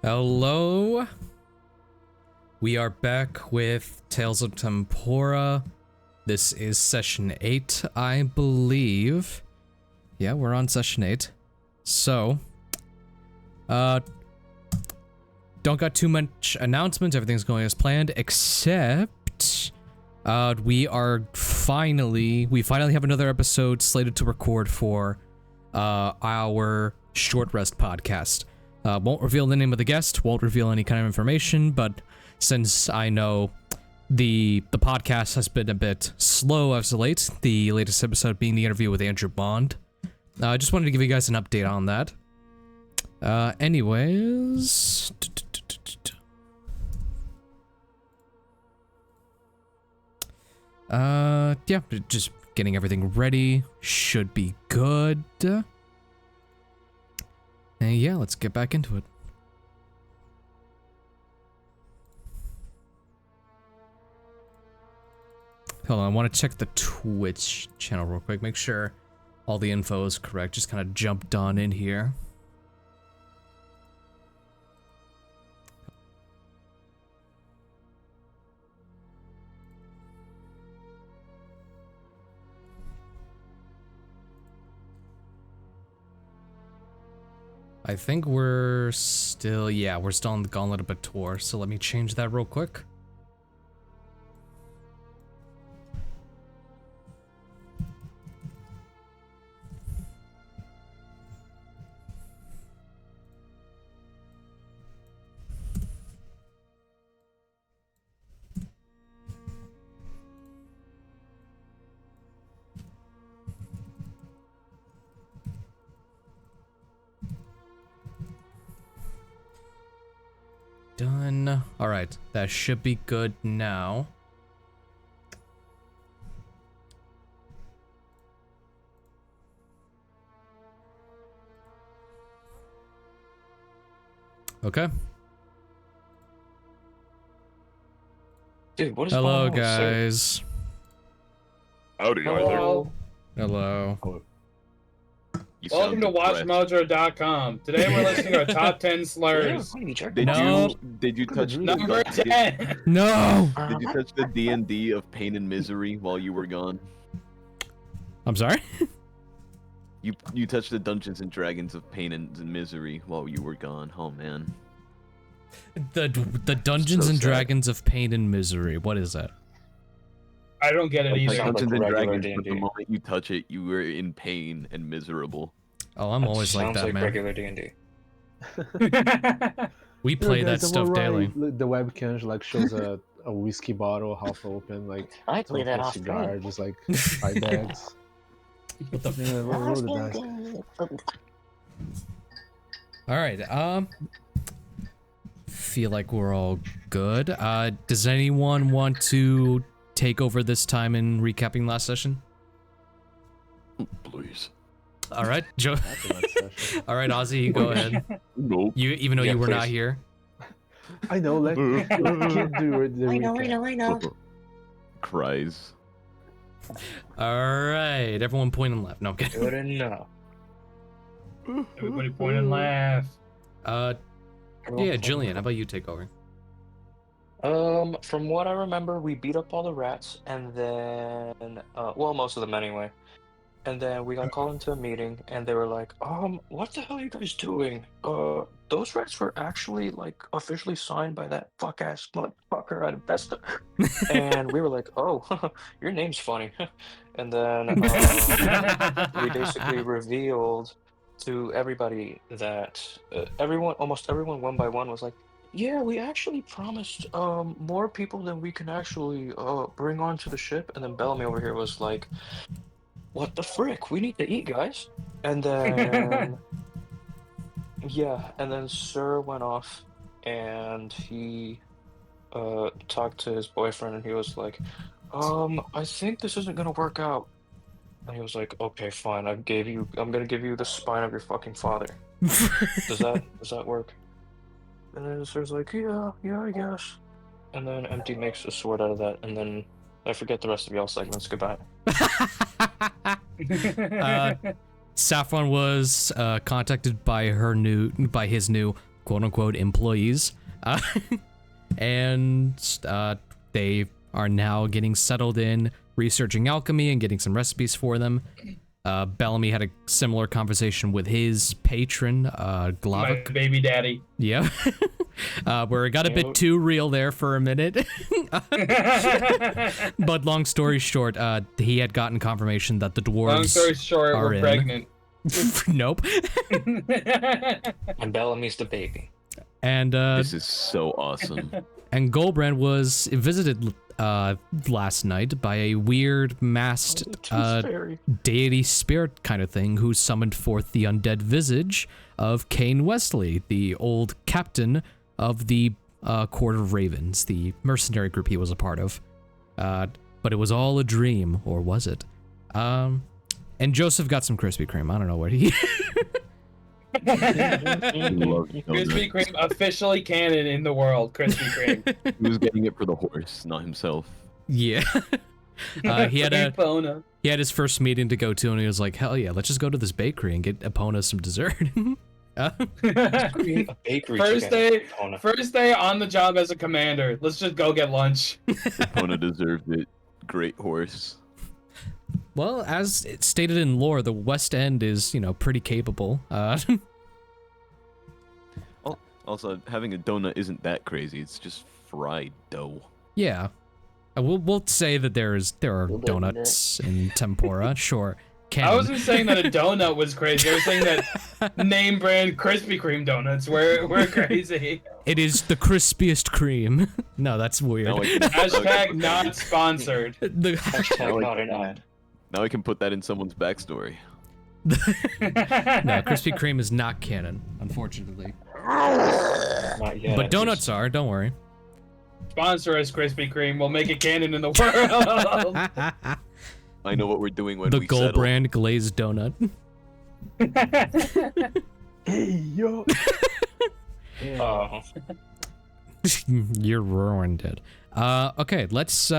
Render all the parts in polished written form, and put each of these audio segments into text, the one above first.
Hello. We are back with Tales of Tempora. This is session 8, I believe. Yeah, we're on session 8. So, don't got too much announcements. Everything's going as planned, except we finally have another episode slated to record for our short rest podcast. Won't reveal the name of the guest, won't reveal any kind of information, but since I know the podcast has been a bit slow as of late, the latest episode being the interview with Andrew Bond, I just wanted to give you guys an update on that. Anyways... yeah, just getting everything ready. Should be good. And yeah, let's get back into it. Hold on, I want to check the Twitch channel real quick, make sure all the info is correct. Just kind of jumped on in here. I think we're still on the Gauntlet of Bator, so let me change that real quick. Done. Alright, that should be good now. Okay. Dude, what is Hello, guys. Howdy, Hello. Hello. Welcome to WatchMojo.com. Today we're listing our top 10 slurs. Did you touch Number 10. No! Did you touch the D&D of pain and misery while you were gone? I'm sorry? You touched the Dungeons and Dragons of pain and misery while you were gone. Oh man. The Dungeons So and sad. Dragons of Pain and Misery. What is that? I don't get it Like either. Dungeons and regular Dragons, but the D&D. moment you touch it, you were in pain and miserable. Oh, I'm always like Sounds that, like man. regular D&D. We play that stuff daily. The webcam like shows a whiskey bottle half open, like I play that a off cigar, screen. just like 5 bags. What the Yeah, roll the dice. Alright, feel like we're all good. Does anyone want to take over this time in recapping last session? Please. Alright, Joe. That's a nice session. Alright, Ozzy, you go ahead. Nope. Even though Yeah, you were not please. here. I know, let's keep doing the recap. I know. Cries. Alright, everyone point and left. No, I'm kidding. Good enough. Everybody point and laugh. Yeah, Julian, how about you take over? From what I remember, we beat up all the rats, and then, well, most of them anyway. And then we got called into a meeting, and they were like, what the hell are you guys doing? Those rats were actually, like, officially signed by that fuck-ass motherfucker Adavesta. And we were like, oh, your name's funny. And then, we basically revealed to everybody that, almost everyone one by one was like, yeah, we actually promised more people than we can actually bring onto the ship. And then Bellamy over here was like, what the frick? We need to eat, guys. And then, yeah, and then Sir went off and he talked to his boyfriend and he was like, I think this isn't gonna work out. And he was like, okay, fine, I'm gonna give you the spine of your fucking father. Does that work? And then Sir's like, yeah, I guess. And then Empty makes a sword out of that, and then I forget the rest of y'all segments. Goodbye. Saffron was contacted by his new quote-unquote employees. And they are now getting settled in, researching alchemy and getting some recipes for them. Bellamy had a similar conversation with his patron, My Glavik. baby daddy. Yeah. Where it got a bit too real there for a minute. But long story short, he had gotten confirmation that the dwarves Long story short, are we're in. pregnant. Nope. And Bellamy's the baby. And This is so awesome. and Gulbrand was visited last night by a weird masked deity spirit kind of thing who summoned forth the undead visage of Kane Wesley, the old captain of the Court of Ravens, the mercenary group he was a part of. But it was all a dream, or was it? And Joseph got some Krispy Kreme. I don't know what he... Krispy Kreme officially canon in the world. Krispy Kreme. He was getting it for the horse, not himself. Yeah. He had Epona. he had his first meeting to go to, and he was like, "Hell yeah, let's just go to this bakery and get Epona some dessert." Create a bakery. First chicken. day, Epona. first day on the job as a commander. Let's just go get lunch. Epona deserved it. Great horse. Well, as it's stated in lore, the West End is, you know, pretty capable. Also, having a donut isn't that crazy. It's just fried dough. Yeah. We'll say that there are donuts in tempura, sure. I wasn't saying that a donut was crazy. I was saying that name brand Krispy Kreme donuts were crazy. It is the crispiest cream. No, that's weird. Now Hashtag not sponsored. Hashtag not an ad. Now I can put that in someone's backstory. No, Krispy Kreme is not canon, unfortunately. Not yet. But donuts are, don't worry. Sponsor us, Krispy Kreme. We'll make it canon in the world. I know what we're doing when The we settle. Gulbrand glazed donut. Hey, yo. Oh. You're ruined it. Okay, let's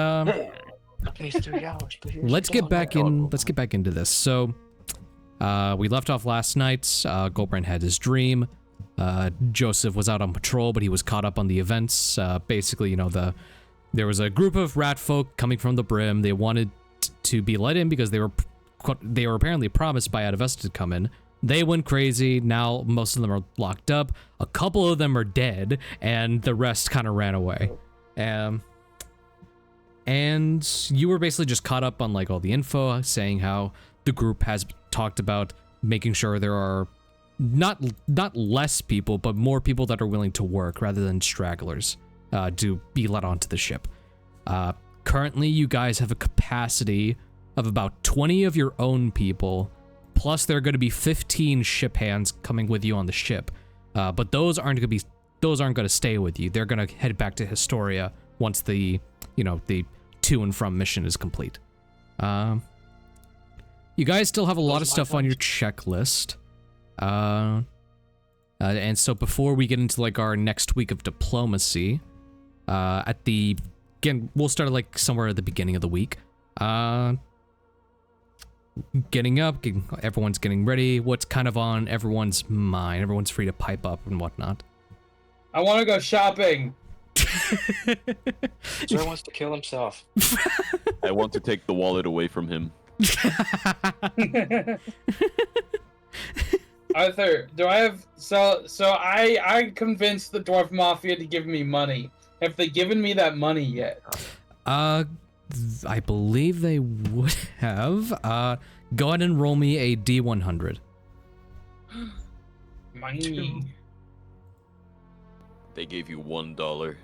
Please 3 hours, please. let's get back Oh. in. Let's get back into this. So, we left off last night. Gulbrand had his dream. Joseph was out on patrol, but he was caught up on the events. Basically, you know, there was a group of rat folk coming from the Brim. They wanted to be let in because they were apparently promised by Adavesta to come in. They went crazy. Now most of them are locked up. A couple of them are dead, and the rest kind of ran away. And you were basically just caught up on like all the info, saying how the group has talked about making sure there are not less people, but more people that are willing to work rather than stragglers to be let onto the ship. Currently, you guys have a capacity of about 20 of your own people, plus there are going to be 15 ship hands coming with you on the ship. But those aren't going to stay with you. They're going to head back to Historia once the to and from mission is complete. You guys still have a lot of stuff on your checklist. And so before we get into like our next week of diplomacy, we'll start like somewhere at the beginning of the week. Getting up, everyone's getting ready. What's kind of on everyone's mind? Everyone's free to pipe up and whatnot. I want to go shopping. Sir wants to kill himself. I want to take the wallet away from him. Arthur, do I have so I convinced the dwarf mafia to give me money. Have they given me that money yet? I believe they would have. Go ahead and roll me a D100. Money. They gave you $1.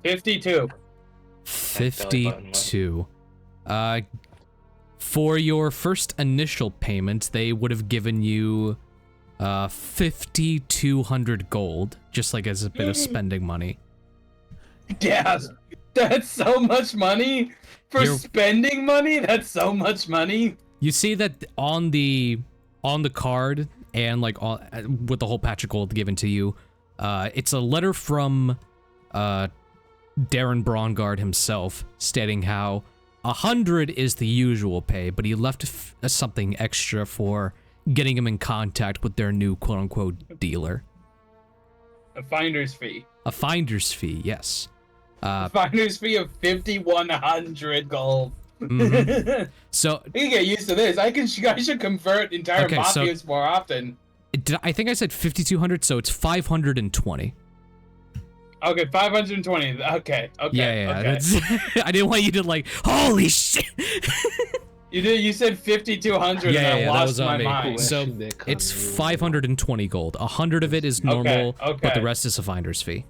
52. 52. For your first initial payment, they would have given you 5,200 gold, just like as a bit of spending money. Yeah, that's so much money for spending money. That's so much money. You see that on the card and like with the whole patch of gold given to you, it's a letter from Darren Brongard himself stating how 100 is the usual pay, but he left something extra for getting him in contact with their new quote-unquote dealer. A finder's fee. A finder's fee, yes. A finder's fee of 5,100 gold. Mhm. So You can get used to this. I should convert entire mafias more often. I think I said 5,200, so it's 520. Okay, 520. Okay. Yeah. Okay. That's, I didn't want you to like, holy shit. You said 5,200 and I that lost was on my me. mind. So it's 520 gold. 100 of it is normal, but the okay. rest is a finder's fee.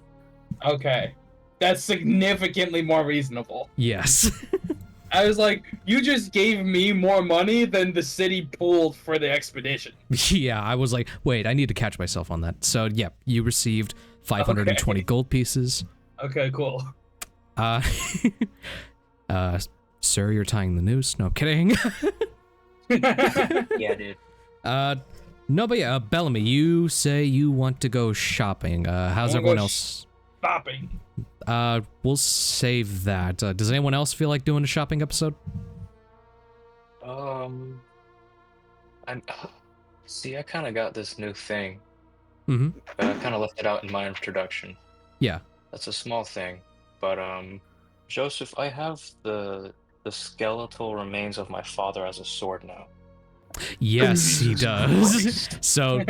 Okay. That's significantly more reasonable. Yes. I was like, you just gave me more money than the city pooled for the expedition. Yeah, I was like, wait, I need to catch myself on that. So, yeah, you received 520 gold pieces. Okay, cool. Sir, you're tying the noose. No, I'm kidding. Yeah, dude. No, but yeah, Bellamy, you say you want to go shopping. How's everyone else? Shopping. We'll save that. Does anyone else feel like doing a shopping episode? See, I kind of got this new thing. Mm-hmm. But I kind of left it out in my introduction. Yeah. That's a small thing, but Joseph, I have the skeletal remains of my father as a sword now. Yes, he does. So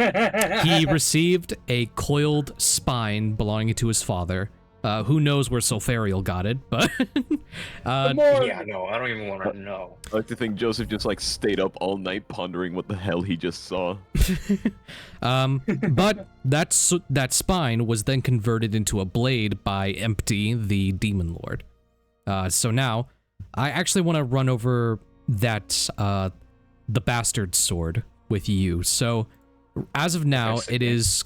he received a coiled spine belonging to his father. Who knows where Sulfariel got it, but Yeah, no, I don't even want to know. I like to think Joseph just like stayed up all night pondering what the hell he just saw. But that spine was then converted into a blade by Empty, the demon lord. So now I actually want to run over that the bastard sword with you. So as of now, it is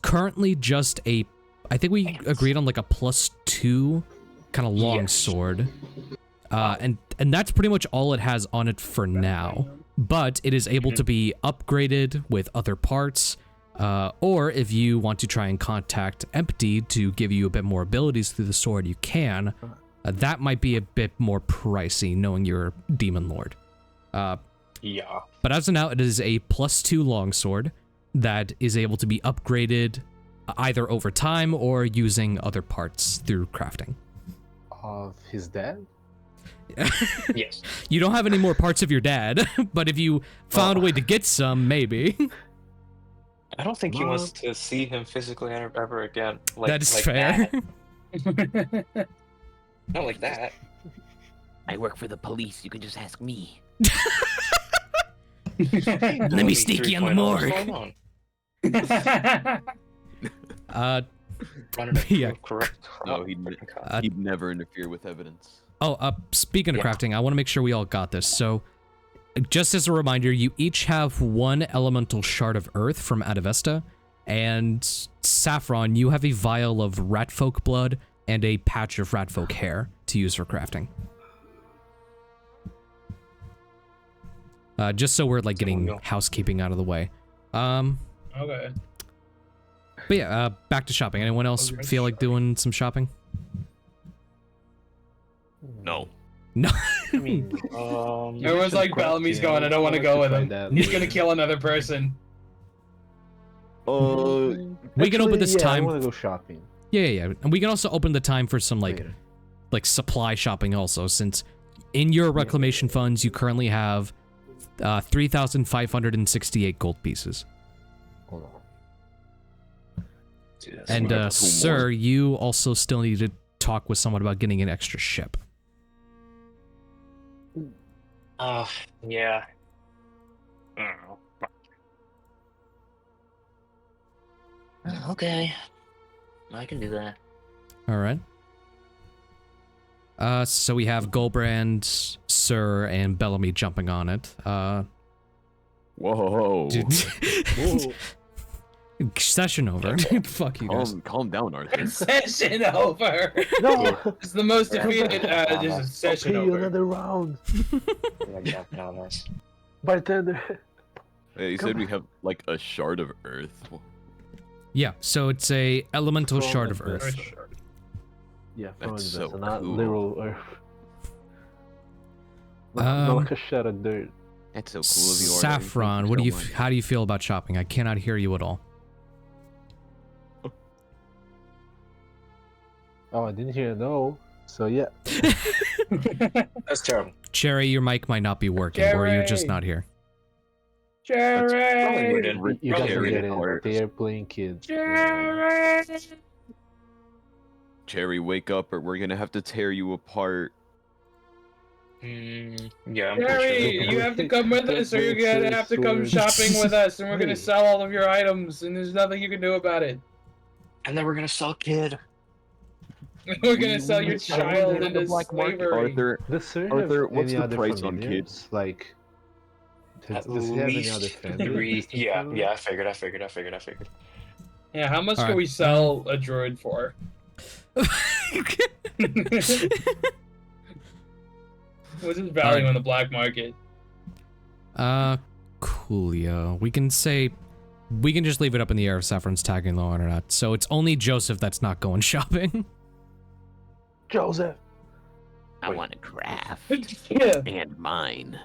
currently just a, I think we agreed on like a +2 kind of long sword. And that's pretty much all it has on it for now. But it is able to be upgraded with other parts, or if you want to try and contact Empty to give you a bit more abilities through the sword, you can. That might be a bit more pricey, knowing you're Demon Lord. Yeah. But as of now, it is a +2 longsword that is able to be upgraded either over time or using other parts through crafting. Of his dad? Yes. You don't have any more parts of your dad, but if you found a way to get some, maybe. I don't think he wants to see him physically ever again. That is fair. That. Not like that. I work for the police. You can just ask me. Let me sneak you on the morgue. Yeah. Correct. No, he'd never interfere with evidence. Speaking of crafting, I want to make sure we all got this. So, just as a reminder, you each have one elemental shard of earth from Adavesta, and Saffron, you have a vial of ratfolk blood and a patch of ratfolk hair to use for crafting. Just so we're like getting housekeeping out of the way. Okay. But yeah, back to shopping. Anyone else feel like doing some shopping? No. No. I mean, Everyone's like, Bellamy's going, I don't want to go with him. He's gonna kill another person. We can open this time. I want to go shopping. Yeah. And we can also open the time for some like supply shopping also, since in your reclamation funds you currently have 3,568 gold pieces. Hold on. And sir, you also still need to talk with someone about getting an extra ship. Yeah. Oh, Okay. I can do that. All right. So we have Gulbrand, Sir, and Bellamy jumping on it. Whoa. Session over. Fuck you guys. Calm down, Arthur. Session over. No. It's the most defeated. Just a session I'll pay you over. another round. yeah, no, nice. Bartender. Hey, you said we have like a shard of earth. Yeah, so it's a elemental shard of earth. Yeah, That's so so not cool. literal earth. Not like a shard of dirt. That's so cool of you, Arthur. Saffron, Thank you so much. how do you feel about shopping? I cannot hear you at all. Oh, I didn't hear no. So yeah. That's terrible. Cherry, your mic might not be working, or you're just Cherry! not here. Probably Jerry! muted. You guys Probably get muted. it. They are playing kids. Jerry! Cherry, wake up, or we're gonna have to tear you apart. Yeah, I'm pretty Jerry, sure. you have to come with us, or you're gonna have to come Swords. shopping with us, and we're gonna Wait. sell all of your items, and there's nothing you can do about it. And then we're gonna sell Kid. We're gonna sell your we- child we- into the black market. slavery. Arthur, Does Sir Arthur, have what's any the other price on familiars? Like, At does he have any other least family? 3. Yeah, I figured. Yeah, how much Alright. can we sell a druid for? What's his value Alright. on the black market? Coolio. We can just leave it up in the air if Saffron's tagging along or not. So it's only Joseph that's not going shopping. Joseph. I want to craft Yeah. and mine.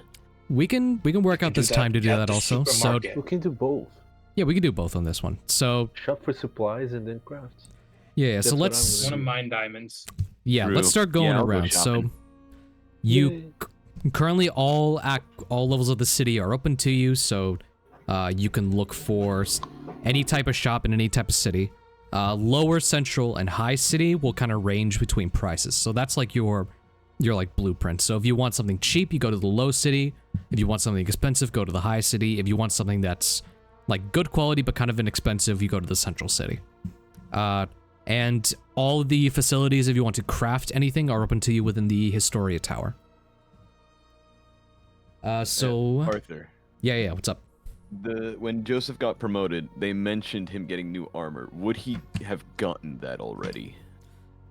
We can work out do this that time to do at that the also. So supermarket. We can do both. yeah, we can do both on this one. So Shop for supplies and then crafts. yeah, so That's what let's I'm One of mine diamonds. let's True. start going Yeah, I'll go around. So shopping. you currently all levels of the city are open to you, so you can look for any type of shop in any type of city. Lower central and high city will kind of range between prices, so that's like your like blueprint. So if you want something cheap, you go to the low city. If you want something expensive, go to the high city. If you want something that's like good quality but kind of inexpensive, you go to the central city. And all the facilities, if you want to craft anything, are open to you within the Historia Tower. So Arthur. yeah, what's up? When Joseph got promoted, they mentioned him getting new armor. Would he have gotten that already?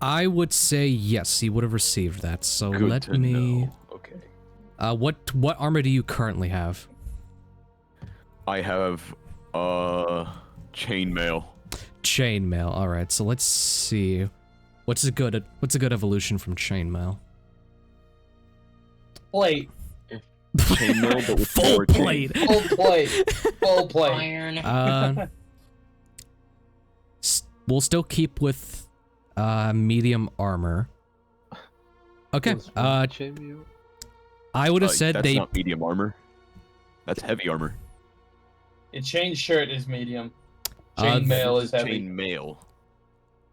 I would say yes, he would have received that. So Good let to me. know. Okay. What armor do you currently have? I have chainmail. Chainmail. All right. So let's see. What's a good evolution from chainmail? Plate. Chainmail, but with Full four chains. plate. Full plate. Full plate. Iron. We'll still keep with medium armor. Okay. I would have said that's they. not medium armor. That's heavy armor. Your chain shirt is medium. Chainmail is heavy. Chainmail.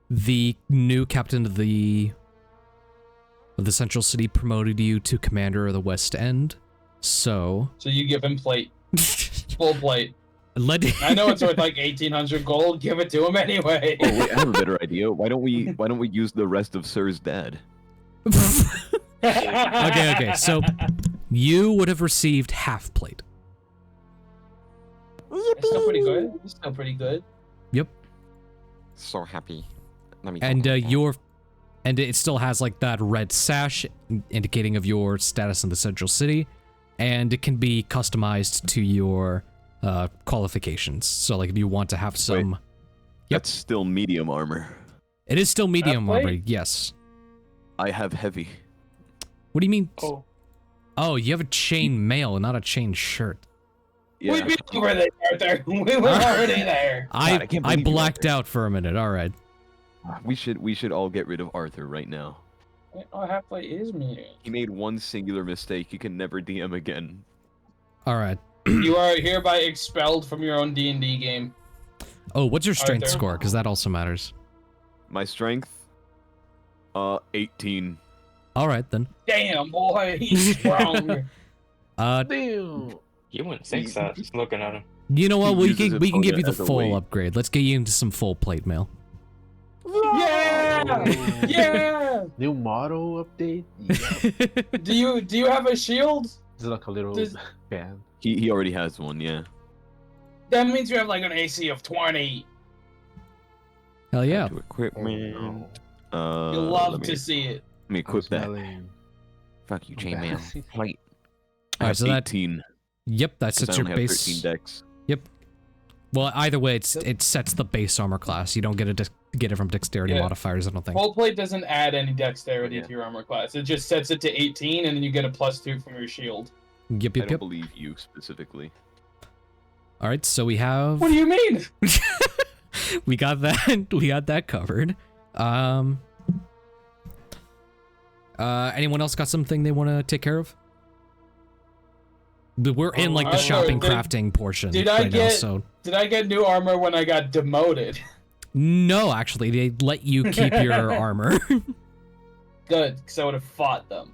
The new captain of the Central City promoted you to commander of the West End, so So you give him plate. Full plate. I know it's worth like 1,800 gold. Give it to him anyway. Oh wait, I have a better idea. Why don't we use the rest of Sir's dad? Okay. So you would have received half plate. It's still pretty good. It's still pretty good. Yep. So happy. Let me And and it still has like that red sash indicating of your status in the Central City, and it can be customized to your qualifications. So like if you want to have some. Yep. That's still medium armor. It is still medium Half plate? armor. Yes. I have heavy. What do you mean? Oh. Oh, you have a chain mail, not a chain shirt. Yeah. We've been over there, Arthur. We were already there. I can't I believe you blacked went out for a minute. All right. We should all get rid of Arthur right now. Oh, half plate is medium. He made one singular mistake. He can never DM again. All right. You are hereby expelled from your own D&D game. Oh, what's your strength Arthur. score? Because that also matters. My strength, 18. All right then. Damn, boy, he's strong. Damn. You wouldn't think that, just looking at him. You know what? He We uses can it give you the as a full weight. upgrade. Let's get you into some full plate mail. Yeah! Yeah! New model update? Yeah. Do you have a shield? It's like a little Does- band. He already has one. Yeah. That means you have like an AC of 20. Hell yeah. To equipment. No. You'll love let me, to see it. Let me equip that. Smelling Fuck you, embarrassing. chainmail. Plate. I Alright, have so that 18. Yep, that 'cause I sets your only have base. 13 decks. Well, either way, it sets the base armor class. You don't get get it from dexterity Yeah. modifiers. I don't think. Full plate doesn't add any dexterity Yeah. to your armor class. It just sets it to 18, and then you get a +2 from your shield. Yep, I yep, don't yep. believe you specifically. All right, so we have. What do you mean? we got that. We got that covered. Anyone else got something they want to take care of? We're in like the Arthur, shopping crafting portion did I right now, get- so Did I get new armor when I got demoted? no, actually, they let you keep your armor. Good, because I would have fought them.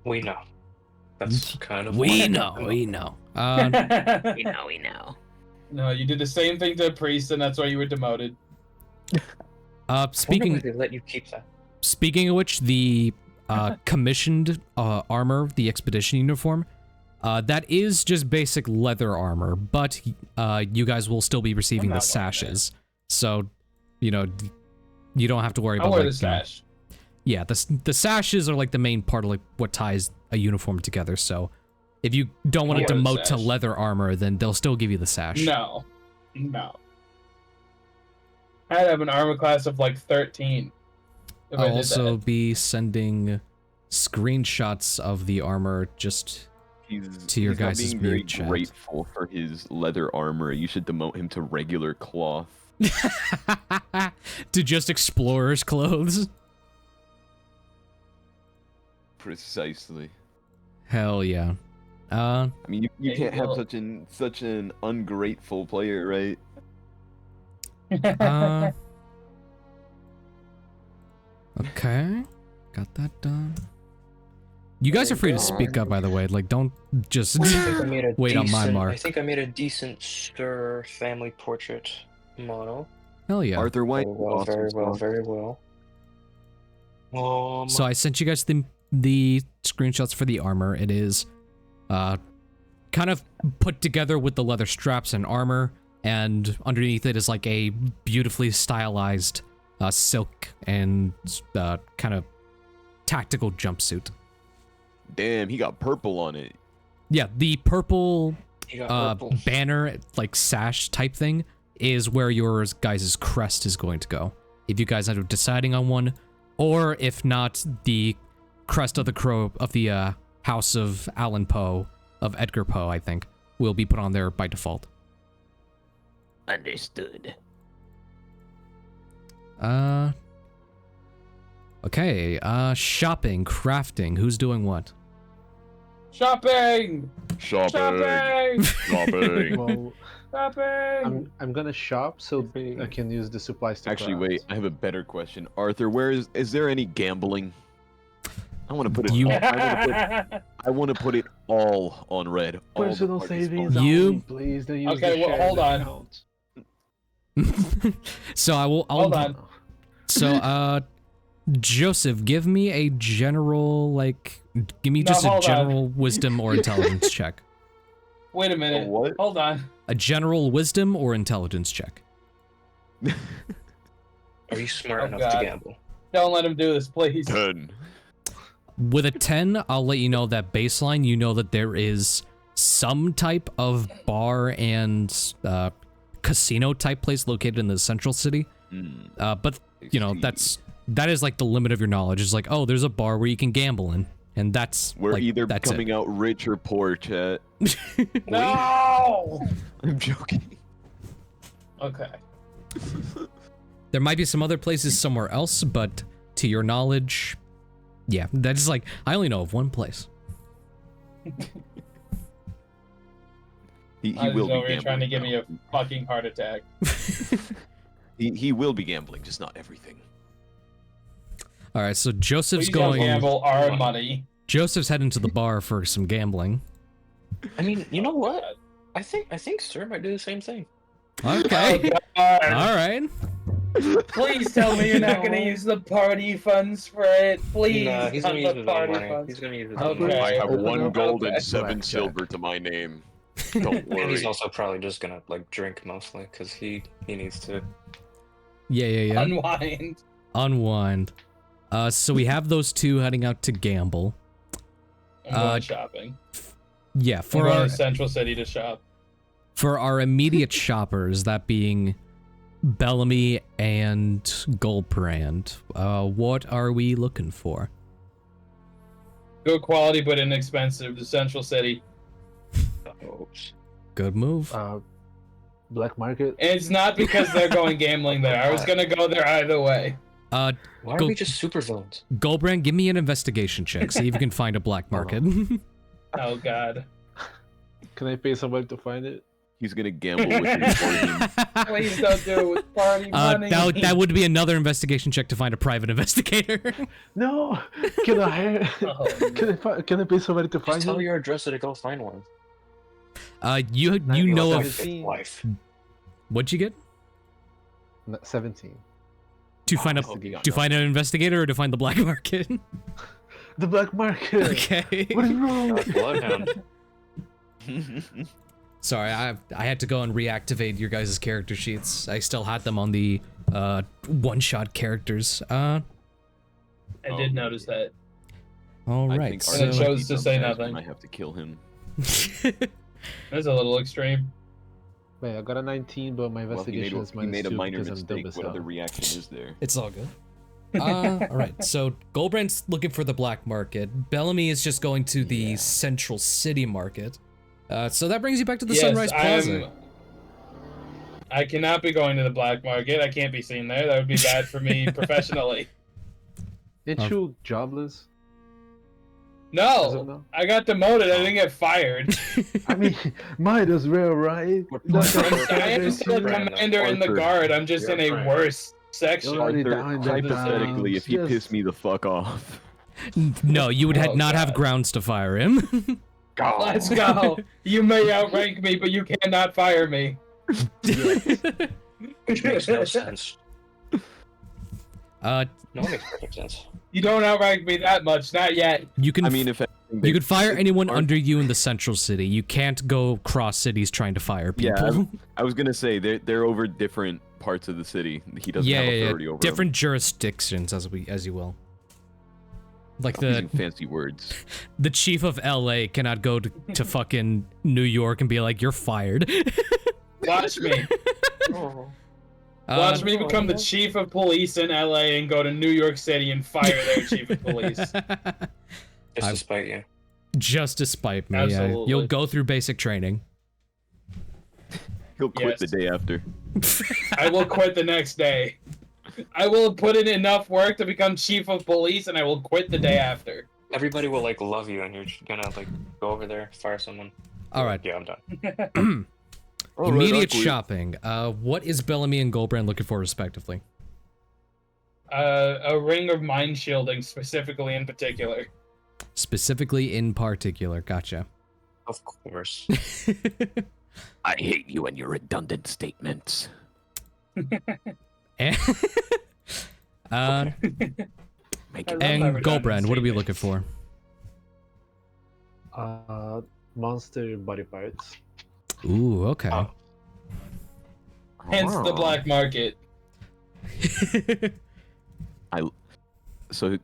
We know. That's kind of we what know. We know. No, you did the same thing to a priest, and that's why you were demoted. Speaking Why they let you keep that. Speaking of which, the commissioned armor, the expedition uniform, that is just basic leather armor, but you guys will still be receiving the not wearing sashes. So, you know, you don't have to worry I'll about wear like, the sash. yeah, the sashes are like the main part of like what ties a uniform together. So, if you don't want to I'll wear the demote to sash. leather armor, then they'll still give you the sash. No. I'd have an armor class of like 13. If I I'll did also that. be sending screenshots of the armor just to your he's not guys' being very mute chat. grateful for his leather armor. You should demote him to regular cloth. to just explorer's clothes. Precisely. Hell yeah. I mean, you Yeah, can't have well- such an ungrateful player, right? Okay. Got that done. You guys are free to speak up, by the way. Like, don't just I think I made a wait on my decent- mark. I think I made a decent Stir family portrait model. Hell yeah. Arthur White. Very well, awesome very well, stuff. very well. So I sent you guys the screenshots for the armor. It is kind of put together with the leather straps and armor, and underneath it is like a beautifully stylized silk and kind of tactical jumpsuit. Damn, he got purple on it. Yeah, the purple You got purple. banner, like sash type thing, is where your guys' crest is going to go. If you guys end up deciding on one, or if not, the crest of the crow of the House of Allan Poe, of Edgar Poe, I think, will be put on there by default. Understood. Okay, shopping, crafting, who's doing what? Shopping! Shopping. Shopping! Shopping. Well, Shopping! I'm gonna shop so I can use the supplies to Actually, craft. wait. I have a better question. Arthur, where is there any gambling? I want to put it. You- I want to put it all on red. All the Personal parties savings on- You- only, please. Don't use Okay, the well, shared hold on. account. So I'll Hold on. So, Joseph, give me a general, like, give me No, just a hold on. general wisdom or intelligence check. Wait a minute. what? Hold on. A general wisdom or intelligence check. Are you smart Oh, enough God. to gamble? Don't let him do this, please. 10. With a 10, I'll let you know that baseline, you know that there is some type of bar and casino type place located in the central city. But, you know, that is like the limit of your knowledge. It's like, oh, there's a bar where you can gamble in. And that's We're like, either that's coming out rich or poor, chat. No! I'm joking. Okay. There might be some other places somewhere else, but to your knowledge, yeah, that's like, I only know of one place. He I will was be over here gambling. trying to give me now. a fucking heart attack. He will be gambling, just not everything. All right, so Joseph's Please don't going. gamble our money. Joseph's heading to the bar for some gambling. I mean, you know what? I think Sir might do the same thing. Okay. Oh, God. All right. Please tell me you're not gonna use the party funds for it. Please. Nah, he's not gonna use the his own party money. funds. He's gonna use his Okay. own money. I have Open 1 up gold and okay. 7 Blackjack. silver to my name. Don't And worry. he's also probably just gonna like drink mostly because he needs to. Yeah. Unwind. Unwind. So we have those two heading out to gamble. I'm going shopping. Yeah, I'm for going our to Central City to shop. for our immediate shoppers, that being Bellamy and Gulbrand. What are we looking for? Good quality but inexpensive. The Central City. Oops. Good move. Black market. And it's not because they're going gambling there. I was gonna go there either way. Why are we just supervillains? Gulbrand, give me an investigation check. See if you can find a black market. Oh god. Can I pay somebody to find it? He's gonna gamble with his fortune. Please don't do it with party money. that would be another investigation check to find a private investigator. No. Can I hire? Oh, Can I pay somebody to find Just tell it? your address to go find one. You know of 17. Wife. what'd you get 17. to find an investigator or to find the black market? The black market. Okay. What is wrong? Bloodhound. Sorry, I had to go and reactivate your guys' character sheets. I still had them on the one-shot characters. I did notice that. All I right. think So, And it chose to say nothing. I have to kill him. That's a little extreme. Wait, I got a 19, but my Well, investigation is he made a -2 minor because I'm dumb mistake. as What hell. other reaction is there? it's all good. All right. So Gulbrand's looking for the black market. Bellamy is just going to the Central City Market. So that brings you back to the Sunrise Plaza. I cannot be going to the black market. I can't be seen there. That would be bad for me professionally. Ain't you jobless? Is it No, not? I got demoted. I didn't get fired. I mean, might as well, right? I am still a commander in the Arthur. guard. I'm just in a worse section. You're already Arthur, down the hypothetically, if he dumps, pissed me the fuck off. No, you would Oh, not have God. grounds to fire him. Let's go. You may outrank me, but you cannot fire me. Makes no sense. Uh, No, it makes perfect sense. You don't outrank me that much, not yet. you can I mean, if anything, you could fire anyone Arthur- under you in the Central City. You can't go cross cities trying to fire people. Yeah, I was gonna say they're over different parts of the city. He doesn't have authority over different jurisdictions, as you will. Like the using fancy words. the chief of LA cannot go to fucking New York and be like, you're fired. Watch me. Oh. Watch me become the chief of police in LA and go to New York City and fire their chief of police. Just I- to spite you. Just to spite me. Absolutely. You'll go through basic training. He'll quit Yes. the day after. I will quit the next day. I will put in enough work to become chief of police, and I will quit the day after. Everybody will like love you, and you're just gonna like go over there, fire someone. All right. Yeah, I'm done. Immediate shopping. What is Bellamy and Gulbrand looking for, respectively? A ring of mind shielding, specifically in particular. Specifically, in particular. Gotcha. Of course. I hate you and your redundant statements. and Make I it love and my redundant Gulbrand, what are we looking statements. for? Monster body parts. Ooh, okay. Oh. Hence the black market. So,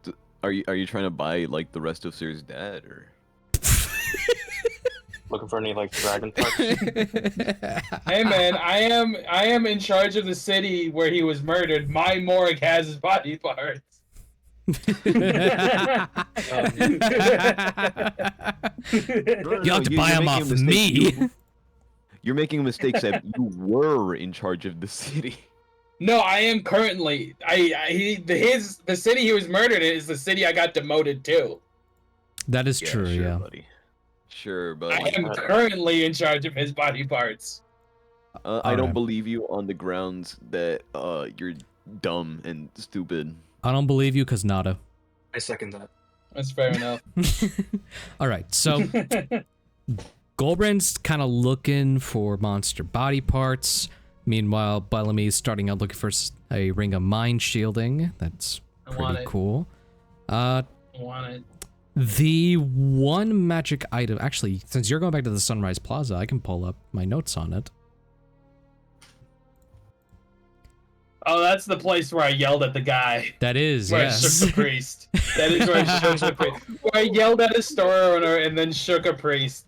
are you trying to buy like the rest of Sir's dad, or? Looking for any like dragon parts? Hey man, I am in charge of the city where he was murdered. My morgue has his body parts. You have to buy them off me. You're making a mistake, Seb. You were in charge of the city. No, I am currently. The city he was murdered in is the city I got demoted to. That is true, sure, yeah. buddy. Sure, I buddy. am currently in charge of his body parts. I don't Alright. believe you on the grounds that you're dumb and stupid. I don't believe you, cause nada. I second that. That's fair enough. All right, so Gulbrand's kind of looking for monster body parts. Meanwhile, Bellamy's starting out looking for a ring of mind shielding. That's I want pretty it. cool. I want it. The one magic item, actually, since you're going back to the Sunrise Plaza, I can pull up my notes on it. Oh, that's the place where I yelled at the guy. That is, Where I yes. shook the priest. That is where I shook the priest. Where I yelled at a store owner and then shook a priest.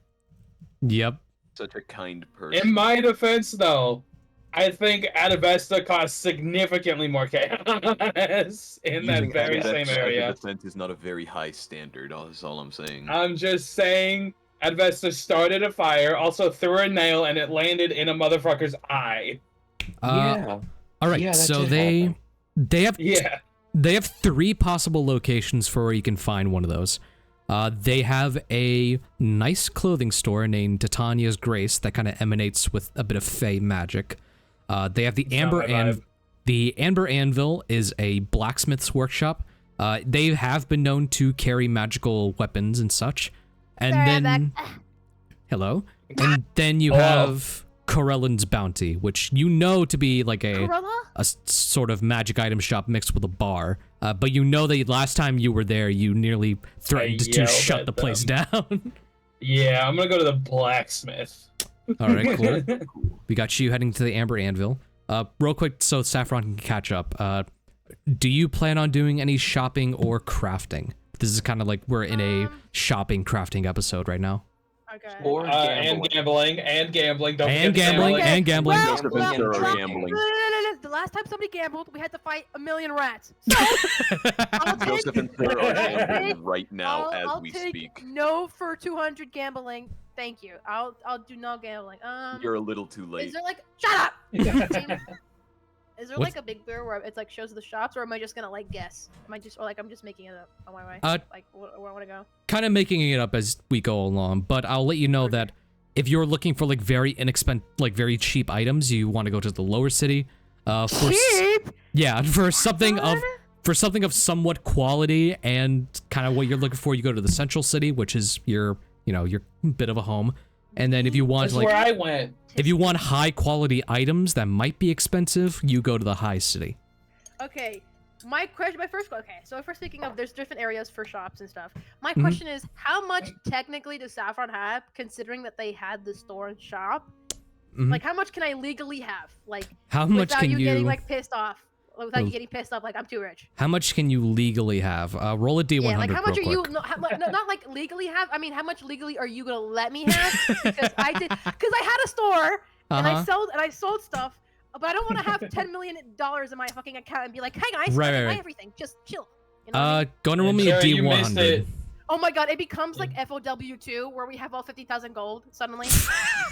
Yep. Such a kind person. In my defense, though, I think Adavesta costs significantly more chaos in that Using very Adavesta same as a area. defense is not a very high standard. That's all I'm saying. I'm just saying, Adavesta started a fire, also threw a nail, and it landed in a motherfucker's eye. All right, Yeah, that so did they happen. they have Yeah. They have 3 possible locations for where you can find one of those. They have a nice clothing store named Titania's Grace that kind of emanates with a bit of fey magic. They have the Amber Anvil is a blacksmith's workshop. They have been known to carry magical weapons and such. And then, hello. And then you have Corellan's Bounty, which you know to be like a sort of magic item shop mixed with a bar. But you know that last time you were there, you nearly threatened to shut the place down. Yeah, I'm gonna go to the blacksmith. All right, cool. We got you heading to the Amber Anvil. Real quick, so Saffron can catch up. Do you plan on doing any shopping or crafting? This is kind of like we're in a shopping crafting episode right now. Okay. Or gambling. and gambling. Don't And forget gambling, gambling. and gambling. Well, Joseph well, and Sarah are well, gambling. no. The last time somebody gambled, we had to fight 1,000,000 rats. So, I'll take, Joseph and Sarah are gambling right now I'll as we take speak. no for 200 gambling. Thank you. I'll do no gambling. You're a little too Is late. there like shut up? Is there What's- like a big bear where it's like shows the shops, or am I just gonna like guess? Am I just or like I'm just making it up on my way? Like where I want to go? Kind of making it up as we go along, but I'll let you know that if you're looking for like very inexpensive, like very cheap items, you want to go to the lower city. Cheap. Yeah, for something of somewhat quality and kind of what you're looking for, you go to the central city, which is your bit of a home. And then if you want That's like where I went. if you want high quality items that might be expensive, you go to the high city. Okay. So if we're speaking of, there's different areas for shops and stuff. My question is, how much technically does Saffron have, considering that they had the store and shop? Mhm. Like, how much can I legally have? Like, How much without can you you getting like pissed off? Without you getting pissed off, like I'm too rich. How much can you legally have? Roll a D100 Yeah, like how much are real you? quick. No, not like legally have. I mean, how much legally are you gonna let me have? Because I had a store and I sold stuff, but I don't want to have $10 million in my fucking account and be like, hey guys, Right, I can right, buy right. everything. Just chill. You know what I mean? Gonna roll me a Sarah, you missed D100. it. Oh my god, it becomes like FOW2 where we have all 50,000 gold suddenly.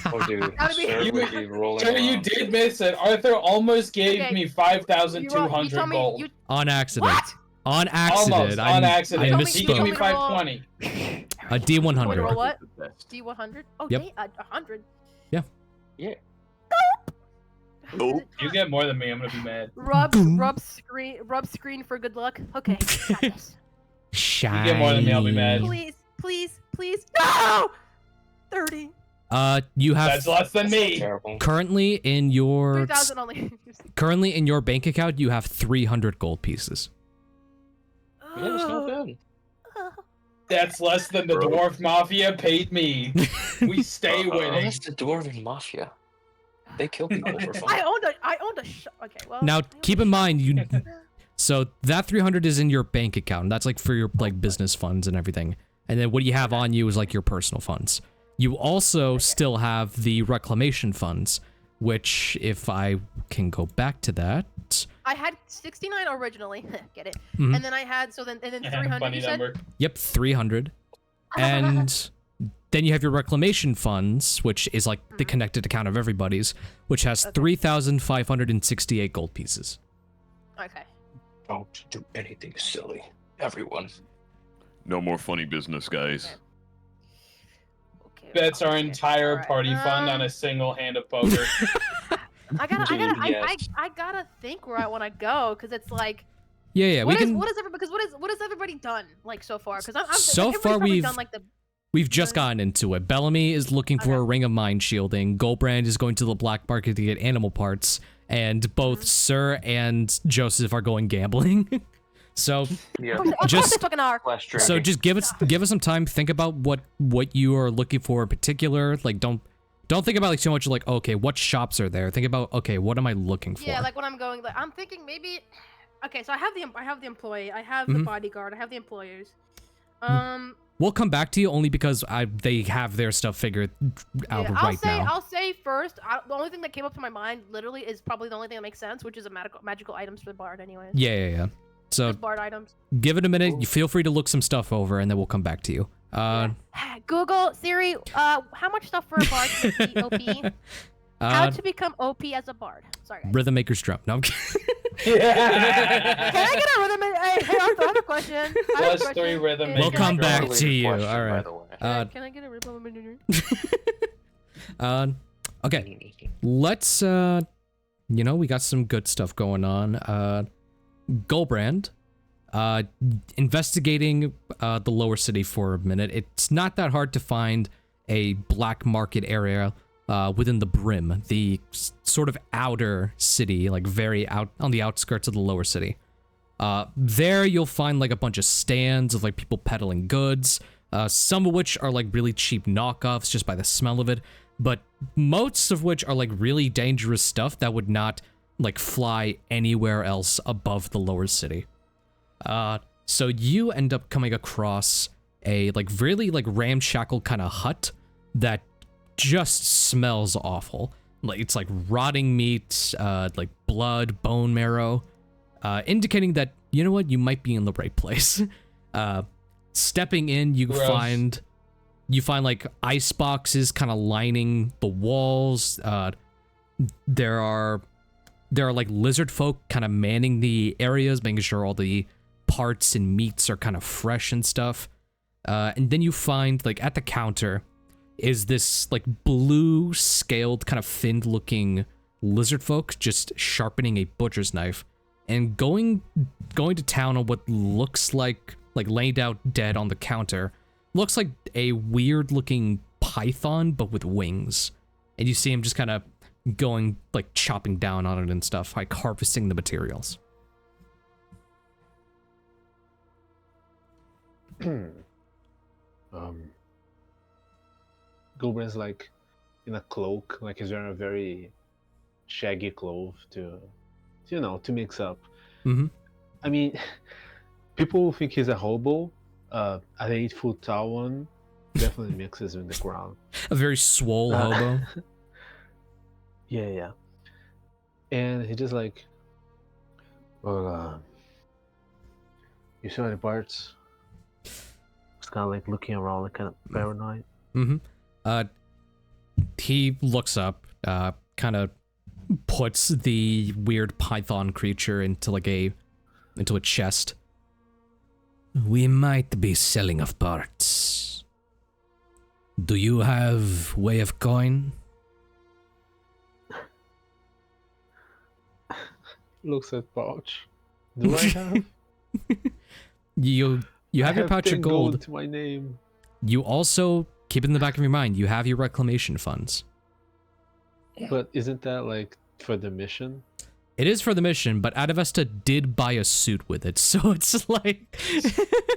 Oh, dude. That'd be- Sarah would be rolling Sure, you around. did miss it. Arthur almost gave Okay. me You 5,200 told me gold. you On accident. what? On accident. Almost on accident. I You told He gave me me misspoke. to roll- 520. A D100. Wait, roll what? The best. D100? Oh, Yep. 100. Yeah. Yeah. Nope. You get more than me, I'm gonna be mad. Rub screen for good luck. Okay, got this. Shiny. get more than me, I'll be mad. Please. No! 30. You have That's less than me. Terrible. currently in your 3,000 only. bank account, you have 300 gold pieces. Yeah, it's not good. That's less than the Bro. Dwarf Mafia paid me. We stay winning. That's the Dwarven Mafia. They kill people for fun. I owned a okay, well. Now, I owned keep a in shop. mind, so that 300 is in your bank account. That's like for your like business funds and everything. And then what you have on you is like your personal funds. You also still have the reclamation funds, which if I can go back to that. I had 69 originally. Get it? Mhm. And then I had and then 300 Funny you said? number. Yep, 300. And then you have your reclamation funds, which is like the connected account of everybody's, which has 3,568 gold pieces. Okay. Don't do anything silly. Everyone. No more funny business, guys. Okay. That's our okay, entire alright, party fund on a single hand of poker. I gotta Yes. I gotta think where I want to go because it's like Yeah, we can. what has everybody done like so far? Because I'm So everybody's far probably we've- done like the We've just gotten into it. Bellamy is looking for Okay. a ring of mind shielding. Gulbrand is going to the black market to get animal parts. And both Sir and Joseph are going gambling. So Yeah. of course Just- they fucking are. Flash so drinking. just give us some time. Think about what you are looking for in particular. Like don't think about like so much like, okay, what shops are there? Think about, okay, what am I looking for? Yeah, like when I'm going, like I'm thinking maybe. Okay, so I have the employee, I have the Mhm. bodyguard, I have the employers. We'll come back to you only because they have their stuff figured out Yeah, right now. I'll say first. The only thing that came up to my mind, literally, is probably the only thing that makes sense, which is a magical items for the bard, anyways. Yeah. So Just bard items. give it a minute. You feel free to look some stuff over, and then we'll come back to you. Google Siri. How much stuff for a bard can be OP? How to become OP as a bard. Sorry, guys. Rhythm Maker's Drum. No, I'm kidding. Can I get a rhythm? I have a question. I have a Plus question. 3 rhythm Can- We'll makers. come back Related to you. question, All by right. the way. Can I get a rhythm? Okay. Let's we got some good stuff going on. Gulbrand, investigating the lower city for a minute. It's not that hard to find a black market area within the Brim, the sort of outer city, like very out on the outskirts of the lower city. There you'll find like a bunch of stands of like people peddling goods, some of which are like really cheap knockoffs just by the smell of it, but most of which are like really dangerous stuff that would not like fly anywhere else above the lower city. So you end up coming across a like really like ramshackle kind of hut that just smells awful. Like it's like rotting meat, like blood, bone marrow, indicating that, you know what, you might be in the right place. Stepping in, you Gross. find like ice boxes kind of lining the walls. There are like lizard folk kind of manning the areas, making sure all the parts and meats are kind of fresh and stuff. And then you find like at the counter is this like blue scaled kind of finned looking lizard folk just sharpening a butcher's knife and going to town on what looks like laid out dead on the counter. Looks like a weird looking python, but with wings. And you see him just kind of going, like, chopping down on it and stuff, like harvesting the materials. Gulbrand's like in a cloak, like he's wearing a very shaggy cloth to mix up. Mm-hmm. I mean, people think he's a hobo. An 8-foot tall one definitely mixes in the ground. A very swole hobo. Yeah. And he just like, well, you saw any parts? It's kind of like looking around, like kind of paranoid. Mm-hmm. He looks up, kind of puts the weird python creature into a chest. We might be selling of parts. Do you have way of coin? Looks at pouch. Do I have? You have your pouch 10 of gold. to my name. You also keep it in the back of your mind. You have your reclamation funds. But isn't that like for the mission? It is for the mission, but Adavesta did buy a suit with it, so it's like.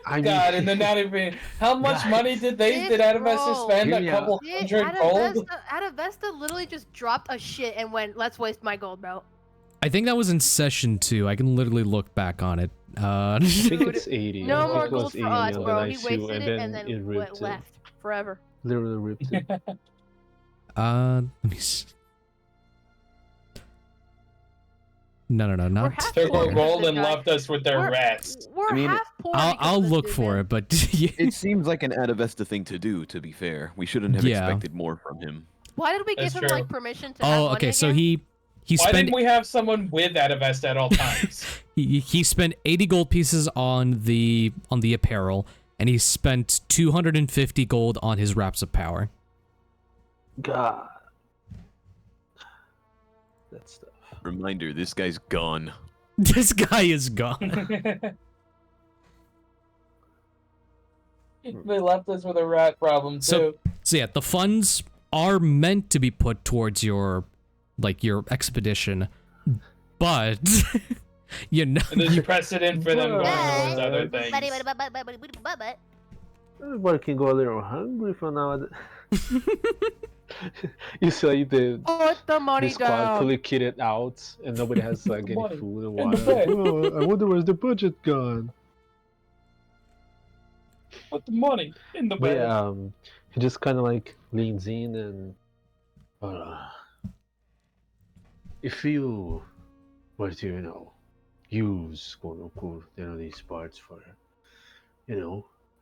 I God, and then not even. How much money did Adavesta spend? A couple hundred gold? Adavesta literally just dropped a shit and went, let's waste my gold, bro. I think that was in session 2. I can literally look back on it. I think it's 80. No I think more it was gold for 80 us, on bro. the He ICU, wasted it and then ripped left forever. Literally ripped it. Let me see. No, We're not. half Took poor our gold because and the guy- left us with their we're- rats. We're I mean, half poor. I'll because of look this for dude, it, but It seems like an Adavesta thing to do, to be fair. We shouldn't have Yeah. expected more from him. man. Why did we give That's him true. like permission to have oh, money okay. So again? he Why spent didn't we have someone with Adavesta at all times? he spent 80 gold pieces on the apparel, and he spent 250 gold on his wraps of power. God. That stuff. Reminder, this guy's gone. This guy is gone. They left us with a rat problem too. So yeah, the funds are meant to be put towards your expedition, but And there's precedent for them going towards other things. Everybody can go a little hungry for now. You see like the Put the money squad down. fully kitted out and nobody has like any Money food and in the water. bag. Oh, I wonder where's the budget gone. Put the money in the But bag. yeah, he just kind of like leans in and if you were to use quote unquote these parts for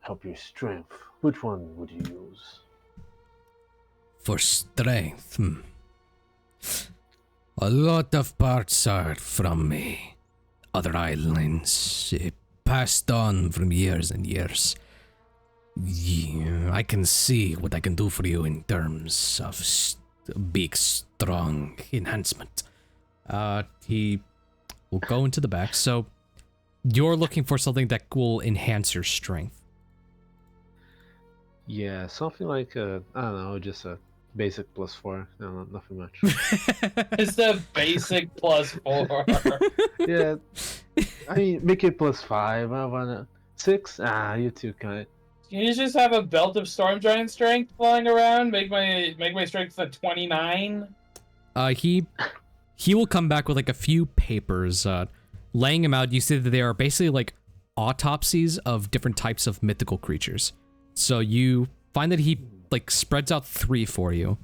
help your strength, which one would you use? for strength, A lot of parts are from other islands, passed on from years and years. Yeah, I can see what I can do for you in terms of big, strong enhancement. He will go into the back. So you're looking for something that will enhance your strength. Yeah, something like I don't know, just a basic +4. No, nothing much. It's the basic +4. Yeah, I mean, make it +5. I wanna 6. You too kind. Can you just have a belt of storm giant strength flying around? Make my strength a 29. He will come back with like a few papers, laying them out. You see that they are basically like autopsies of different types of mythical creatures. So you find that he like spreads out 3 for you.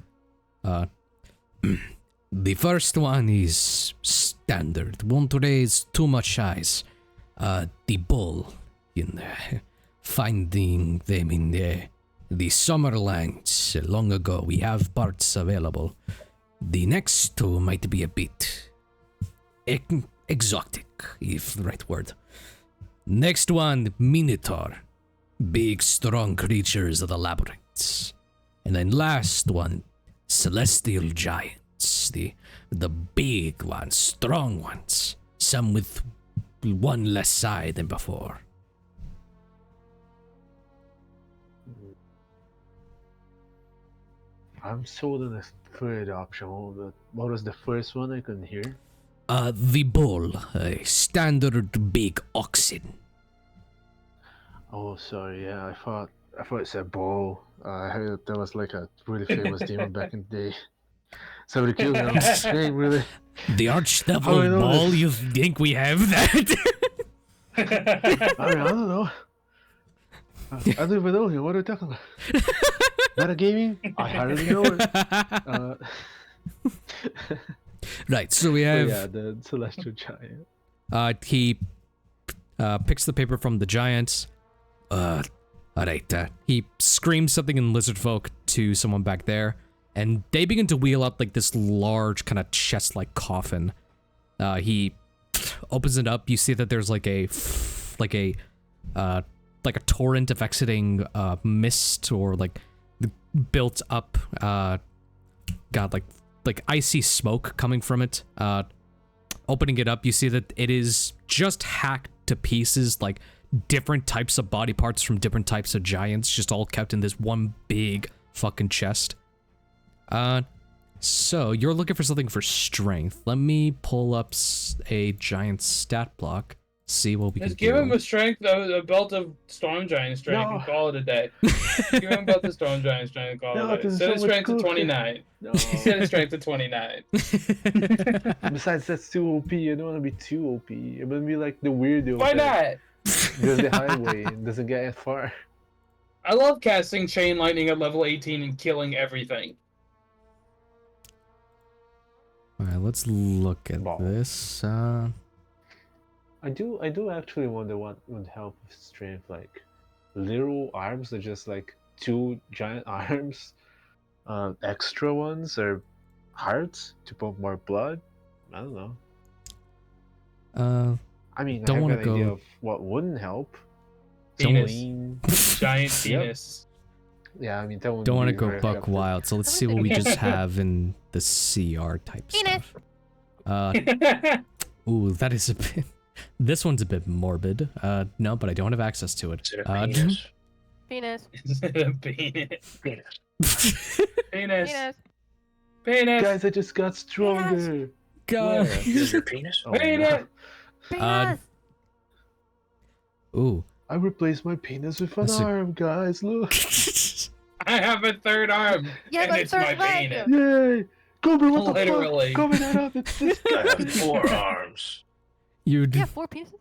The first one is standard, won't raise too much eyes. The bull, finding them in the Summerlands long ago. We have parts available. The next 2 might be a bit exotic, if the right word. Next one, Minotaur. Big, strong creatures of the labyrinths. And then last one, Celestial Giants. The big ones, strong ones. Some with 1 less eye than before. I'm sold on the third option. What was the first one? I couldn't hear. The bull, a standard big oxen. Oh, sorry. Yeah, I thought it said bull. I heard that was like a really famous demon back in the day. Somebody killed him. Dang, really? The Archdevil bull, you think we have that? I don't know. I don't even know him. What are you talking about? Metagaming? I hardly know it. Right, so we have... yeah, the Celestial Giant. He picks the paper from the giants. Alright, he screams something in lizard folk to someone back there, and they begin to wheel up like this large kind of chest-like coffin. He opens it up. You see that there's like a torrent of exiting mist, or like built up like icy smoke coming from it. Opening it up, you see that it is just hacked to pieces, like different types of body parts from different types of giants, just all kept in this one big fucking chest. So you're looking for something for strength. Let me pull up a giant stat block, see what we can do. Just give him a belt of storm giant strength and call it a day. Give him a belt of storm giant strength and call it a day. Set his strength to 29. No. Set his strength to 29. Besides, that's too OP. I don't want to be too OP. I'm gonna be like the weirdo. Why not? Because the highway doesn't get as far. I love casting chain lightning at level 18 and killing everything. Alright, let's look at this. I do actually wonder what would help with strength, like little arms are just like 2 giant arms, extra ones or hearts to pump more blood. I don't know. I mean, I have an idea of what wouldn't help. Penis. Giant penis. Yeah, I mean, that don't want to go buck wild, so let's see what we just have in the CR type penis. Stuff. Ooh, that is a bit... This one's a bit morbid. No, but I don't have access to it. Is it a penis? Penis. Is it a penis? Penis. Penis. Penis. Guys, I just got stronger. God. Is your penis? Oh, Penis. Penis. Ooh. I replaced my penis with an arm, guys. Look. I have a third arm. Yeah, and it's my penis. Yay! Gulbrand, what the Literally. fuck? Cover that up. It's this guy. I have 4 arms. You Yeah, 4 penises.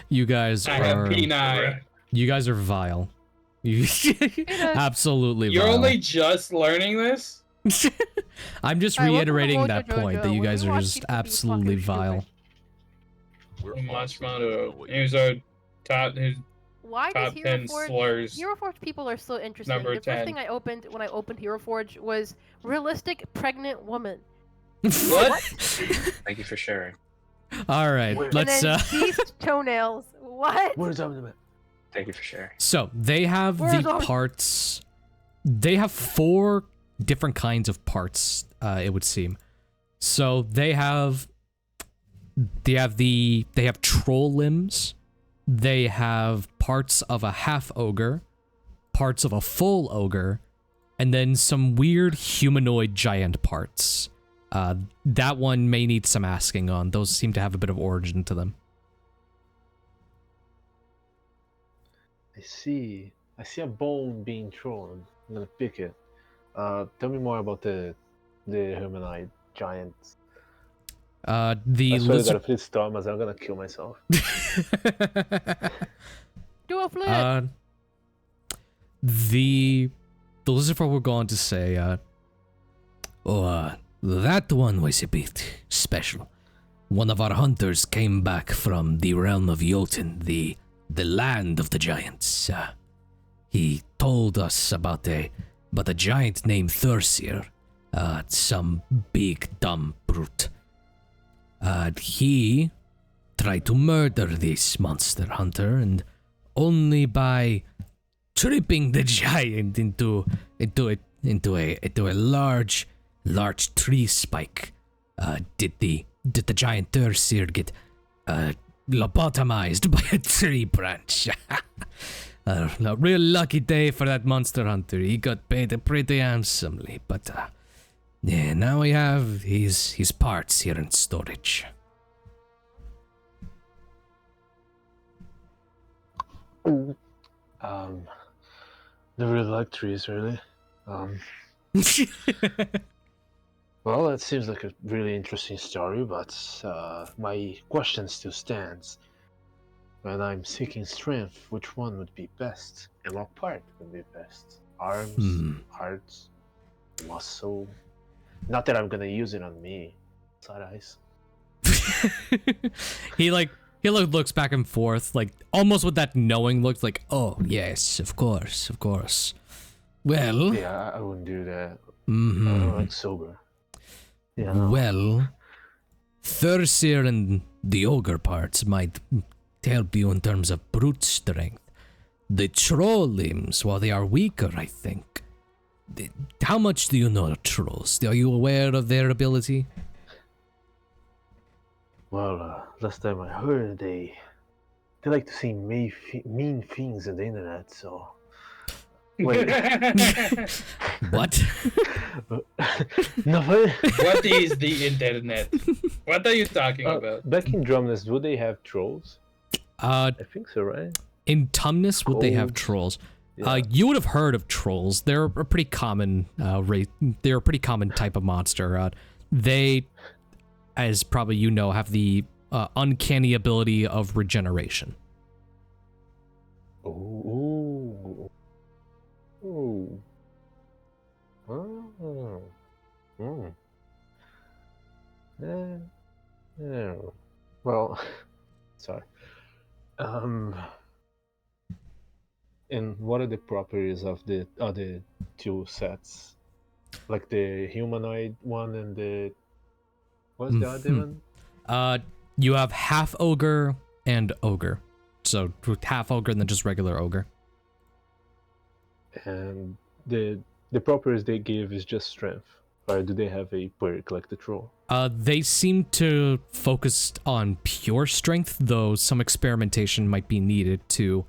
You guys I have are... peni. You guys are vile. You absolutely You're vile. only just learning this? I'm just Alright, reiterating welcome to that Mojo point, Jojo. that you When guys you are watch just people be absolutely fucking vile. stupid. We're Marshmallow. also- Here's our top. Here's why does Top Hero 10 Forge? slurs. Hero Forge people are so interesting. Number The 10. first thing I opened when I opened Hero Forge was realistic pregnant woman. What? Thank you for sharing. All right, let's. And then beast toenails. What? Where's that? Thank you for sharing. So they have Where's the our- parts. They have 4 different kinds of parts. It would seem. So they have troll limbs. They have parts of a half ogre, parts of a full ogre, and then some weird humanoid giant parts. That one may need some asking on. Those seem to have a bit of origin to them. I see a bone being thrown. I'm gonna pick it. Tell me more about the humanoid giants. The I swear to lizard. God, if it's Thomas, I'm gonna kill myself. Do a flip. The Lucifer were going to say, that one was a bit special. One of our hunters came back from the realm of Jotun, the land of the giants. He told us about a giant named Thursir, some big dumb brute. He tried to murder this monster hunter, and only by tripping the giant into a large tree spike did the giant Thursir get lobotomized by a tree branch. A real lucky day for that monster hunter. He got paid pretty handsomely, but yeah, now we have his parts here in storage. They really like trees, really. Well, that seems like a really interesting story, but my question still stands. When I'm seeking strength, which one would be best? And what part would be best? Arms, hearts, muscle? Not that I'm gonna use it on me. Side eyes. He looks back and forth, like almost with that knowing look, like, oh yes, of course. Well, Yeah, I wouldn't do that. mhm. I'm like sober. Yeah. Well, Thursir and the ogre parts might help you in terms of brute strength. The troll limbs, while they are weaker, I think. How much do you know of trolls? Are you aware of their ability? Well, last time I heard they like to say mean things on the internet, so. Wait. What? Nothing. What is the internet? What are you talking about? Back in Drumness, do they have trolls? I think so, right? In Tumnus, would they have trolls? Yeah. You would have heard of trolls. They're a pretty common they're a pretty common type of monster. They, as probably you know, have the uncanny ability of regeneration. Ooh. Ooh. Oh. Hmm. Yeah. Well, sorry. And what are the properties of the other 2 sets? Like the humanoid one and the... What's the other one? You have half ogre and ogre. So half ogre and then just regular ogre. And the properties they give is just strength. Or do they have a perk like the troll? They seem to focus on pure strength, though some experimentation might be needed to,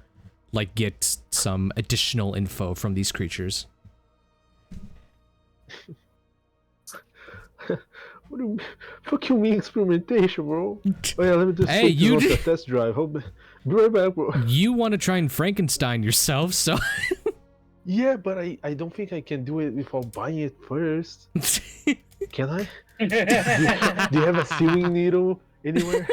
like, get some additional info from these creatures. What do you, fuck you mean experimentation, bro? Oh yeah, let me just Hey, you the test drive. Be right back, bro. You want to try and Frankenstein yourself, so... Yeah, but I don't think I can do it without buying it first. Can I? Do you have a sewing needle anywhere?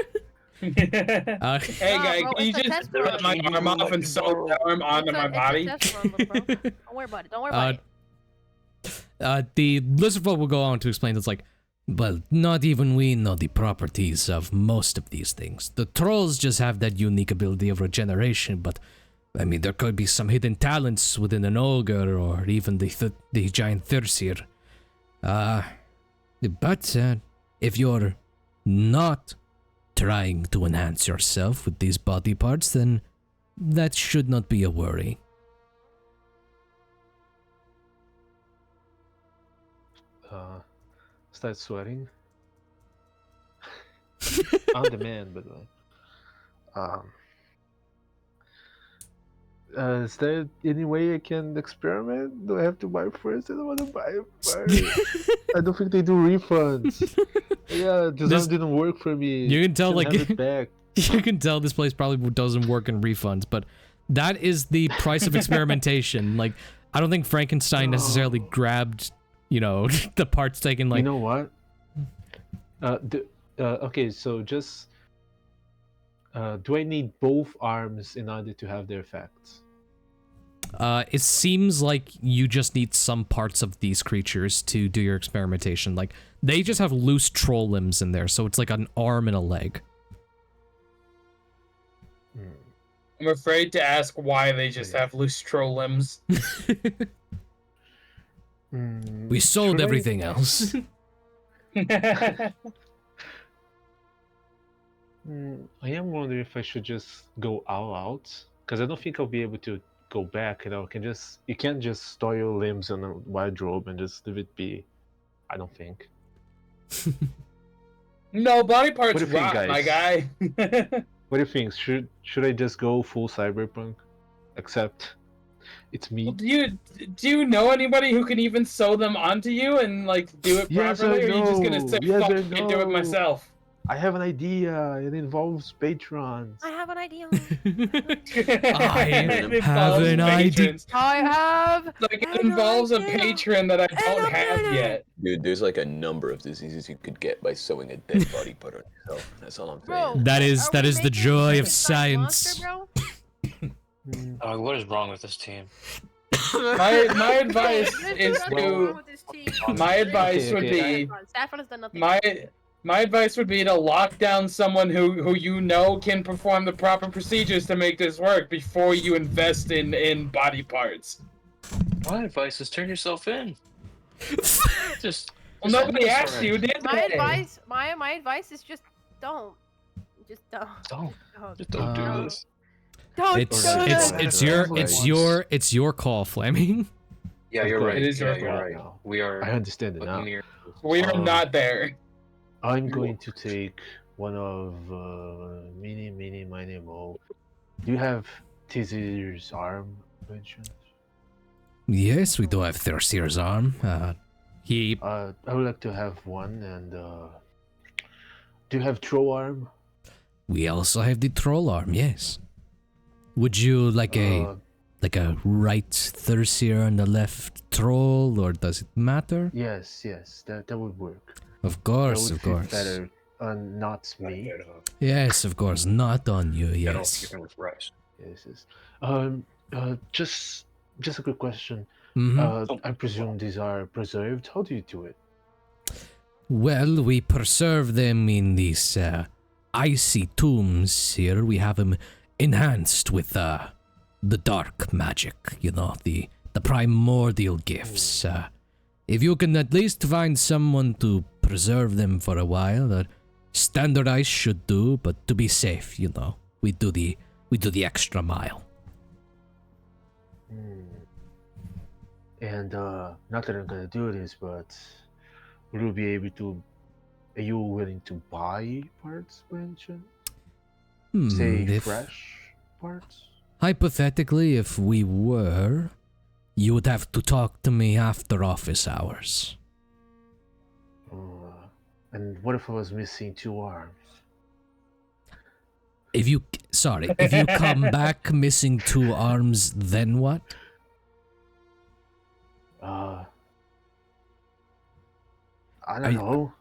Hey guy, bro, can you it's a just test cut my run. arm off and sew the arm onto my body? It's a test run, bro. Don't worry about it. Don't worry about it. The Lucifer will go on to explain it's like, well, not even we know the properties of most of these things. The trolls just have that unique ability of regeneration, but I mean, there could be some hidden talents within an ogre or even the giant Thursier. But if you're not trying to enhance yourself with these body parts, then that should not be a worry. Start sweating. On demand, by the way. Is there any way I can experiment? Do I have to buy first? I don't want to buy. I don't think they do refunds. Yeah, design didn't work for me. You can tell, Shouldn't have it back. You can tell this place probably doesn't work in refunds, but that is the price of experimentation. Like, I don't think Frankenstein necessarily grabbed, the parts taken. Like, you know what? Okay, so just do I need both arms in order to have their effects? It seems like you just need some parts of these creatures to do your experimentation. Like, they just have loose troll limbs in there, so it's like an arm and a leg. I'm afraid to ask why they just have loose troll limbs. We sold everything else. I am wondering if I should just go all out, because I don't think I'll be able to go back. You can't just store your limbs in a wardrobe and just leave it be. I don't think. No, body parts rot, my guy. What do you think? Should I just go full cyberpunk? Except it's me. Well, do you know anybody who can even sew them onto you and do it properly? Or are you just gonna say, fuck, I can do it myself? I have an idea. It involves patrons. I have an idea. I have an idea. I have. It involves a patron that I don't have yet. Dude, there's a number of diseases you could get by sewing a dead body part on yourself. That's all I'm saying. That is the joy of science. Monster, what is wrong with this team? My advice is to. My advice would be. Saffron has done nothing. My advice would be to lock down someone who can perform the proper procedures to make this work before you invest in body parts. My advice is turn yourself in. Well, nobody asked you, did my they? My advice is just don't. Just don't. Just don't do this. Don't. It's your call, Flaming. Yeah, you're right. It is your call. right. We are. I understand it now. We are not there. I'm going to take one of mini mo. Do you have Tizir's arm mentioned? Yes, we do have Thursier's arm. I would like to have one, and do you have troll arm? We also have the troll arm, yes. Would you like a right Thursier and a left troll, or does it matter? Yes, that would work. Of course, that would fit better on not me. Yes, of course, not on you. Yes. Yes. Just a quick question. I presume these are preserved. How do you do it? Well, we preserve them in these icy tombs here. We have them enhanced with the dark magic. The primordial gifts. If you can at least find someone to preserve them for a while, standard ice should do, but to be safe, we do the extra mile. And not that I'm gonna do this, but will you be able to? Are you willing to buy parts, by any chance? Say fresh parts? Hypothetically, if we were, you would have to talk to me after office hours. And what if I was missing 2 arms? If you come back missing 2 arms, then what? I don't know.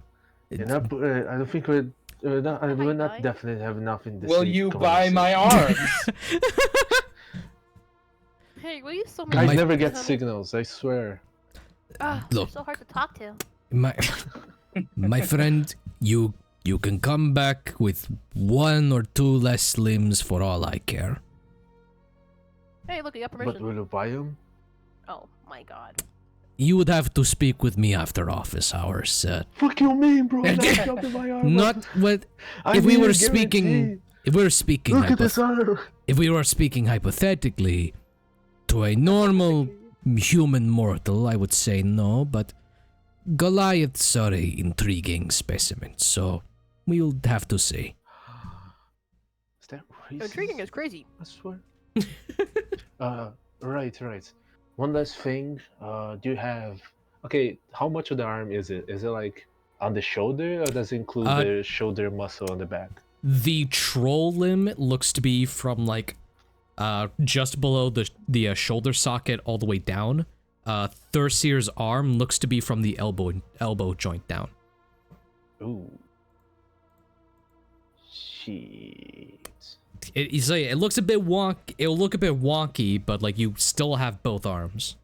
I don't think we're not definitely have enough in this. Will you buy my arms? Hey, will you so Guys never get signals, I swear. Look, so hard to talk to. My friend, you can come back with 1 or 2 less limbs for all I care. Hey, look, you got But permission. will you buy them? Oh my god. You would have to speak with me after office hours. Fuck you mean, bro? My arm. Not what I if we need were a speaking. guarantee. If we were speaking. Look at this arm. If we were speaking hypothetically to a normal human mortal, I would say no, but Goliaths are a intriguing specimen, so we'll have to see. Is that racist? Intriguing is crazy. I swear. Right. One last thing. Do you have? Okay, how much of the arm is it? Is it like on the shoulder, or does it include the shoulder muscle on the back? The troll limb looks to be from like just below the shoulder socket all the way down. Thursier's arm looks to be from the elbow joint down. Ooh. Shit. It looks a bit wonky. It'll look a bit wonky, but like you still have both arms.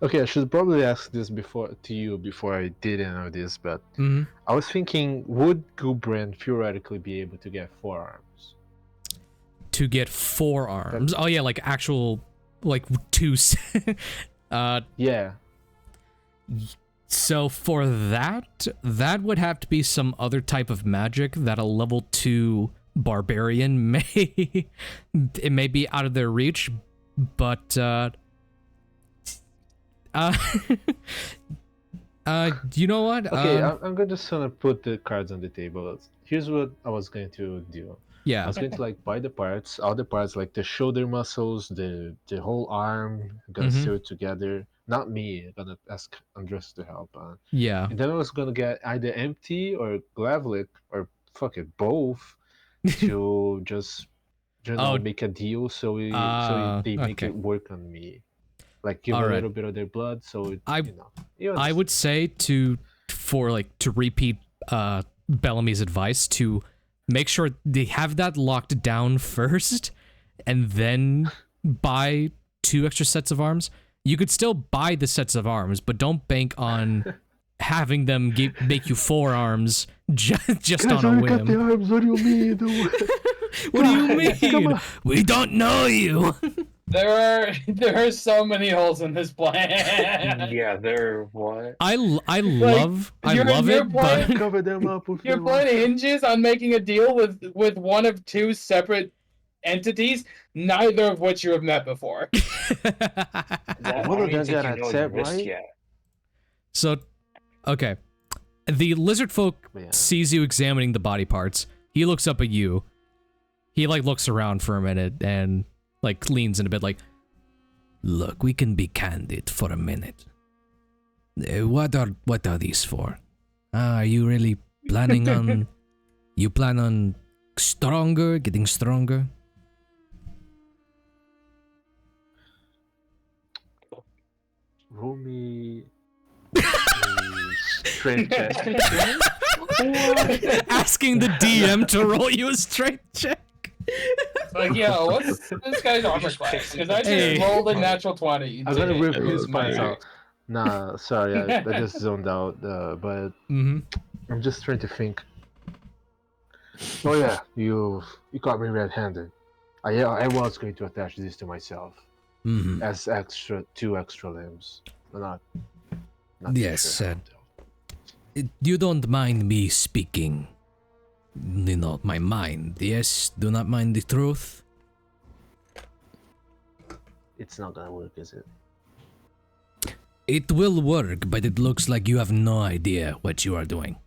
Okay, I should probably ask this before I didn't know this, but I was thinking, would Gulbrand theoretically be able to get 4 arms? To get 4 arms? Oh yeah, like actual, like 2. Yeah. So for that would have to be some other type of magic that a level 2 barbarian may be out of their reach, but you know what? Okay, I'm just gonna put the cards on the table. Here's what I was going to do. Yeah. I was going to like buy the parts, all the parts, like the shoulder muscles, the whole arm, gonna sew it together. Not me, I'm gonna ask Andres to help. Yeah. And then I was gonna get either empty or Glavlik or fuck it, both to just make a deal so they make it work on me. Like give a little bit of their blood, so I would say to repeat Bellamy's advice to make sure they have that locked down first, and then buy 2 extra sets of arms. You could still buy the sets of arms, but don't bank on having them make you 4 arms just on a whim. Got the arms. What do you mean? What do you mean? We don't know you. There are so many holes in this plan. Yeah, there. What? I love it, but cover them up with your plan hinges on making a deal with one of 2 separate entities, neither of which you have met before. One of them got accept, right? Yet. So, okay. The lizard folk sees you examining the body parts. He looks up at you. He like looks around for a minute and like leans in a bit like, look, we can be candid for a minute. What are these for? Are you really planning on you plan on getting stronger? Roll me strength check. Asking the DM to roll you a strength check. Like, yo, what's this guy's armor class? Because I just rolled a natural 20. I'm gonna rip his pants out. Nah, sorry, I just zoned out. But I'm just trying to think. Oh yeah, you caught me red-handed. I was going to attach this to myself as 2 extra limbs. Not yes, sure you don't mind me speaking, my mind, yes? Do not mind the truth? It's not gonna work, is it? It will work, but it looks like you have no idea what you are doing.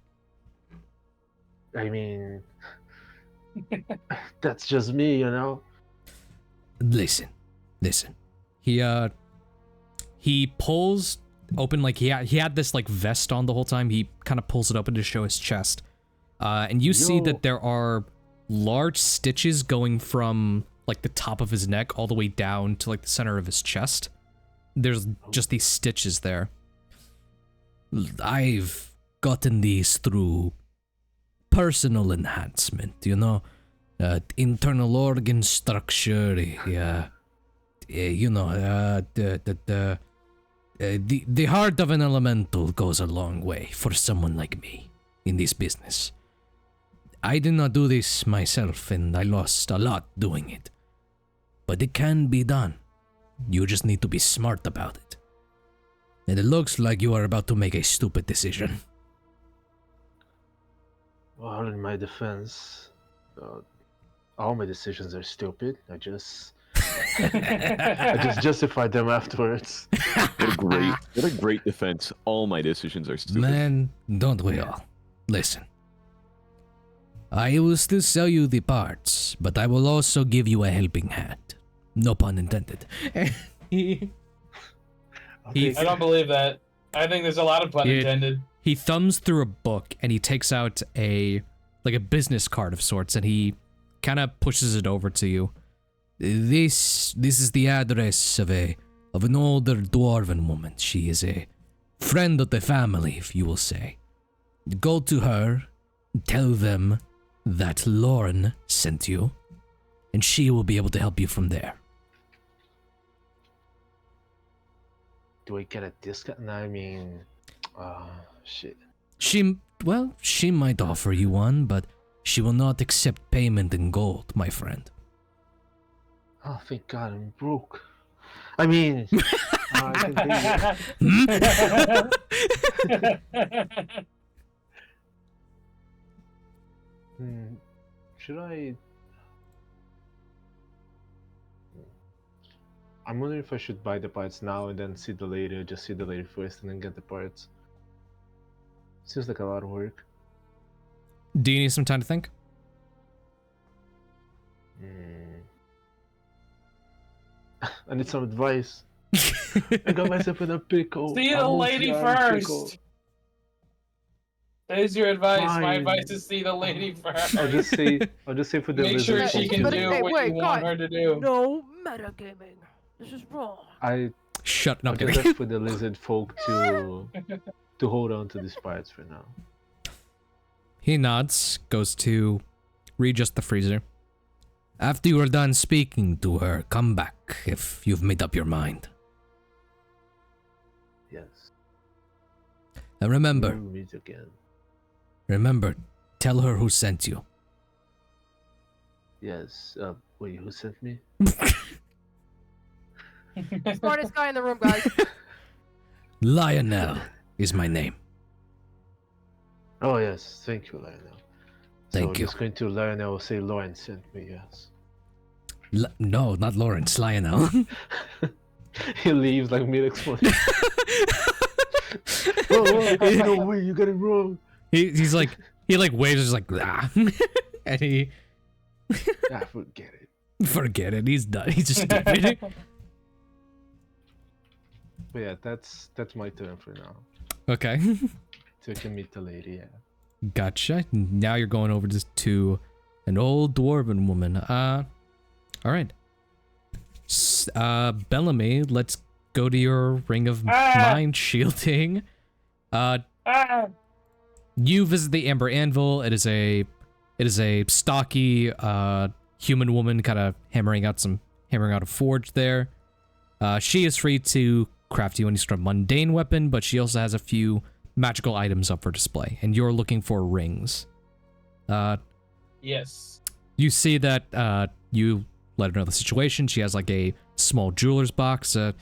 I mean, that's just me, you know? Listen. He pulls open, like he had this like vest on the whole time. He kind of pulls it open to show his chest. And you see that there are large stitches going from like the top of his neck all the way down to like the center of his chest. There's just these stitches there. I've gotten these through personal enhancement, internal organ structure, the heart of an elemental goes a long way for someone like me in this business. I did not do this myself, and I lost a lot doing it. But it can be done. You just need to be smart about it. And it looks like you are about to make a stupid decision. Well, in my defense, all my decisions are stupid. I just justify them afterwards. What a great defense. All my decisions are stupid. Man, don't we all? Listen. I will still sell you the parts, but I will also give you a helping hand. No pun intended. I don't believe that. I think there's a lot of pun intended. He thumbs through a book and he takes out a business card of sorts, and he kind of pushes it over to you. This is the address of an older dwarven woman. She is a friend of the family, if you will say. Go to her, tell them that Lauren sent you, and she will be able to help you from there. Do I get a discount? I mean, shit. She might offer you one, but she will not accept payment in gold, my friend. Oh, thank God, I'm broke. I mean, I can should I? I'm wondering if I should buy the parts now and then see the lady, or just see the lady first and then get the parts. Seems like a lot of work. Do you need some time to think? I need some advice. I got myself in a pickle. See the lady first. There's your advice. Fine. My advice is see the lady first. I'll just say for the Make sure lizard she folk can to do what you want her to do. No metagaming. This is wrong. Shut up. I'll just for the lizard folk to hold on to these parts for now. He nods, goes to readjust the freezer. After you are done speaking to her, come back if you've made up your mind. Yes. And remember, We'll meet again. tell her who sent you. Yes. Wait, who sent me? Smartest guy in the room, guys. Lionel is my name. Oh yes, thank you, Lionel. Thank so you. Just going to Lionel say Lauren sent me. Yes. No, not Lawrence, Lionel. He leaves like mid-explanation. Oh, no way, you got it wrong. he waves, just like ah, and he Forget it. forget it. He's done. He's just stupid. But yeah, that's my turn for now. Okay. So I can meet the lady. Yeah. Gotcha. Now you're going over to an old dwarven woman. All right. Bellamy, let's go to your ring of mind shielding. You visit the Amber Anvil. It is a stocky human woman, kind of hammering out a forge there. She is free to craft you any sort of mundane weapon, but she also has a few magical items up for display, and you're looking for rings. Yes. You see that you let her know the situation. She has like a small jeweler's box. Yeah,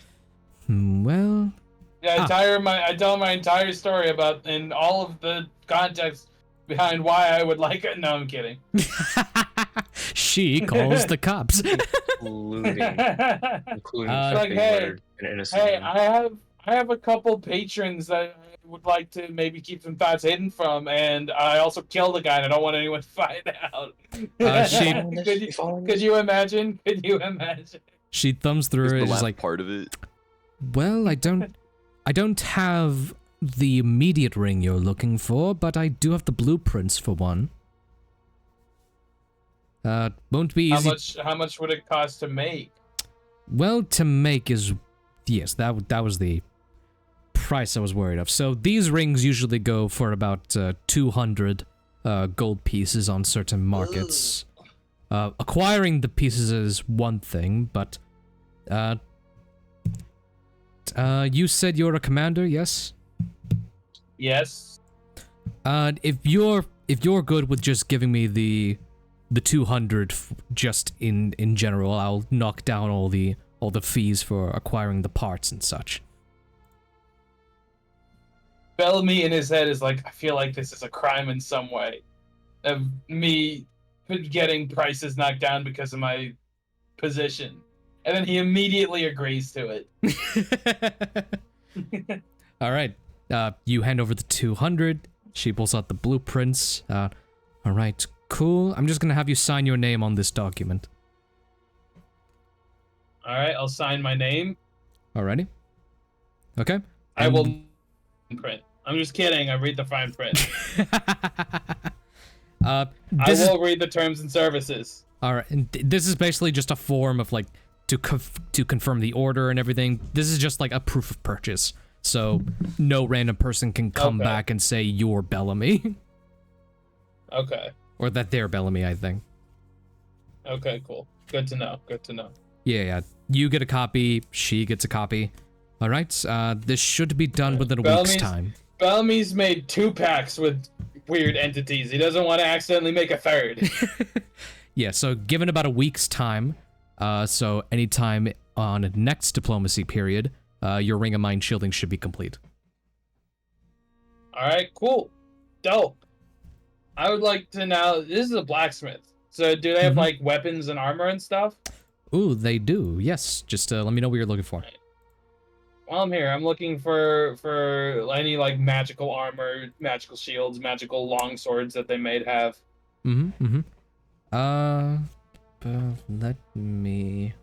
I tell my entire story about and all of the context behind why I would like it. No, I'm kidding. She calls the cops. Including like, hey, I have a couple patrons that I would like to maybe keep some thoughts hidden from, and I also killed a guy, and I don't want anyone to find out. Could you imagine? Could you imagine? She thumbs through it. The She's last like, part of it. well, I don't have the immediate ring you're looking for, but I do have the blueprints for one. Won't be easy. How much would it cost to make? Well, to make is, yes, that was the price I was worried of. So these rings usually go for about 200 gold pieces on certain markets. Acquiring the pieces is one thing, but you said you're a commander, yes? Yes. If you're if you're good with just giving me the 200 just in general, I'll knock down all the fees for acquiring the parts and such. Bellamy in his head is like, I feel like this is a crime in some way. Of me getting prices knocked down because of my position. And then he immediately agrees to it. All right. You hand over the 200. She pulls out the blueprints. All right, cool. I'm just gonna have you sign your name on this document. All right, I'll sign my name. Alrighty. Okay. I will print. I'm just kidding. I read the fine print. I will read the terms and services. All right, and this is basically just a form of like to confirm the order and everything. This is just like a proof of purchase, so no random person can come back and say you're Bellamy. Okay. Or that they're Bellamy, I think. Okay, cool. Good to know. Good to know. Yeah. You get a copy. She gets a copy. All right. This should be done within a week's time. Bellamy's made 2 packs with weird entities. He doesn't want to accidentally make a 3rd. Yeah, so given about a week's time, so anytime on next diplomacy period, your Ring of Mind shielding should be complete. Alright, cool. Dope. I would like to now... This is a blacksmith. So do they have, like, weapons and armor and stuff? Ooh, they do. Yes. Just let me know what you're looking for. Right. While I'm here, I'm looking for any, like, magical armor, magical shields, magical long swords that they may have. Let me...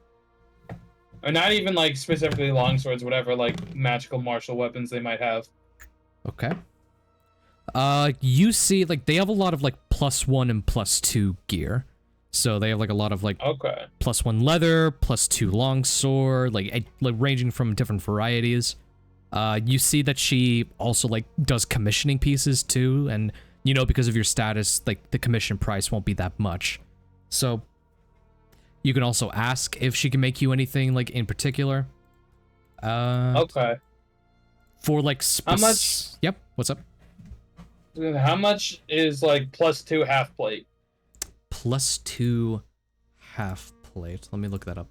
Or not even, like, specifically long swords, whatever, like, magical martial weapons they might have. Okay. You see, like, they have a lot of, like, +1 and +2 gear. So they have, like, a lot of, like, +1 leather, +2 longsword, like, ranging from different varieties. You see that she also, like, does commissioning pieces, too, and, you know, because of your status, like, the commission price won't be that much. So, you can also ask if she can make you anything, like, in particular. Okay. For, like, how much? Yep, what's up? How much is, like, +2 half plate? +2 half plate. Let me look that up.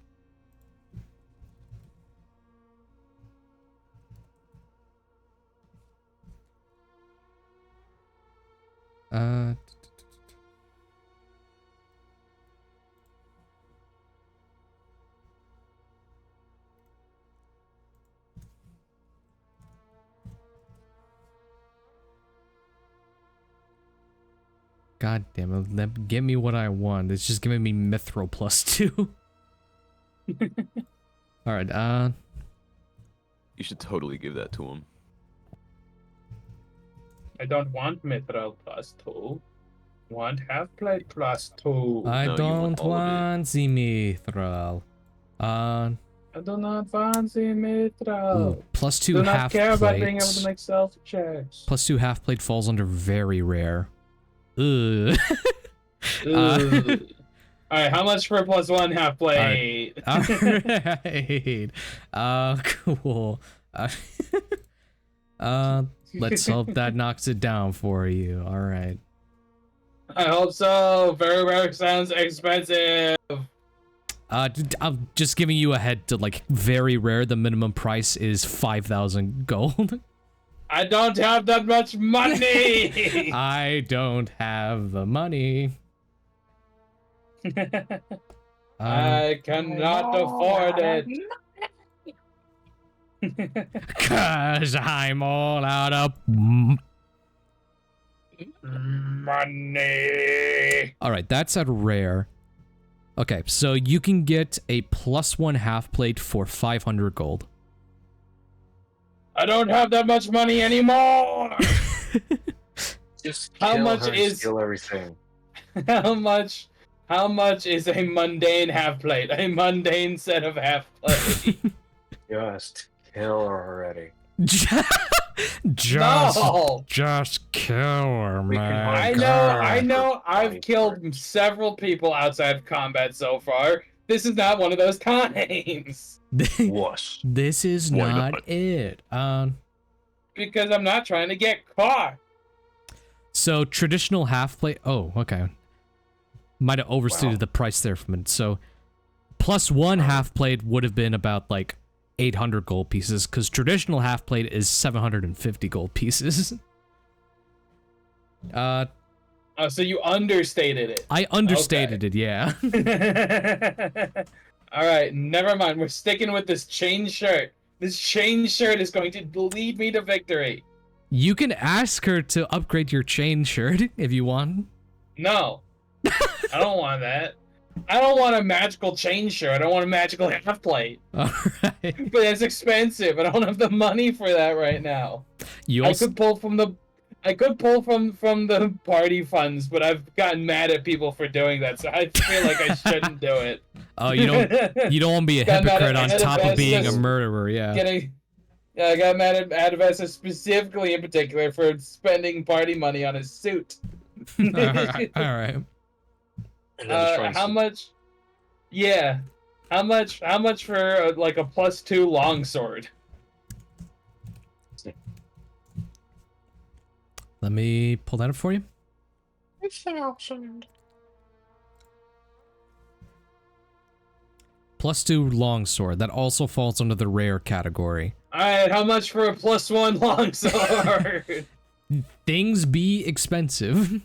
God damn it, give me what I want. It's just giving me Mithril +2. Alright, You should totally give that to him. I don't want Mithril +2. Want half plate +2. I don't want the Mithril. I do not want the Mithril. Ooh, +2 half plate. Do not care about being able to make self checks. +2 half plate falls under very rare. Ugh. Alright, how much for +1 half plate? Alright. Cool. Let's hope that knocks it down for you. Alright. I hope so. Very rare sounds expensive. I'm just giving you a head to, like, very rare. The minimum price is 5,000 gold. I don't have that much money! I don't have the money. I cannot afford it. Cause I'm all out of money. Alright, that's at rare. Okay, so you can get a +1 half plate for 500 gold. I don't have that much money anymore. Just how kill much her, is steal everything? How much is a mundane half plate? A mundane set of half plate. Just kill her already. Just kill her, man. I know. I've killed several people outside of combat so far. This is not one of those times. This is not it. Because I'm not trying to get caught. So traditional half plate. Oh, okay. Might have overstated the price there for a minute. So +1 half plate would have been about like 800 gold pieces, because traditional half plate is 750 gold pieces. Oh, so you understated it. I understated it, yeah. All right, never mind. We're sticking with this chain shirt. This chain shirt is going to lead me to victory. You can ask her to upgrade your chain shirt if you want. No. I don't want that. I don't want a magical chain shirt. I don't want a magical half plate. Alright. But it's expensive. I don't have the money for that right now. You I also... could pull from the the party funds, but I've gotten mad at people for doing that, so I feel like I shouldn't do it. Oh, you don't want to be a hypocrite on top of being a murderer, yeah. Yeah, I got mad at Adavesta specifically in particular for spending party money on his suit. Alright. How much? Yeah. How much for like a +2 longsword? Let me pull that up for you. $1,000. +2 longsword. That also falls under the rare category. Alright, how much for a +1 longsword? Things be expensive.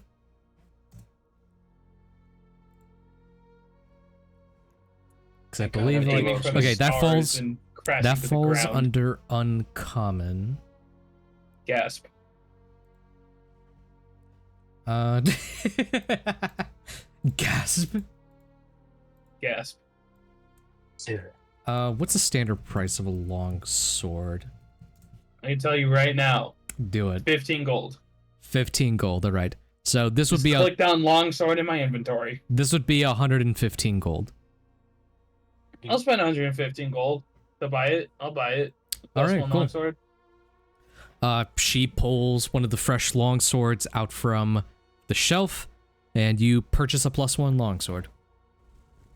Because I believe, like, okay, that falls under uncommon. Gasp. Gasp. Gasp. What's the standard price of a long sword? I can tell you right now. Do it. 15 gold. 15 gold, alright. So this would be click down long sword in my inventory. This would be 115 gold. I'll spend 115 gold to buy it. I'll buy it. Alright, cool. Longsword. She pulls one of the fresh longswords out from the shelf, and you purchase a +1 longsword.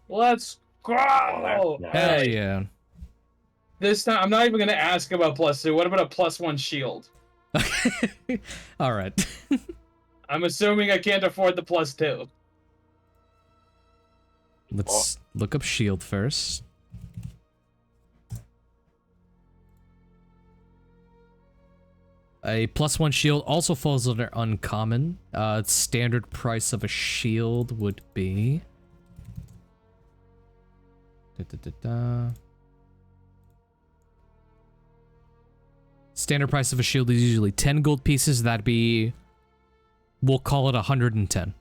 Let's go! Hell yeah. This time, I'm not even going to ask about +2. What about a +1 shield? Alright. I'm assuming I can't afford the +2. Let's look up shield first. A +1 shield also falls under uncommon. Standard price of a shield would be... Standard price of a shield is usually 10 gold pieces. That'd be... We'll call it 110.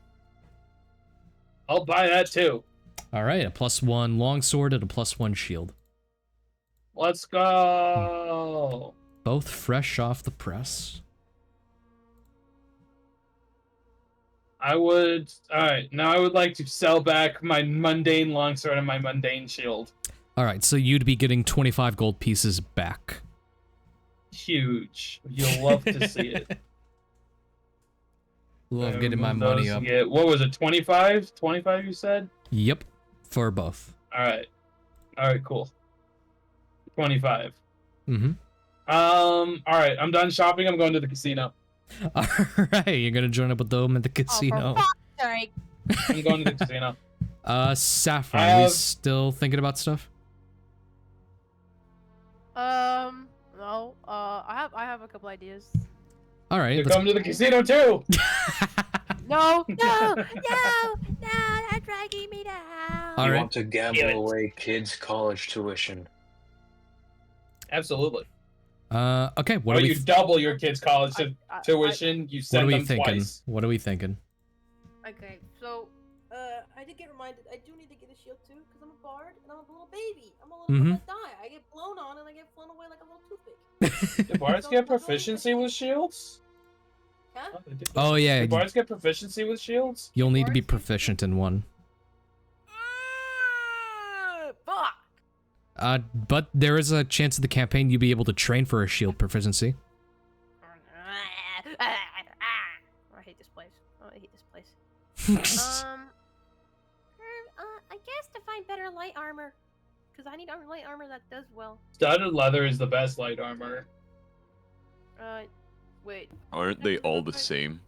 I'll buy that too. Alright, a +1 longsword and a +1 shield. Let's go! Both fresh off the press. Alright, now I would like to sell back my mundane longsword and my mundane shield. Alright, so you'd be getting 25 gold pieces back. Huge. You'll love to see it. Love getting my money up. What was it, 25? 25 you said? Yep, for both. Alright. Alright, cool. 25. Mm-hmm. Alright, I'm done shopping. I'm going to the casino. Alright, you're gonna join up with them at the casino. Oh, for fuck's sake. I'm going to the casino. Saffron, we still thinking about stuff? No. I have a couple ideas. Alright. You're coming to the casino too! No, that's dragging me down. You want to gamble away kids' college tuition. Absolutely. Okay, what are we... you double your kids' college tuition, you send them twice. What are we thinking? Okay, so, I did get reminded, I do need to get a shield too, because I'm a bard, and I'm a little baby. I'm a little die. I get blown on, and I get flown away like a little toothpick. Do bards get proficiency with shields? Huh? Oh, yeah. Do bards get proficiency with shields? You'll need to be proficient in one. Fuck! But there is a chance of the campaign you'll be able to train for a shield proficiency. I hate this place. Oh, I hate this place. I guess to find better light armor. Because I need light armor that does well. Studded leather is the best light armor. Wait. Aren't they all the same?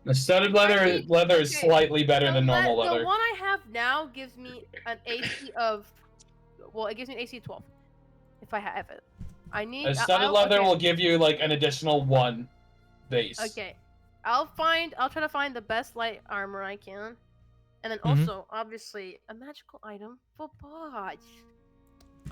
The studded leather is slightly better than normal leather. The one I have now gives me an AC of, well, it gives me an AC of 12. If I have it, I need. A studded leather will give you like an additional 1 base. Okay, I'll try to find the best light armor I can, and then also obviously a magical item for bots.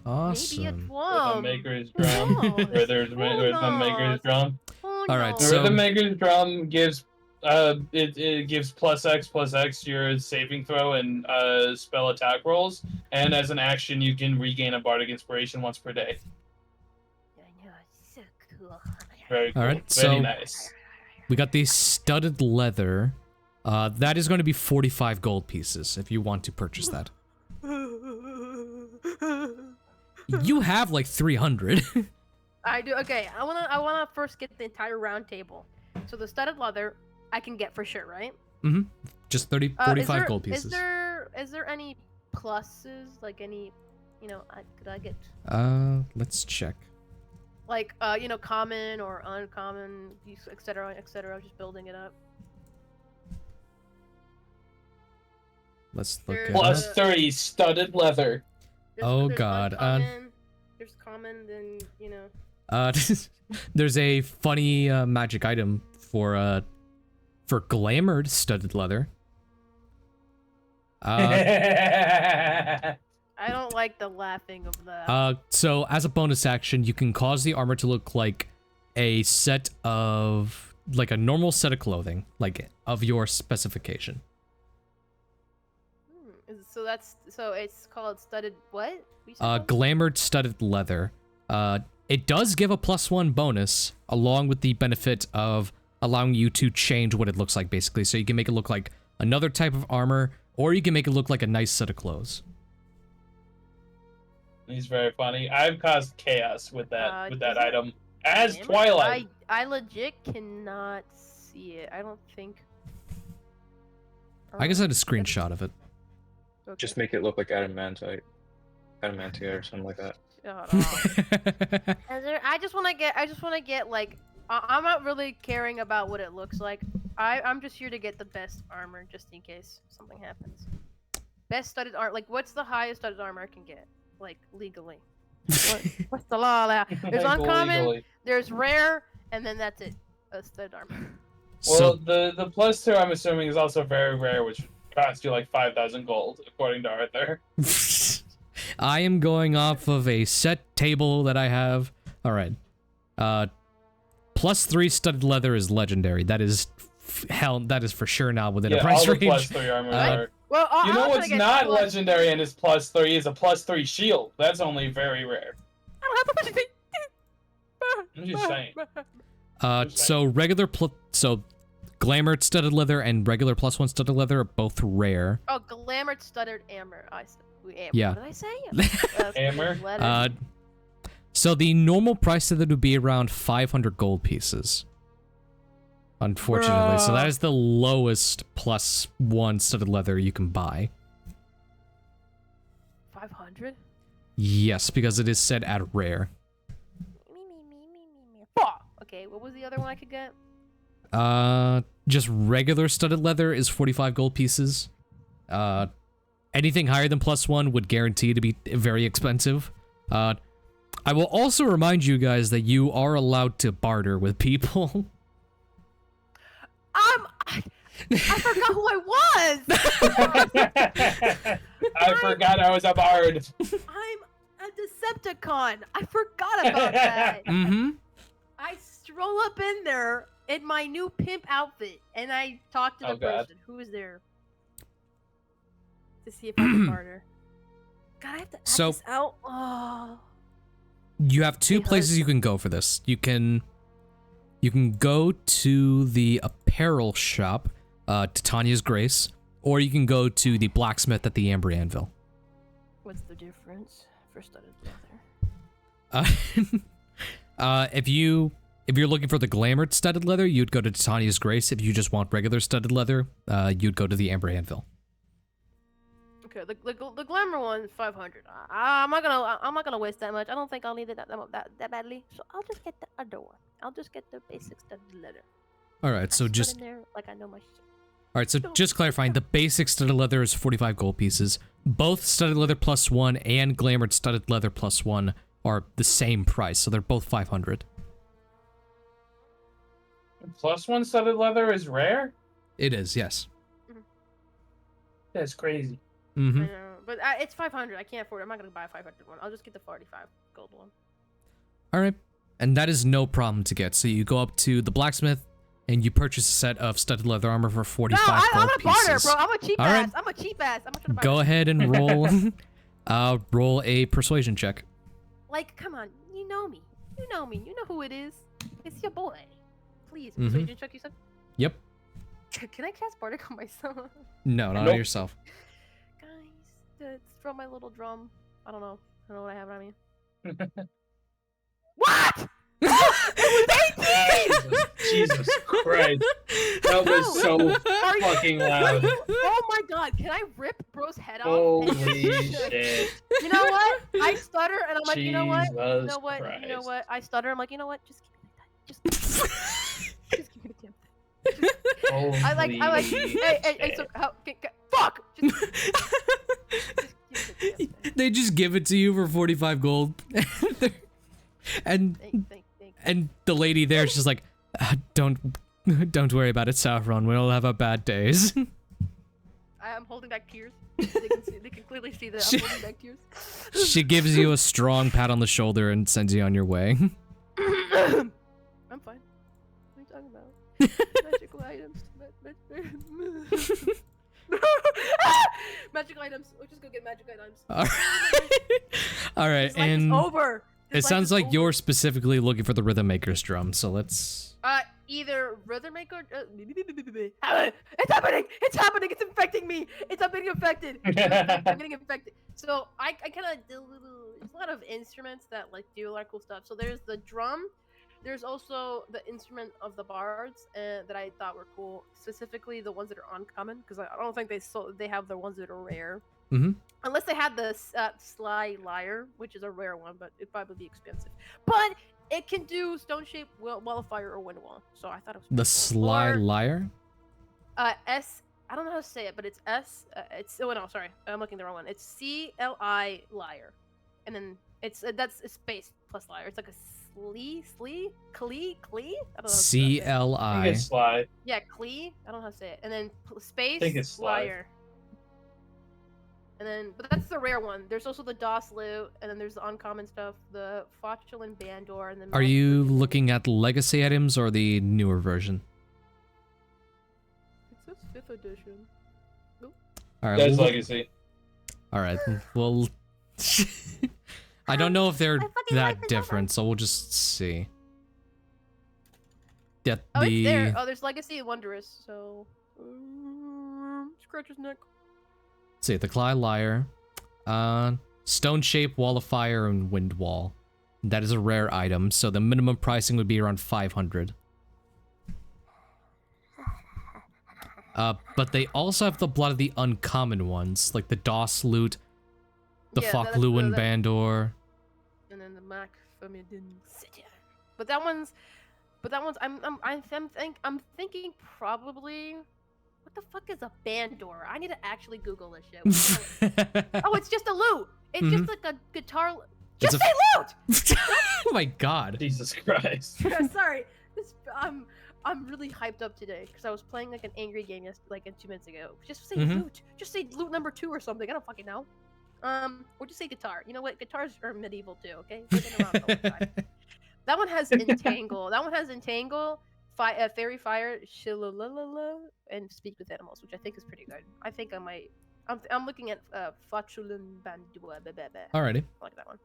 Awesome. Maybe a drum. The maker's drum. Where there's the maker's drum. Oh, All right, no. so the maker's drum gives it gives +X your saving throw and spell attack rolls, and as an action you can regain a bardic inspiration once per day. I know, it's so cool. Very cool. All right, Very so nice. we got the studded leather. That is going to be 45 gold pieces if you want to purchase that. You have like 300. I do. Okay, I wanna first get the entire round table. So the studded leather I can get for sure, right? Mm-hmm. Just 45 gold pieces. Is there any pluses? Like any, could I get? Let's check. Like common or uncommon, etc., etc. Just building it up. Let's look at +3 studded leather. Oh god. There's common, then there's a funny magic item for glamored studded leather. I don't like the laughing of that. So as a bonus action, you can cause the armor to look like a set of like a normal set of clothing, like of your specification. So it's called studded what? Glamored studded leather. It does give a +1 bonus, along with the benefit of allowing you to change what it looks like, basically. So you can make it look like another type of armor, or you can make it look like a nice set of clothes. He's very funny. I've caused chaos with that item. As Twilight. I legit cannot see it. I don't think. I guess I had a screenshot of it. Okay. Just make it look like adamantia or something like that. I just want to get like. I'm not really caring about what it looks like. I'm just here to get the best armor, just in case something happens. Best studded armor. Like, what's the highest studded armor I can get? Like, legally. What's the law? There's uncommon, Legally. there's rare, and then that's it. A studded armor. Well, the +2 I'm assuming is also very rare, which costs you like 5,000 gold, according to Arthur. I am going off of a set table that I have. All right. +3 studded leather is legendary. That is that is for sure not within a price range. All the +3 armor are. Well, You know what's not legendary and is +3 is a +3 shield. That's only very rare. I don't have a I'm just saying. So glamored studded leather and regular +1 studded leather are both rare. Oh, glamored studded armor. Yeah. What did I say? Hammer. So the normal price of it would be around 500 gold pieces. Unfortunately, so that is the lowest +1 studded leather you can buy. 500? Yes, because it is set at rare. Okay, what was the other one I could get? Just regular studded leather is 45 gold pieces. Anything higher than +1 would guarantee to be very expensive. I will also remind you guys that you are allowed to barter with people. I forgot who I was! I forgot I was a bard. I'm a Decepticon. I forgot about that. Mm-hmm. I stroll up in there in my new pimp outfit, and I talk to the person who is there to see if I can barter. God, I have to act this out. Oh. You have two places you can go for this. You can go to the apparel shop, Titania's Grace, or you can go to the blacksmith at the Amber Anvil. What's the difference for studded leather? If you're looking for the glamored studded leather, you'd go to Titania's Grace. If you just want regular studded leather, you'd go to the Amber Anvil. Okay, the glamour one, 500. I'm not gonna waste that much. I don't think I'll need it that badly. So I'll just get the other one. I'll just get the basic studded leather. All right, so Put just in there like I know my shit. all right, so just clarifying, the basic studded leather is 45 gold pieces. Both studded leather +1 and glamored studded leather +1 are the same price, so they're both 500. +1 studded leather is rare? It is, yes. That's crazy. Mm-hmm. I know, but it's 500. I can't afford it. I'm not gonna buy a 500 one. I'll just get the 45 gold one. All right, and that is no problem to get. So you go up to the blacksmith and you purchase a set of studded leather armor for 45 I'm gold gonna barter, pieces. bro. I'm a cheap All ass. right. I'm a cheap ass. I'm not trying to buy Go this. ahead and roll, roll a persuasion check. Like, come on. You know me. You know me. You know who it is. It's your boy. Please, Mhm. persuasion check. You said. Yep. Can I cast bardic on myself? No, not on Nope. yourself. Guys, it's from my little drum. I don't know what I have on me. What? It was 18! Jesus Christ. That was so Are you- fucking loud. Oh my god, can I rip bro's head off? Holy shit. You know what? I stutter and I'm like, you know what? You Jesus know what? You know Christ. what? I stutter. I'm like, you know what? Just give me that. Just give me the damn thing. I like. Hey, so fuck. Just give me the damn thing. They just give it to you for 45 gold. and Thank. and the lady there is just like, don't worry about it, Saffron. We'll have our bad days. I am holding back tears. They can clearly see that I'm holding back tears. She gives you a strong pat on the shoulder and sends you on your way. I'm fine. What are you talking about? Magical items. Magical items. We'll just go get magic items. All right, This life is and over. it This life sounds is like over. you're specifically looking for the Rhythm Maker's drum, so let's... Either Rhythm Maker. It's happening! It's happening! It's infecting me! I'm getting infected! I'm getting infected. So I kind of do there's a lot of instruments that like do a lot of cool stuff. So there's the drum. There's also the instrument of the bards that I thought were cool, specifically the ones that are uncommon, because I don't think they have the ones that are rare. Mm-hmm. Unless they had the Sly Lyre, which is a rare one, but it'd probably be expensive. But it can do stone shape, wall of fire, or wind wall. So I thought it was The pretty cool. Sly Or, Liar? S. I don't know how to say it, but it's S. It's oh no, sorry, I'm looking at the wrong one. It's CLI Lyre, and then it's that's a space plus Lyre. It's like a Clee. I don't know how to say it. I think CLI. it's Sly. Yeah, Clee. I don't know how to say it. And then space think it's Sly. Lyre. And then, but that's the rare one. There's also the DOS loot, and then there's the uncommon stuff, the Fauchulin Bandor, and then. Are you looking at legacy items or the newer version? It says 5th edition. All right. That's well- legacy. All right. Well, I don't know if they're My fucking life that is different, so we'll just see. Yeah, Oh, the it's there. Oh, there's Legacy and Wondrous. So, scratch his neck. let's see the Cly Lyre, Stone Shape, Wall of Fire, and Wind Wall. That is a rare item, so the minimum pricing would be around 500. But they also have a lot of the uncommon ones, like the DOS loot, the Yeah, that's Fauchulin the- Bandor. And then the Mac Famidin City. But that one's I'm thinking probably. What the fuck is a Bandor? I need to actually Google this shit. Oh, it's just a loot. It's just like a guitar. It's Just a- say loot. Oh my god. Jesus Christ. Sorry, I'm really hyped up today because I was playing like an angry game like 2 minutes ago. Just say Mhm. loot. Just say loot number 2 or something. I don't fucking know. Or just say guitar. You know what? Guitars are medieval too. Okay. They've been around the whole time. That one has entangle. Fairy fire, shilalala, and speak with animals, which I think is pretty good. I think I might. I'm looking at Fauchulin Bandua. Alrighty. I like that one.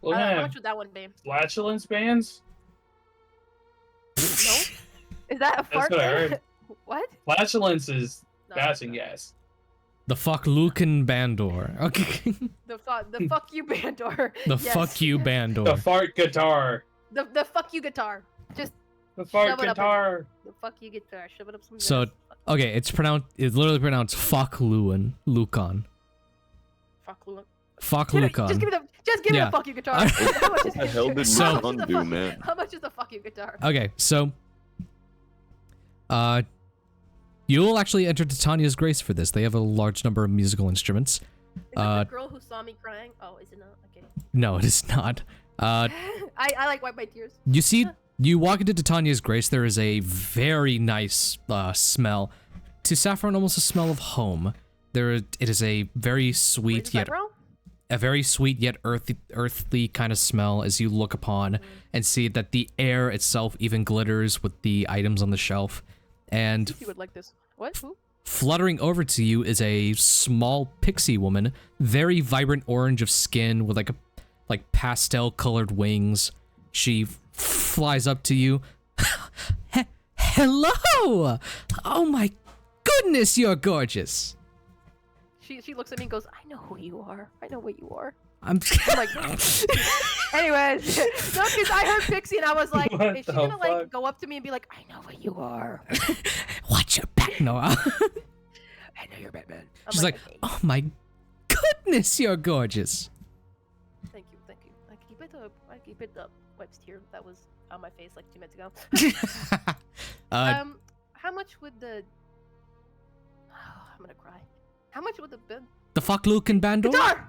Well, How yeah. much would that one be? Flatulence bands? No? Is that a fart? what I heard. What? Flatulence is No, gas and no. gas. The Fauchulin Bandor. Okay. The fuck you Bandor. The Yes. fuck you The Bandor. fart guitar. The fuck you guitar. Just The fart Shove it up in guitar. the fuck you guitar. Shove it up some. So, okay, it's literally pronounced Fauchulin. Lucan. Fuck Lucan. Fauchlucan. Just give me Yeah. the fuck you guitar. How much is What the hell did So- Lucan do, man? How much is the fuck you guitar? Okay, so You'll actually enter Titania's Grace for this. They have a large number of musical instruments. Is it the girl who saw me crying? Oh, is it not? Okay. No, it is not. I like wipe my tears. You walk into Titania's Grace, there is a very nice smell. To Saffron, almost a smell of home. It is a very sweet yet earthly kind of smell as you look upon and see that the air itself even glitters with the items on the shelf. And you would like this. What? Who? Fluttering over to you is a small pixie woman, very vibrant orange of skin with like pastel colored wings. She flies up to you. Hello! Oh my goodness, you're gorgeous. She looks at me and goes, I know who you are. I know what you are. I'm like, anyways, no, because I heard Pixie and I was like, is she gonna like go up to me and be like, I know what you are? Watch your back, Noah. I know you're Batman. She's like, okay. Oh my goodness, you're gorgeous. Thank you. I keep it up. Wipes tear that was on my face like 2 minutes ago. How much would the? I'm gonna cry. How much would the fuck Luke and Bandor? Guitar!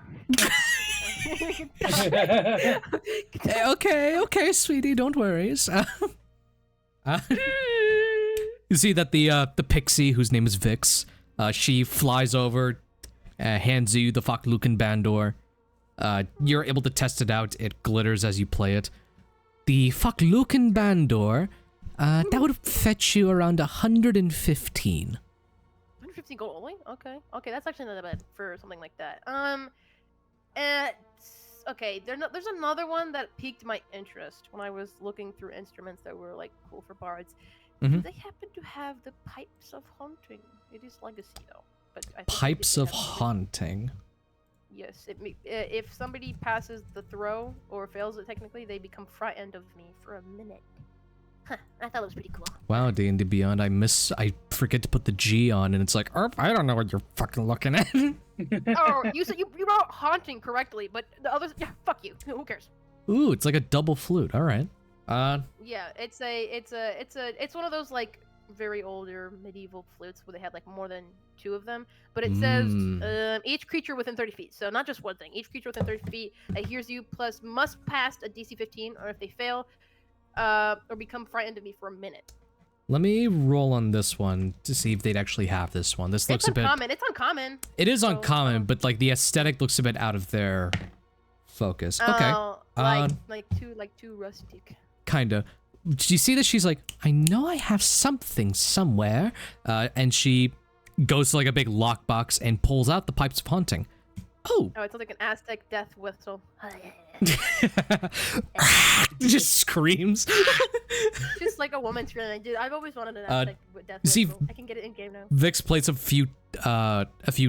okay, sweetie, don't worry. You see that the pixie, whose name is Vix, she flies over, hands you the fuck Luke and Bandor. You're able to test it out. It glitters as you play it. The fuck Luke and Bandor, that would fetch you around 115. 115 gold only? Okay, that's actually not that bad for something like that. Okay, there's another one that piqued my interest when I was looking through instruments that were like cool for bards. Mm-hmm. They happen to have the Pipes of Haunting. It is legacy though. But I think Pipes of Haunting. Yes, if somebody passes the throw or fails it technically, they become frightened of me for a minute. Huh, I thought it was pretty cool. Wow, D&D Beyond, I forget to put the G on, and it's like, I don't know what you're fucking looking at. Oh, you said you wrote haunting correctly, but the others, yeah, fuck you. Who cares? Ooh, it's like a double flute. All right. Yeah, it's one of those like very older medieval flutes where they had like more than 2 of them, but it says each creature within 30 feet. So not just one thing. Each creature within 30 feet hears you plus must pass a DC 15, or if they fail, or become frightened of me for a minute. Let me roll on this one to see if they'd actually have this one. This looks a bit... It's uncommon. It is uncommon, but like the aesthetic looks a bit out of their focus. Okay. Like too rustic. Kinda. Do you see that she's like, I know I have something somewhere, and she goes to like a big lockbox and pulls out the Pipes of Haunting. Oh, it's like an Aztec death whistle. Just screams. Just like a woman screaming. Dude, I've always wanted an Aztec death whistle. I can get it in game now. Vix plays a few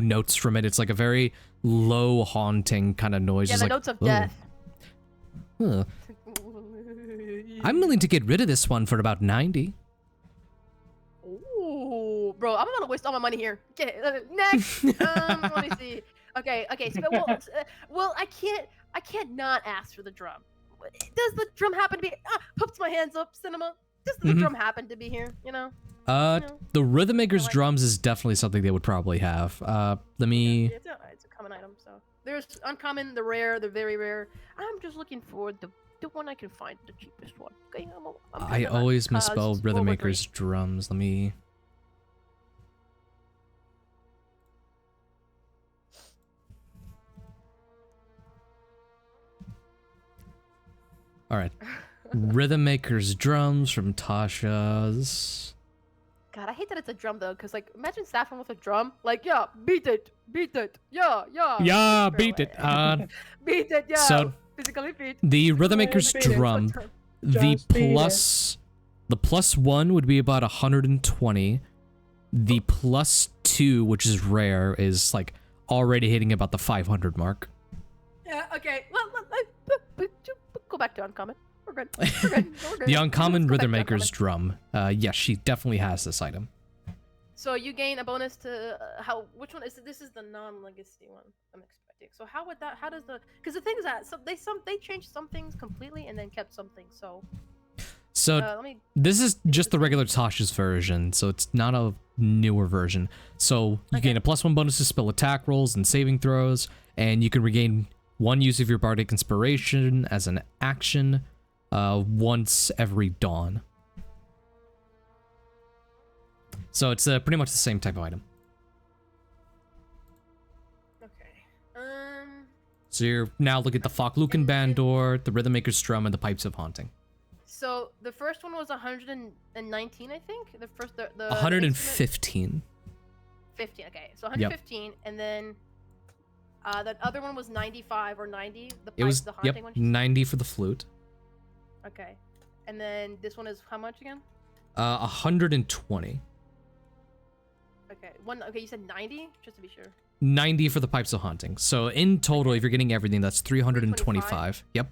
notes from it. It's like a very low, haunting kind of noise. Yeah, it's the like, notes of death. Huh. I'm willing to get rid of this one for about 90. Ooh, bro, I'm gonna waste all my money here. Okay, next. Let me see. Okay. So, well, I can't not ask for the drum. Does the drum happen to be? Puts my hands up, cinema. Does the drum happen to be here? You know. The Rhythm Maker's drums is definitely something they would probably have. Let me. It's a common item. So there's uncommon, the rare, the very rare. I'm just looking for the one I can find, the cheapest one. Okay, I always misspell Rhythm Maker's drums. Let me. All right. Rhythm Maker's drums from Tasha's. God, I hate that it's a drum though, because like imagine Saffron with a drum. Like, yeah, beat it. Yeah. Yeah, beat it. Beat it, yeah. So physically fit. The Rhythm Maker's drum, the +1 would be about 120. The +2, which is rare, is like already hitting about the 500 mark. Yeah, okay. Well, go back to uncommon. We're good. The uncommon Rhythm Maker's drum. Yes, she definitely has this item. So you gain a bonus to which one is it? This is the non-legacy one I'm expecting. So how does the, because the thing is that they changed some things completely and then kept some things, so So this is just the regular Tasha's version, so it's not a newer version. So you gain a +1 bonus to spell attack rolls and saving throws, and you can regain 1 use of your bardic inspiration as an action once every dawn. So it's pretty much the same type of item. So you're now looking at the Fakluken Bandor, the Rhythmaker's Drum, and the Pipes of Haunting. So the first one was 119, I think. The first, the 115. 15. Okay, so 115, and then that other one was 95 or 90. It was the haunting one. 90 for the flute. Okay, and then this one is how much again? 120. Okay, Okay, you said 90, just to be sure. 90 for the Pipes of Haunting. So in total, if you're getting everything, that's 325. Yep.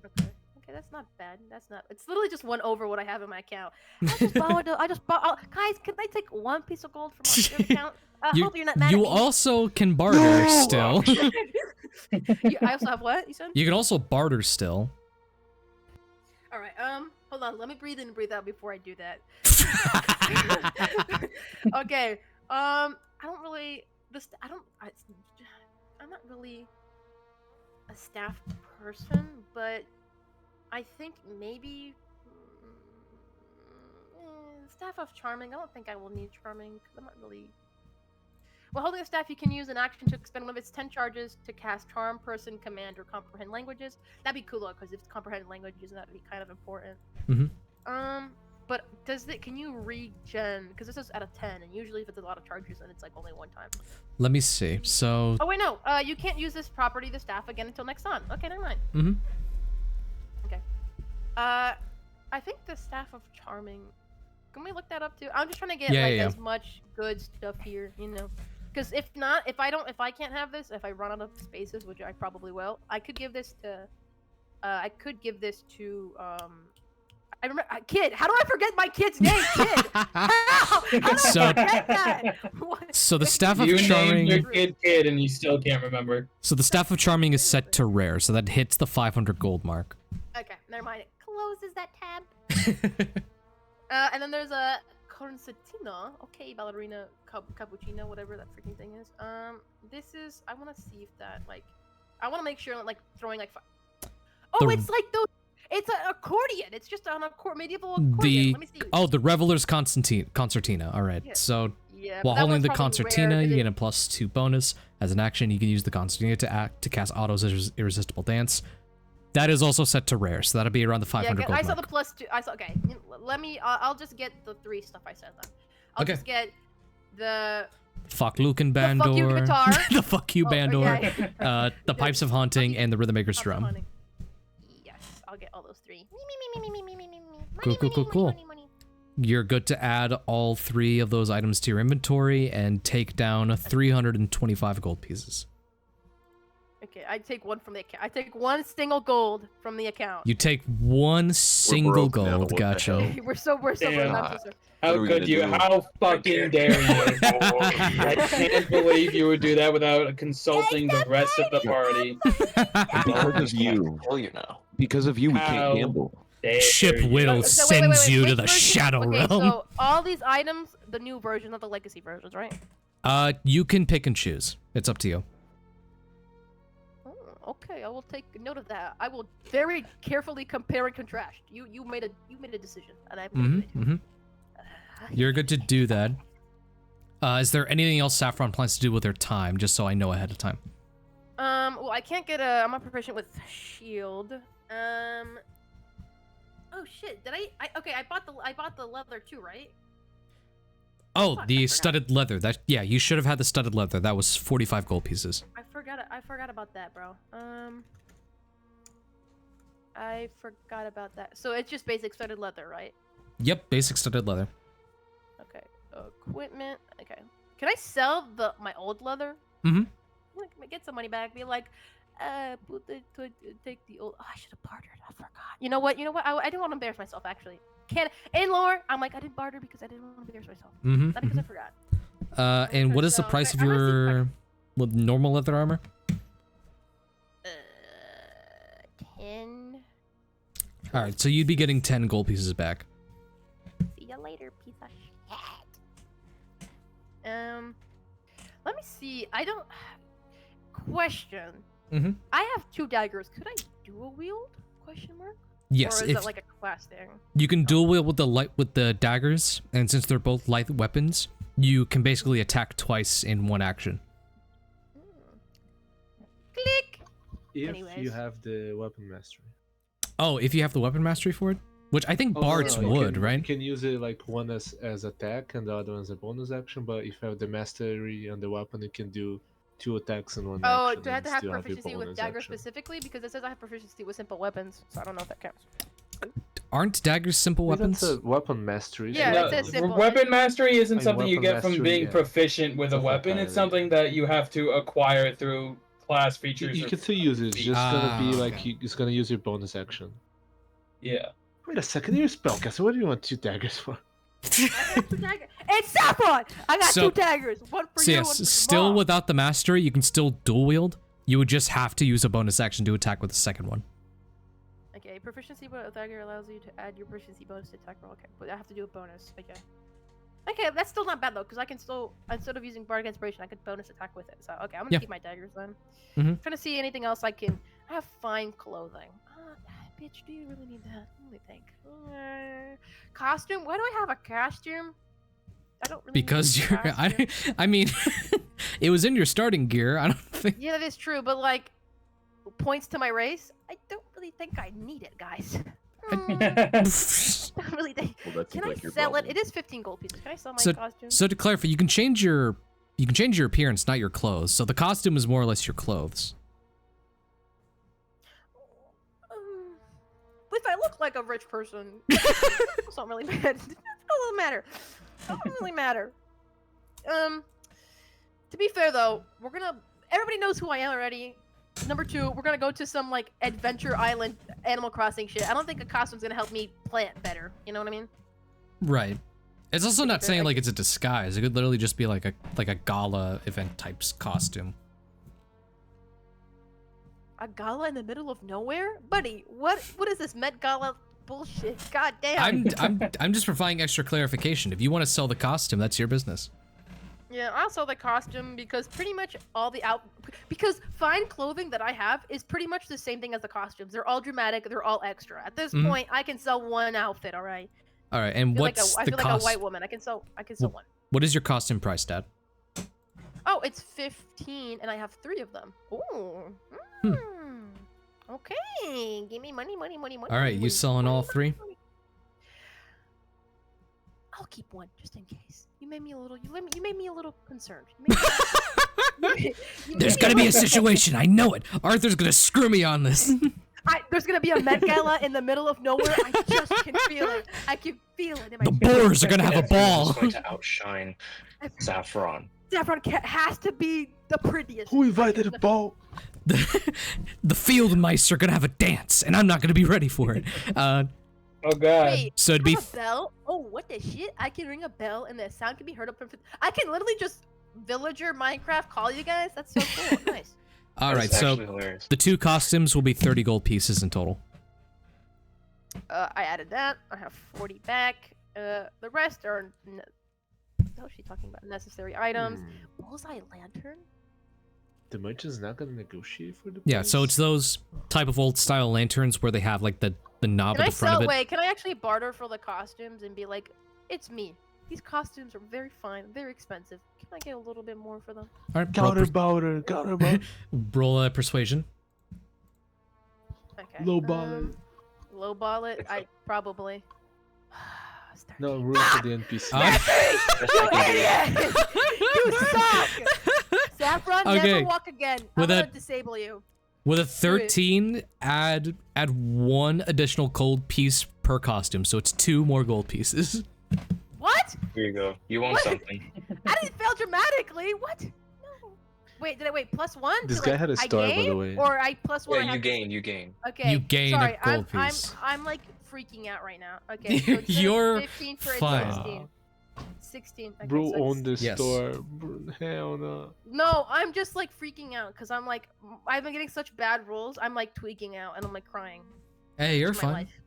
Okay. Okay, that's not bad. That's not. It's literally just 1 over what I have in my account. I just bought. Guys, can I take 1 piece of gold from my account? I hope you're not mad at me. You also can barter still. I also have what you said? You can also barter still. All right. Hold on. Let me breathe in and breathe out before I do that. Okay. I don't really. I'm not really a staff person, but I think maybe staff of charming. I don't think I will need charming because I'm not really. While holding a staff, you can use an action to expend one of its 10 charges to cast charm, person, command, or comprehend languages. That'd be cool because if it's comprehend languages, that'd be kind of important. But can you regen? Because this is out of 10, and usually if it's a lot of charges, then it's like only 1 time. Let me see. So. Oh wait, no. You can't use this property, the staff, again until next on. Okay, never mind. Okay. I think the staff of charming. Can we look that up too? I'm just trying to get as much good stuff here, you know. Because if not, if I can't have this, if I run out of spaces, which I probably will, I could give this to. I could give this to. I remember, kid. How do I forget my kid's name? Kid. How do I forget that? So the staff of you charming. You named your kid, and you still can't remember. So the staff of charming is set to rare, so that hits the 500 gold mark. Okay, never mind. It closes that tab. And then there's a concertina. Okay, ballerina, cappuccino, whatever that freaking thing is. This is. I want to see if that I want to make sure throwing it's like those. It's an accordion. It's just an medieval accordion. Let me see. Oh, the Reveler's Concertina. All right. Yeah. So while holding the Concertina, you get a +2 bonus. As an action, you can use the Concertina to cast Otto's Irresistible Dance. That is also set to rare, so that'll be around the 500 gold mark. I saw the +2. Okay. Let me. I'll just get the 3 stuff I said then. I'll just get the. Fakluken Bandor. The fuck you guitar. The fuck you Bandor. The Pipes of Haunting and the Rhythmaker's Drum. I'll get all those 3. Cool. You're good to add all 3 of those items to your inventory and take down 325 gold pieces. Okay, I take 1 from the account. I take 1 single gold from the account. You take 1 single gold. Gotcha. We're so How could you? How fucking dare you? I can't believe you would do that without consulting the rest of the party. Because of you. Because of you, we can't gamble. Chip Whittle sends you to the Shadow Realm. So all these items, the new version, not the legacy versions, right? You can pick and choose. It's up to you. Okay, I will take note of that. I will very carefully compare and contrast. You made a decision, and I'm You're good to do that. Is there anything else Saffron plans to do with their time, just so I know ahead of time? Well, I can't get I'm not proficient with shield. Oh shit! Did okay, I bought the leather too, right? Oh, the studded leather. You should have had the studded leather. That was 45 gold pieces. I forgot about that, bro. I forgot about that. So it's just basic studded leather, right? Yep, basic studded leather. Okay. Equipment. Okay. Can I sell my old leather? Get some money back. Be like, take the old. Oh, I should have bartered. I forgot. You know what? I didn't want to embarrass myself. Actually, in lore, I'm like I didn't barter because I didn't want to embarrass myself. Not because I forgot. And what is the price of your normal leather armor? 10. All right, so you'd be getting 10 gold pieces back. See ya later, piece of shit. Let me see. I don't. Question. I have 2 daggers. Could I dual wield? Question mark. Yes. Or is that like a class thing? You can dual wield with the daggers, and since they're both light weapons, you can basically attack twice in one action. Click. If you have the weapon mastery. Oh, if you have the weapon mastery for it, which I think bards would, right? You can use it like one as attack and the other one as a bonus action. But if you have the mastery on the weapon, you can do 2 attacks in one action. Oh, do I have to and have still your proficiency with bonus daggers action. specifically? Because it says I have proficiency with simple weapons, so I don't know if that counts. Aren't daggers simple weapons? That's a weapon mastery. Yeah, it says simple. Weapon mastery isn't And something you weapon get from mastery, being yeah. proficient with a weapon. It's something that you have to acquire through class features. You or can still use it. It's just gonna be like okay. it's gonna use your bonus action. Yeah. Wait a second, you're a spellcaster. What do you want 2 daggers for? It's Saffron! I got So- 2 daggers. One for So you, yes, one for still Mom. without the mastery, you can still dual wield. You would just have to use a bonus action to attack with the second one. Okay, proficiency with a dagger allows you to add your proficiency bonus to attack roll. Okay, but I have to do a bonus. Okay. Okay, that's still not bad though, because I can still, instead of using Bardic Inspiration, I could bonus attack with it. So, okay, I'm gonna Yeah. keep my daggers then. Mhm. Trying to see anything else I can. I have fine clothing. Bitch, do you really need that? Let me think. Costume? Why do I have a costume? I don't really Because need a you're, costume. I mean, it was in your starting gear. I don't think. Yeah, that is true, but like, points to my race? I don't really think I need it, guys. I don't really think. Well, that Can seems I like your sell it? problem. It is 15 gold pieces. Can I sell my So- costume? So to clarify, you can change your appearance, not your clothes. So the costume is more or less your clothes. If I look like a rich person, it doesn't really matter. It doesn't matter. It doesn't really matter. To be fair though, everybody knows who I am already. Number 2, we're gonna go to some like adventure island Animal Crossing shit. I don't think a costume's gonna help me plant better. You know what I mean? Right. It's also not fair, saying I- like it's a disguise. It could literally just be like a gala event type costume. A gala in the middle of nowhere, buddy. What is this Met Gala bullshit? God damn. I'm just providing extra clarification. If you want to sell the costume, that's your business. Yeah, I'll sell the costume because pretty much all the because fine clothing that I have is pretty much the same thing as the costumes. They're all dramatic. They're all extra. At this point, I can sell one outfit. All right. All right, and what's I the feel like a cost? white woman. I can sell one. What is your costume price, Dad? Oh, it's 15, and I have 3 of them. Ooh. Okay. Give me money. All right, you money, selling money, all money, 3? money. I'll keep one just in case. You made me a little concerned. There's gonna be a situation. I know it. Arthur's gonna screw me on this. There's gonna be a Met Gala in the middle of nowhere. I just can feel it. I can feel it in my The chest. boars are gonna have a ball. It's going to outshine Saffron. Saffron has to be the prettiest. Who invited a ball? The field mice are gonna have a dance, and I'm not gonna be ready for it. Oh god. Wait, So it'd be have a bell? Oh, what the shit? I can ring a bell and the sound can be heard up from. I can literally just villager Minecraft call you guys. That's so cool. Nice. all right. That's So actually hilarious. the 2 costumes will be 30 gold pieces in total. I added that. I have 40 back. The rest are. What was she talking about? Necessary items. Bullseye lantern. The merchant's not gonna negotiate for the Yeah. So price? it's those type of old style lanterns where they have like the knob Can at I the front sell? of it. Wait, can I actually barter for the costumes and be like, it's me. These costumes are very fine, very expensive. Can I get a little bit more for them? All right. Roll, Counter roll a persuasion. Okay. Low ball. Low ball it. I probably. Start. No room for the NPC. You idiot! You suck! Saffron, Okay. never walk again. I'm With gonna that- disable you. With a 13, add 1 additional gold piece per costume, so it's 2 more gold pieces. What? Here you go. You want What? something. I didn't fail dramatically. What? No. Wait, did I wait +1? This to, guy like, had a I star, by the gain? way. Or I +1? I Yeah, have you to- gain. You gain. Okay. You gain a sorry, gold piece. I'm like freaking out right now. Okay. So instead of You're 15 for fine. 16. 16. Okay, Bro so it's- owned the Yes. store. Bro, hell no. No, I'm just like freaking out because I'm like, I've been getting such bad rolls. I'm like tweaking out and I'm like crying. Hey, you're It's my fine. life.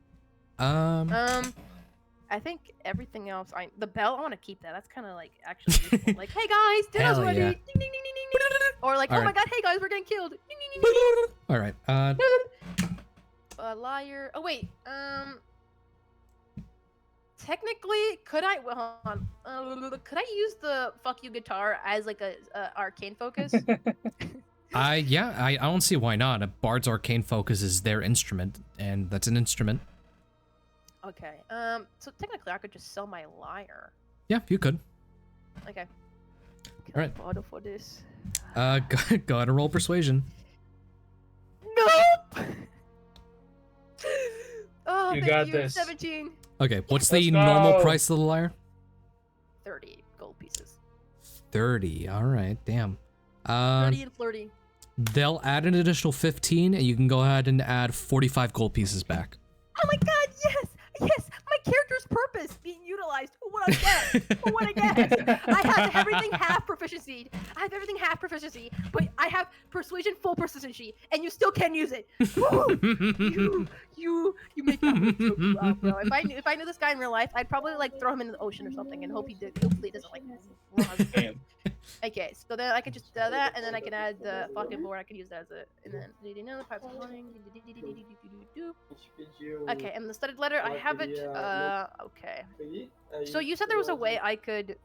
I think everything else. The bell. I want to keep that. That's kind of like actually useful. Like, hey guys, dinner's ready. Yeah. Ding, ding, ding, ding, ding, ding. Or like, All oh my right. god, hey guys, we're getting killed. Ding, ding, ding, ding. All right. Liar. Oh wait. Technically, could I? Well, hold on. Could I use the "fuck you" guitar as like a arcane focus? Yeah, I don't see why not. A bard's arcane focus is their instrument, and that's an instrument. Okay. So technically, I could just sell my lyre. Yeah, you could. Okay. All right. Auto for this. Go ahead and roll persuasion. Nope. Oh, You thank got you. this. 17. Okay, what's Let's the normal go. price of the lyre? 30 gold pieces. 30. All right, damn. 30 and flirty. They'll add an additional 15, and you can go ahead and add 45 gold pieces back. Oh my god, yes! Yes! My character's purpose being utilized. What I get! What I get! I have everything half proficiency. But I have persuasion full proficiency, and you still can't use it. Woo! You make me so proud, bro. If I knew this guy in real life, I'd probably like throw him into the ocean or something and hope hopefully he doesn't like run. Damn. Okay, so then I can just that, and then I can add the fucking board. I can use that as a, and then pipe running. Okay, and the studied letter, I have it. Okay. So you said there was a way I could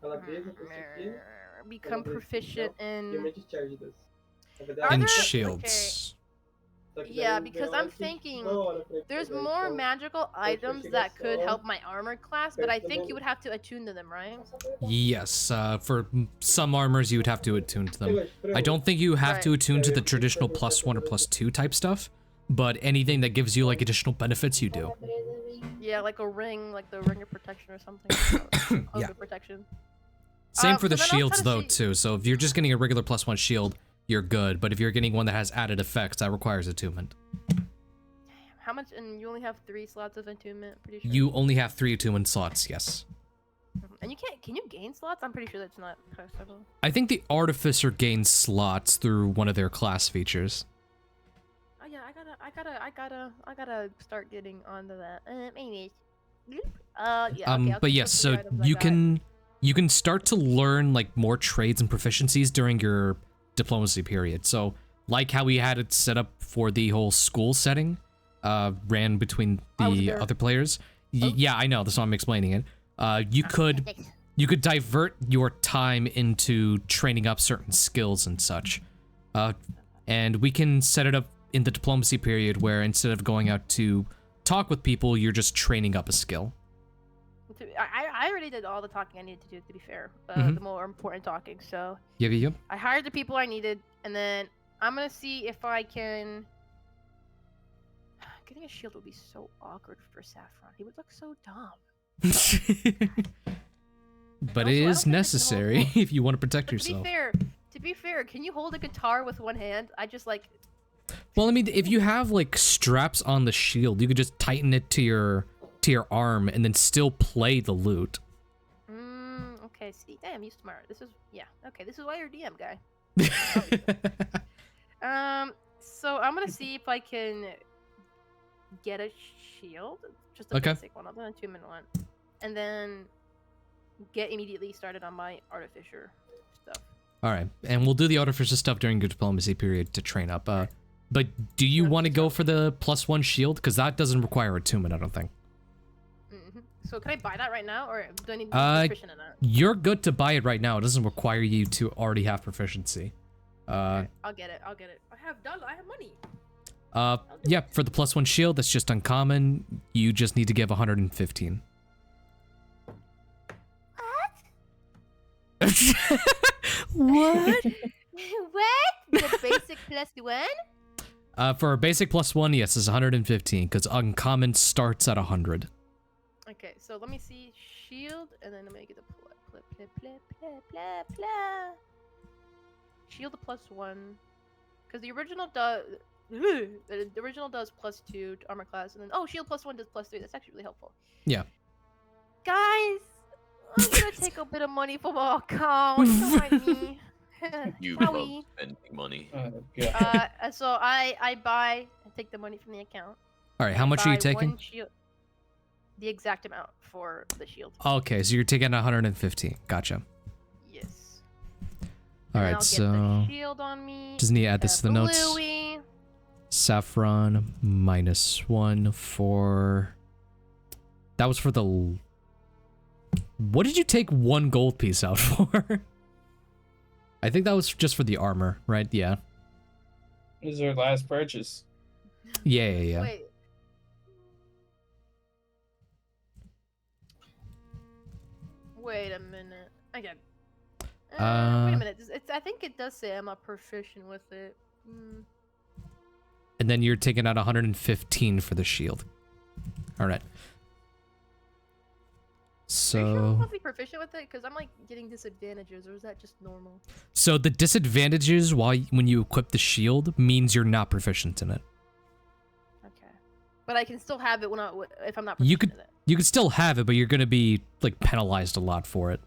become proficient in And shields. Yeah, because I'm thinking there's more magical items that could help my armor class, but I think you would have to attune to them, right? Yes, for some armors you would have to attune to them. I don't think you have to attune to the traditional +1 or +2 type stuff, but anything that gives you like additional benefits, you do. Yeah, like a ring, like the ring of protection or something. Yeah. Protection. Same for the so then I'll shields try to though too. So if you're just getting a regular +1 shield, you're good. But if you're getting one that has added effects, that requires attunement. How much? And you only have 3 slots of attunement. Pretty sure. You only have 3 attunement slots. Yes. And you can't. Can you gain slots? I'm pretty sure that's not possible. I think the artificer gains slots through one of their class features. Oh yeah, I gotta start getting onto that. Maybe. Yeah. Okay, I'll But keep yes, the 3 so items I you got. can start to learn like more trades and proficiencies during your diplomacy period. So like how we had it set up for the whole school setting, ran between the other players. Yeah, I know. That's why I'm explaining it. You could divert your time into training up certain skills and such. And we can set it up in the diplomacy period where instead of going out to talk with people, you're just training up a skill. I already did all the talking I needed to do, to be fair. The more important talking, so... Yep. I hired the people I needed, and then I'm gonna see if I can... Getting a shield would be so awkward for Saffron. He would look so dumb. But Also, it I is don't think I can necessary hold- if you want to protect But yourself. to be fair, can you hold a guitar with one hand? I just like... Well, I mean, if you have like straps on the shield, you could just tighten it to your arm and then still play the lute. Okay, see, damn, you smart. This is, yeah, okay, this is why you're DM guy. So I'm gonna see if I can get a shield, just a basic one, I'll do an attunement one, and then get immediately started on my artificer stuff. All right, and we'll do the artificer stuff during your diplomacy period to train up. But do you want to go for the +1 shield? Because that doesn't require attunement, I don't think. So can I buy that right now, or do I need to be proficient in that? You're good to buy it right now. It doesn't require you to already have proficiency. Okay, I'll get it. I have money. Yeah, for the +1 shield, that's just uncommon. You just need to give 115. What? What? What? The basic +1? For a basic +1, yes, it's 115, because uncommon starts at 100. Okay, so let me see shield, and then I'm gonna get the shield +1, because the original does +2 to armor class, and then shield +1 does +3. That's actually really helpful. Yeah. Guys, I'm gonna take a bit of money from our account. Don't mind me. You Shall love we? spending money. So I buy and take the money from the account. All right, how much are you Buy taking? one shield. the exact amount for the shield. Okay, so you're taking 115. Gotcha. Yes. All And right, I'll so get the shield on me. just need to add this to the notes. Bluey. Saffron -1 for. That was for the. What did you take 1 gold piece out for? I think that was just for the armor, right? Yeah. This is our last purchase. Yeah. Wait. Wait a minute. Okay. Wait a minute. I think it does say I'm not proficient with it. And then you're taking out 115 for the shield. All right. Are you sure I'm So, supposed to be proficient with it? Because I'm like getting disadvantages, or is that just normal? so the disadvantages when you equip the shield means you're not proficient in it. Okay. But I can still have it if I'm not You proficient in it. You could still have it, but you're gonna be like penalized a lot for it.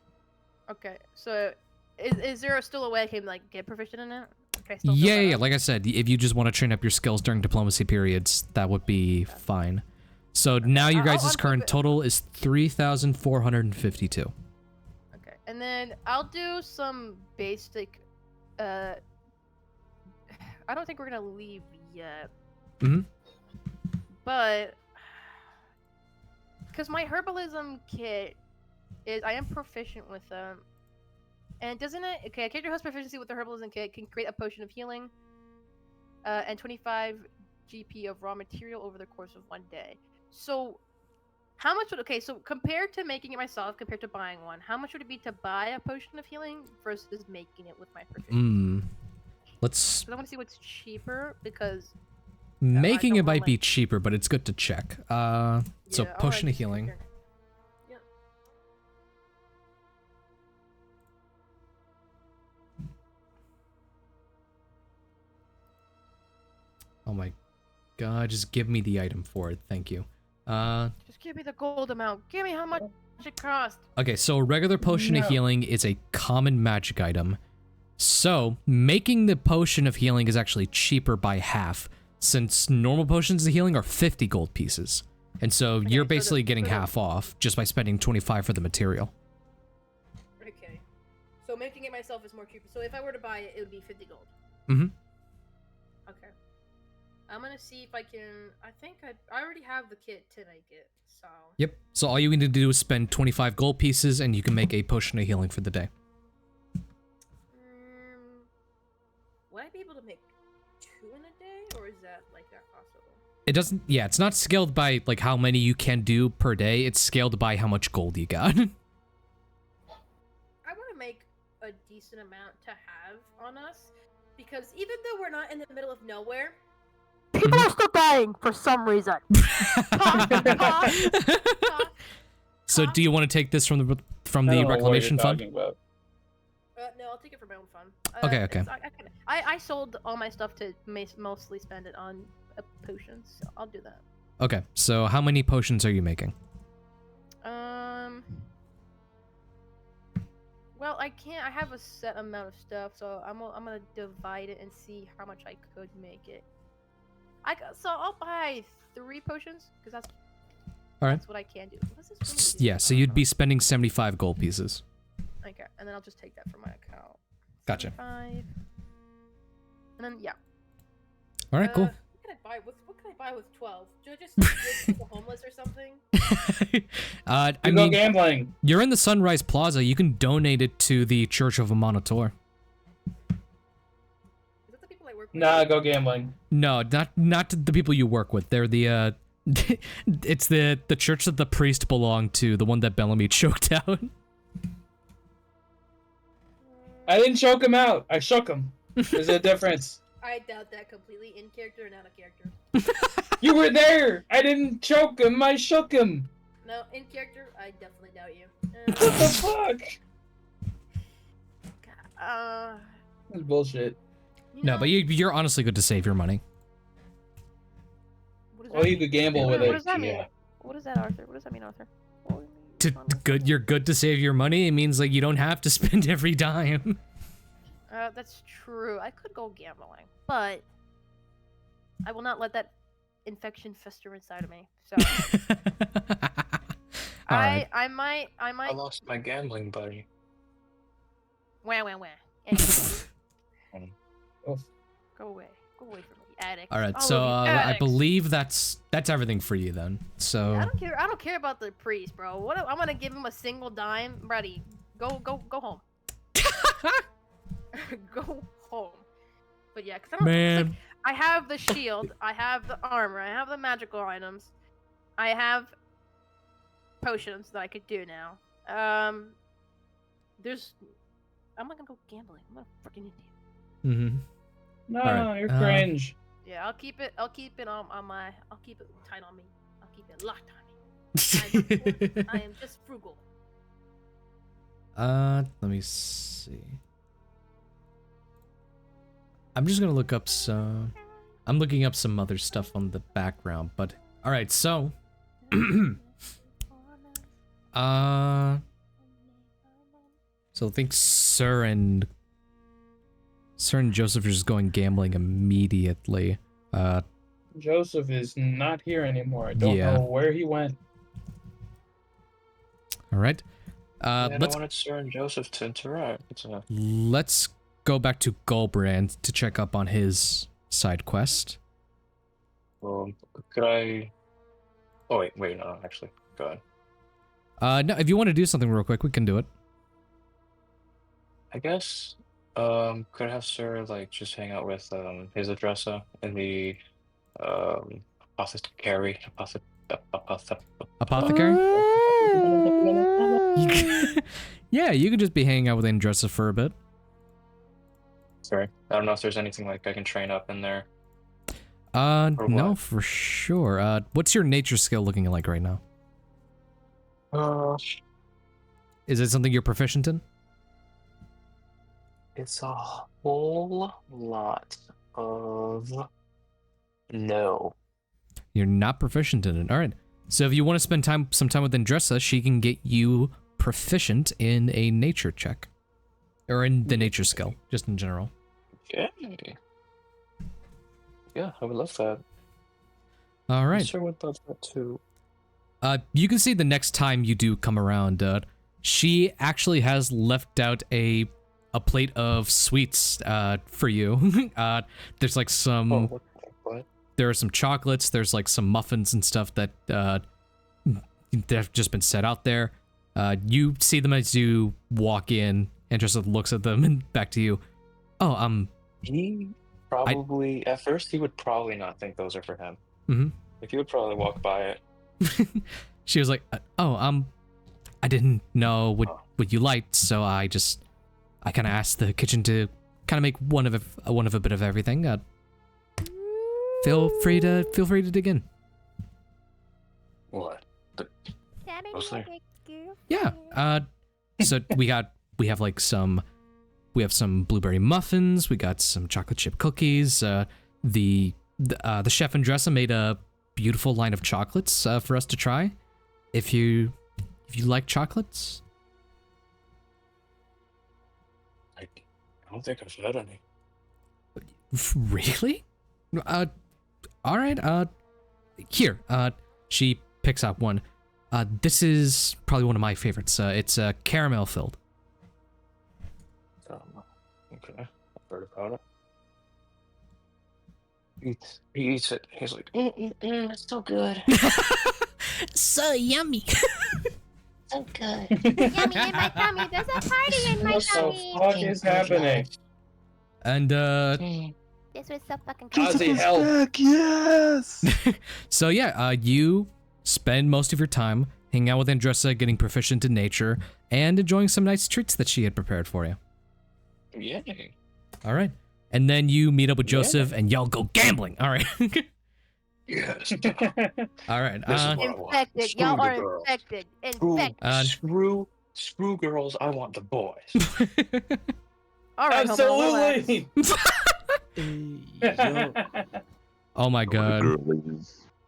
Okay. So is there still a way I can like get proficient in it? Okay. Still Yeah. Like I said, if you just want to train up your skills during diplomacy periods, that would be fine. So now your guys' current total is 3,452. Okay. And then I'll do some basic. I don't think we're gonna leave yet. But because my herbalism kit is, I am proficient with them. And doesn't it? Okay, a character who has proficiency with the herbalism kit can create a potion of healing, and 25 GP of raw material over the course of 1 day. So, how much would so compared to making it myself, compared to buying one, how much would it be to buy a potion of healing versus making it with my proficiency? Let's. I want to see what's cheaper because Making it might be cheaper, but it's good to check. So potion of healing. Yep. Oh my god, just give me the item for it. Thank you. Just give me the gold amount. Give me how much it costs. Okay, so a regular potion of healing is a common magic item. So, making the potion of healing is actually cheaper by half, since normal potions of healing are 50 gold pieces. And so you're basically getting half off just by spending 25 for the material. Okay. So making it myself is more cheaper. So if I were to buy it, it would be 50 gold. Okay. I'm gonna see if I can. I think I already have the kit to make it, so. Yep. So all you need to do is spend 25 gold pieces and you can make a potion of healing for the day. Would I be able to make 2 in a day, or is that like not possible? It doesn't, yeah, it's not scaled by like how many you can do per day. It's scaled by how much gold you got. I want to make a decent amount to have on us, because even though we're not in the middle of nowhere, people are still dying for some reason. So do you want to take this from the reclamation fund? No, I'll take it for my own fun. Okay. I sold all my stuff to mostly spend it on potions, so I'll do that. Okay, so how many potions are you making? Well, I can't. I have a set amount of stuff, so I'm gonna divide it and see how much I could make it. So I'll buy 3 potions because that's what I can do. What does this really do? Yeah, so you'd be spending 75 gold pieces. Okay, and then I'll just take that from my account. Gotcha. 75. And then All right, cool. What can I buy with 12? Do I just give the homeless or something? I mean, go gambling. You're in the Sunrise Plaza. You can donate it to the Church of Amanator. Is that the people I work with? Nah, go gambling. No, not the people you work with. They're the it's the church that the priest belonged to, the one that Bellamy choked out. I didn't choke him out. I shook him. There's a difference. I doubt that completely. In character or not a character? You were there. I didn't choke him. I shook him. No, in character, I definitely doubt you. What the fuck? That's bullshit. No, but you're honestly good to save your money. Well, you could gamble with it. What does that mean? What is that, Arthur? What does that mean, Arthur? You're good to save your money. It means like you don't have to spend every dime. That's true. I could go gambling, but I will not let that infection fester inside of me. So Alright. I might. I lost my gambling buddy. Wah. Anyway, Oh. go away from me, addict. Alright, All so of you I addicts. believe that's everything for you then. So Yeah, I don't care about the priest, bro. What? I'm gonna give him a single dime, buddy. Go home. Go home. But yeah, cause I don't. Man. Like, I have the shield. I have the armor. I have the magical items. I have potions that I could do now. I'm not gonna go gambling. I'm a freaking idiot. Mm-hmm. No, Alright, you're cringe. Yeah, I'll keep it on my. I'll keep it tight on me. I'll keep it locked on me. I am just frugal. Let me see. I'm just gonna look up some. I'm looking up some other stuff on the background, but all right. So, so I think Sir and Joseph are just going gambling immediately. Joseph is not here anymore. I don't know where he went. All right. I wanted Sir and Joseph to interact. Let's go back to Gulbrand to check up on his side quest. Could I? Oh wait, no, actually, go ahead. No, if you want to do something real quick, we can do it. I guess. Could I have Sir just hang out with his Adavesta in the apothecary? Apothecary? Yeah, you could just be hanging out with Adavesta for a bit. Sorry, I don't know if there's anything I can train up in there. No, for sure. What's your nature skill looking like right now? Is it something you're proficient in? It's a whole lot of no. You're not proficient in it. All right. So if you want to spend some time with Adavesta, she can get you proficient in a nature check, or in the nature skill, just in general. Yeah, I would love that. All right. I sure would love that too. You can see the next time you do come around, she actually has left out a plate of sweets for you. There's like some. What? There are some chocolates. There's like some muffins and stuff that have just been set out there. You see them as you walk in, and just looks at them and back to you. Oh, He probably at first he would probably not think those are for him. Mm-hmm. Like he would probably walk by it. She was like, I didn't know what you liked, so I kind of asked the kitchen to kind of make one of a bit of everything. Feel free to dig in. What? Yeah. So we have some blueberry muffins. We got some chocolate chip cookies. The chef and Adavesta made a beautiful line of chocolates for us to try. If you like chocolates. I don't think I've had any. Really? All right. Here. She picks up one. This is probably one of my favorites. It's caramel filled. Okay, I've heard about it. He eats it. He's like, it's so good. So yummy. So good. Yummy in my tummy. There's a party in my tummy. What the fuck is happening? And This was so fucking cool. Ozzy, help! Back, yes. So yeah, you spend most of your time hanging out with Adavesta, getting proficient in nature, and enjoying some nice treats that she had prepared for you. Yay. All right. And then you meet up with Joseph, and y'all go gambling. All right. Yes. All right. This is what I want. Infected. Screw Y'all the are girls. infected. Screw, Infected. screw girls. I want the boys. All right, Absolutely. Oh my god.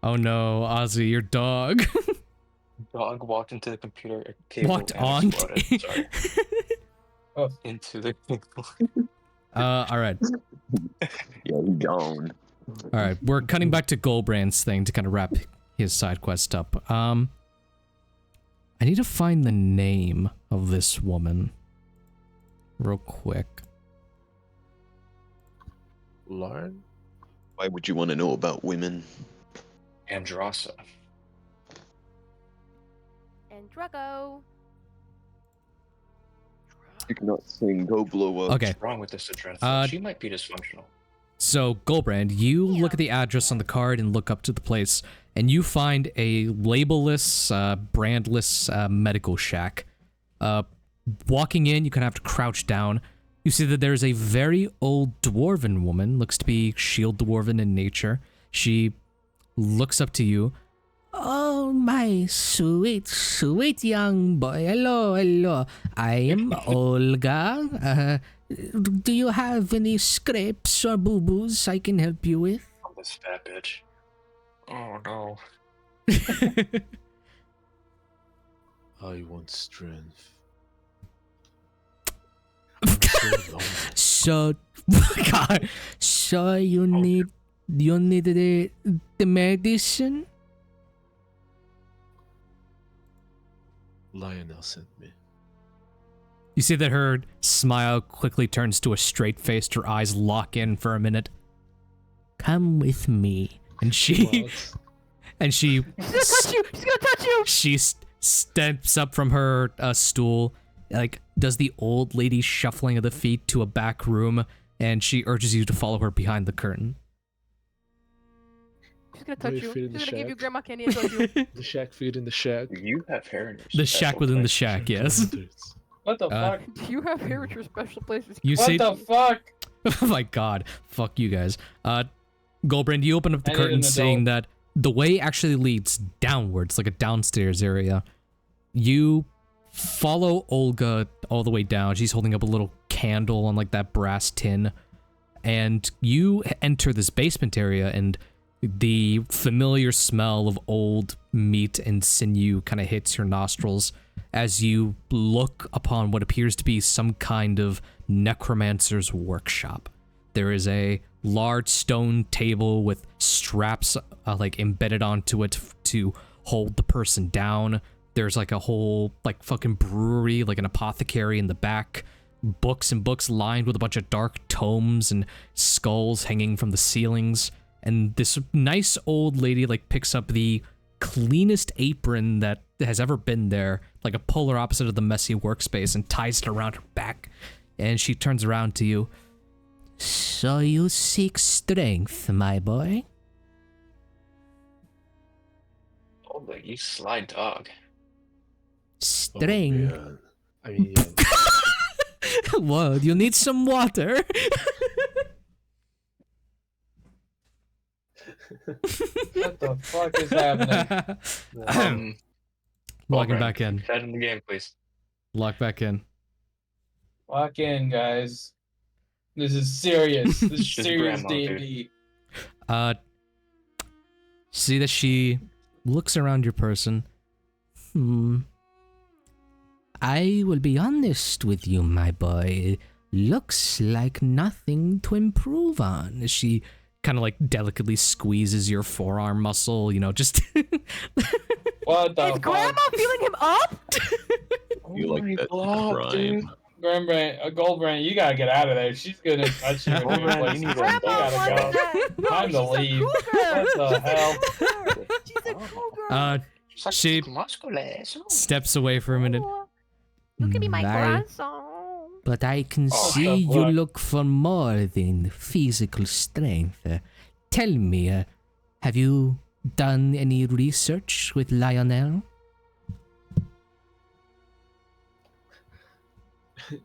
Oh no, Ozzy, your dog. Dog walked into the computer cable Walked and on. exploded. Sorry. Oh. Into the cable. All right. Yeah, we gone. All right. We're cutting back to Gulbrand's thing to kind of wrap his side quest up. I need to find the name of this woman. Real quick. Lauren? Why would you want to know about women? Andrasa. And Drago. You cannot sing Go Blow Up. Okay. What's wrong with this Adavesta? She might be dysfunctional. So, Gulbrand, you look at the address on the card and look up to the place, and you find a labelless, brandless medical shack. Walking in, you kind of have to crouch down. You see that there's a very old dwarven woman, looks to be shield dwarven in nature. She looks up to you. Oh, my sweet, sweet young boy. Hello, hello. I am Olga. Do you have any scrapes or boo-boos I can help you with? Oh, this fat bitch. Oh, no. I want strength. So, God. So you need the medicine? Lionel sent me. You see that her smile quickly turns to a straight face, her eyes lock in for a minute. Come with me. And she... and she... She's gonna touch you! She's gonna touch you! She steps up from her stool, like, does the old lady shuffling of the feet to a back room, and she urges you to follow her behind the curtain. She's gonna touch you. She's gonna shack? give you grandma candy and touch you. The shack fit in the shack. You have hair in your The shack special within the place. shack, yes. What the fuck? Do you have hair at your special places? You What see... the fuck? Oh my god. Fuck you guys. Gulbrand, you open up the I need curtain an saying adult. that the way actually leads downwards, like a downstairs area. You follow Olga all the way down. She's holding up a little candle on like that brass tin. And you enter this basement area, and the familiar smell of old meat and sinew kind of hits your nostrils as you look upon what appears to be some kind of necromancer's workshop. There is a large stone table with straps like embedded onto it to hold the person down. There's like a whole like fucking brewery, like an apothecary in the back. Books and books lined with a bunch of dark tomes and skulls hanging from the ceilings. And this nice old lady like picks up the cleanest apron that has ever been there, like a polar opposite of the messy workspace, and ties it around her back. And she turns around to you. So you seek strength, my boy? Oh, but you sly dog. Strength. Oh, man. I mean, yeah. Whoa, you need some water? What the fuck is happening? Logging back in. Head in the game, please. Log back in. Walk in, guys. This is serious. This is Just serious grandma, D&D. See that she looks around your person. I will be honest with you, my boy. Looks like nothing to improve on. As she kind of like delicately squeezes your forearm muscle, you know, just... What the Is fuck? grandma feeling him up? You like that God, dude. crime. Gulbrand, you gotta get out of there. She's gonna touch you in weird Gulbrand, places. you need to Grandma gotta wanted go. that. No, Time to she's a leave. cougar. What the hell? She's a cougar. She muscles. steps away for a minute. Oh, look at me, my Very- grandson. But I can Oh, see the you fuck? look for more than physical strength. Tell me, have you done any research with Lionel?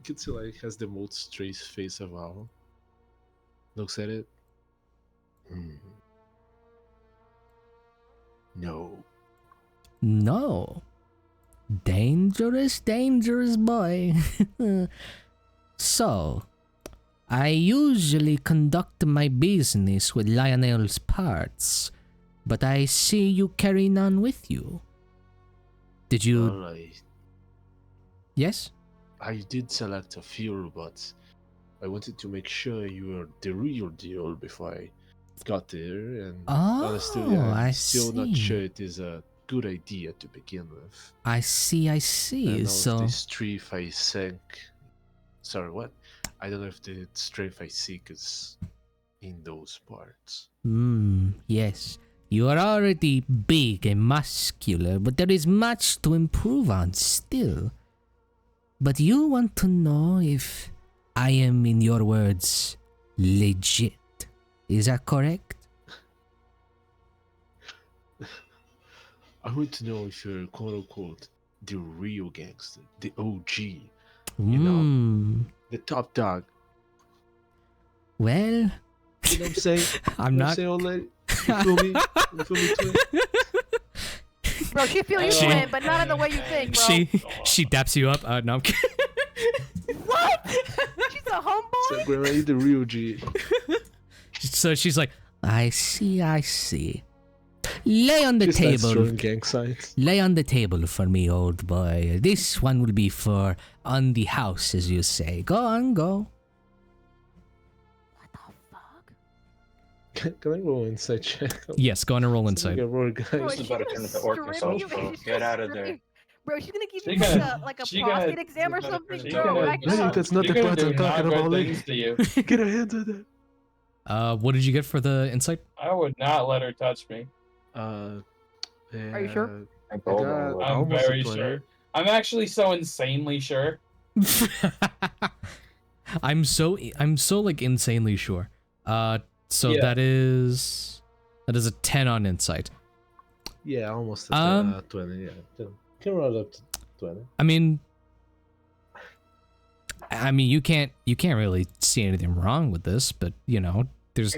Kitsu like has the most straight face of all. Looks at it. No. No. Dangerous, dangerous boy. So, I usually conduct my business with Lionel's parts, but I see you carry none with you. Did you... Well, Yes? I did select a few, but I wanted to make sure you were the real deal before I got there, and honestly, Oh, I'm I still not see. sure it is a good idea to begin with. I see. I don't know So, if the strength I seek. Sorry, what? I don't know if the strength I seek is in those parts. yes. You are already big and muscular, but there is much to improve on still. But you want to know if I am, in your words, legit. Is that correct? I want to know if you're quote unquote the real gangster, the OG, the top dog. Well, You know what I'm saying? I'm not. You feel me? You feel me, twin? Bro, she feel you, twin, but not in the way you think, bro. She daps you up. No, I'm kidding. What? She's a homeboy? So, Grandma, you the real G. So she's like, I see. Lay on the Just that table. strong gang signs. Lay on the table for me, old boy. This one will be for on the house, as you say. Go on, go. What the fuck? Can I roll inside check? yes, go on and roll Like inside. a roar, Bro, guys. This is about to turn into she's Orcus gonna also. strip you. She's Get gonna out of strip there. you. Bro, she's gonna give She you gonna- like a she prostate gonna- exam or she something. gonna- Bro, gonna- back No, up. that's not the You're gonna part do I'm talking not about, good lady. things to you. Get her hands on that. What did you get for the insight? I would not let her touch me. Are you sure? I got I'm almost very a 20. sure. I'm actually so insanely sure. I'm so like insanely sure. So Yeah. that is a 10 on insight. Yeah, almost a 20. Yeah, can roll up to 20. I mean, you can't really see anything wrong with this, but there's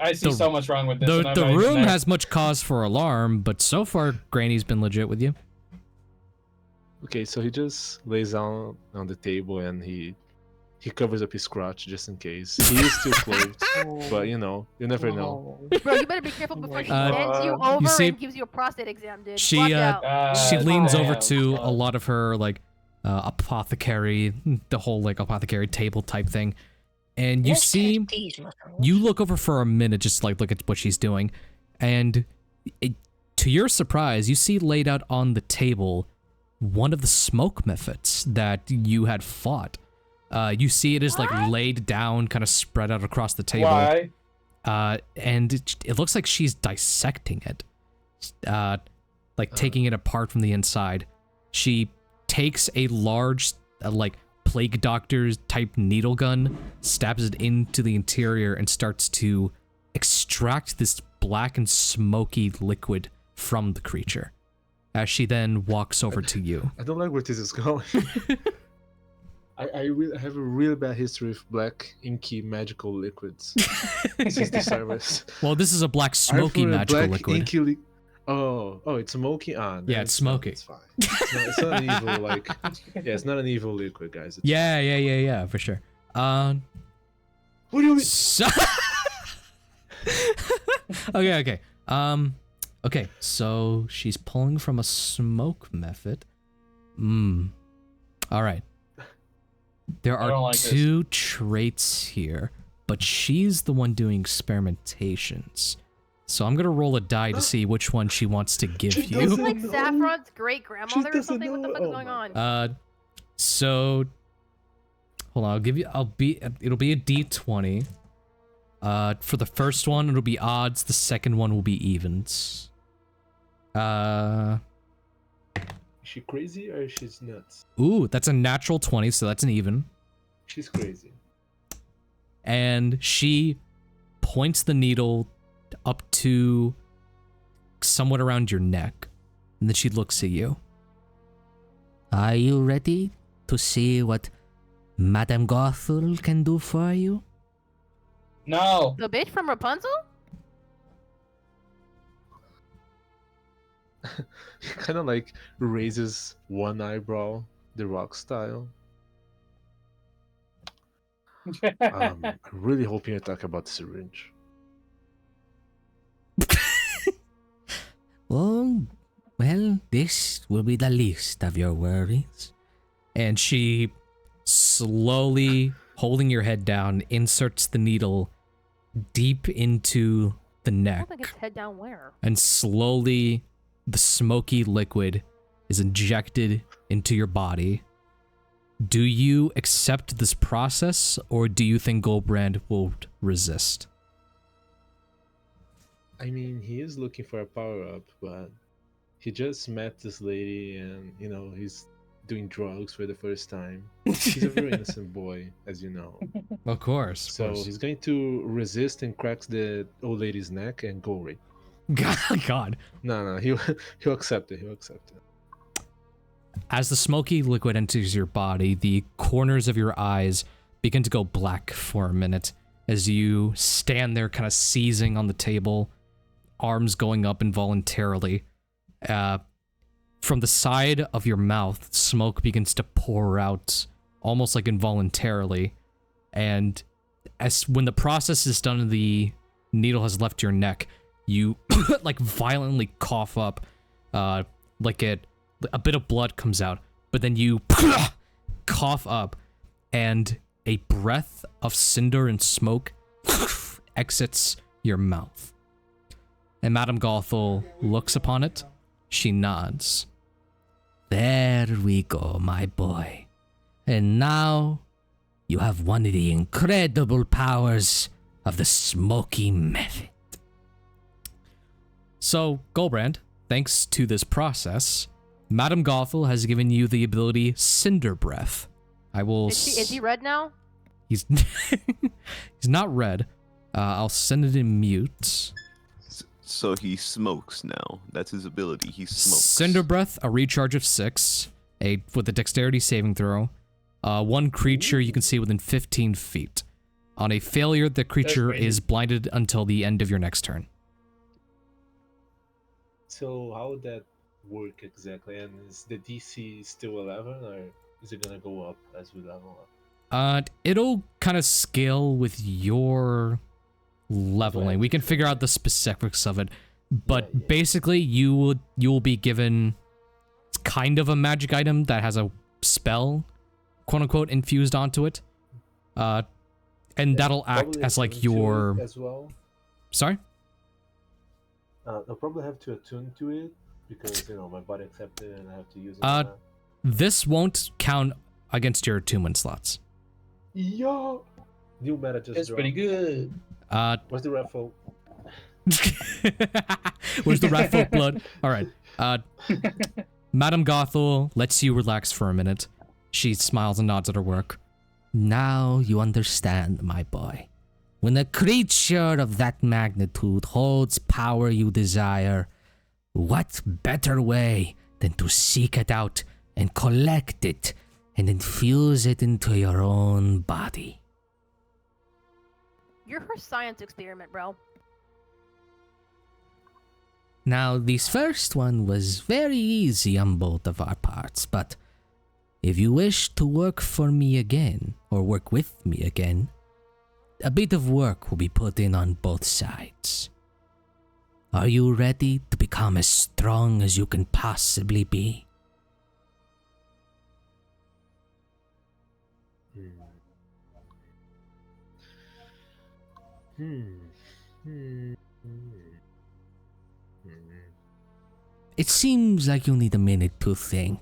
I see so much wrong with this. and I'm the not even room there. has much cause for alarm, but so far Granny's been legit with you. Okay, so he just lays down on the table and he covers up his crotch just in case. He is still clothed, but you never know. Bro, you better be careful before she Uh, bends you you over see- and gives you a prostate exam, dude. She, Watch out. She leans over damn, to fuck. a lot of her apothecary, the whole apothecary table type thing, and you see, you look over for a minute, just look at what she's doing, and to your surprise, you see laid out on the table one of the smoke methods that you had fought. You see it is laid down, kind of spread out across the table. Why? And it looks like she's dissecting it, taking it apart from the inside. She takes a large, plague doctor's type needle gun, stabs it into the interior, and starts to extract this black and smoky liquid from the creature. As she then walks over to you. I don't like where this is going. I have a really bad history with black, inky, magical liquids since the service. Well, this is a black, smoky magical liquid. Inky oh, it's smoky on. Yeah, it's smoky. It's fine. It's not an evil it's not an evil liquid, guys. It's Yeah, for sure. What do you mean? So... okay. Okay, so she's pulling from a smoke method. All right. There I don't are like two traits here, but she's the one doing experimentations. So I'm gonna roll a die to see which one she wants to give She Is you. this doesn't like know. Saffron's great grandmother or doesn't something? What the know. fuck is Oh going my on? So hold on, it'll be a D20. For the first one, it'll be odds. The second one will be evens. Is she crazy or she's nuts? Ooh, that's a natural 20, so that's an even. She's crazy. And she points the needle up to somewhat around your neck, and then she looks at you. Are you ready to see what Madame Gothel can do for you? No. The bitch from Rapunzel? Kind of raises one eyebrow, the rock style. I'm really hoping you talk about the syringe. Oh, well, this will be the least of your worries. And she slowly, holding your head down, inserts the needle deep into the I neck don't think it's head down where. and slowly the smoky liquid is injected into your body. Do you accept this process, or do you think Gulbrand will resist? I mean, he is looking for a power-up, but he just met this lady and, you know, he's doing drugs for the first time. He's a very innocent boy, as you know. Of course. So he's going to resist and cracks the old lady's neck and go rape. God. No, he'll accept it. He'll accept it. As the smoky liquid enters your body, the corners of your eyes begin to go black for a minute as you stand there kind of seizing on the table, arms going up involuntarily. From the side of your mouth, smoke begins to pour out almost like involuntarily. And as when the process is done and the needle has left your neck, you like violently cough up, like a bit of blood comes out, but then you cough up and a breath of cinder and smoke exits your mouth. And Madame Gothel looks upon it. She nods. There we go, my boy. And now you have one of the incredible powers of the smoky method. So, Gulbrand, thanks to this process, Madame Gothel has given you the ability Cinder Breath. I will... Is he red now? He's he's not red. I'll send it in mute. So he smokes now. That's his ability. He smokes. Cinder Breath, a recharge of 6, with a dexterity saving throw. One creature you can see within 15 feet. On a failure, the creature is blinded until the end of your next turn. So how would that work exactly? And is the DC still 11, or is it gonna go up as we level up? It'll kind of scale with your leveling. We can figure out the specifics of it, but basically you will be given kind of a magic item that has a spell, quote unquote, infused onto it, and that'll act as like your. As well. Sorry. I'll probably have to attune to it because you know my body accepted it and I have to use it. This won't count against your attunement slots. Yo, new meta just It's dropped. pretty good. Where's the raffle? Where's the raffle blood? All right. Madame Gothel lets you relax for a minute. She smiles and nods at her work. Now you understand, my boy. When a creature of that magnitude holds power you desire, what better way than to seek it out and collect it and infuse it into your own body? You're her science experiment, bro. Now, this first one was very easy on both of our parts, but if you wish to work for me again, or work with me again, a bit of work will be put in on both sides. Are you ready to become as strong as you can possibly be? It seems like you need a minute to think.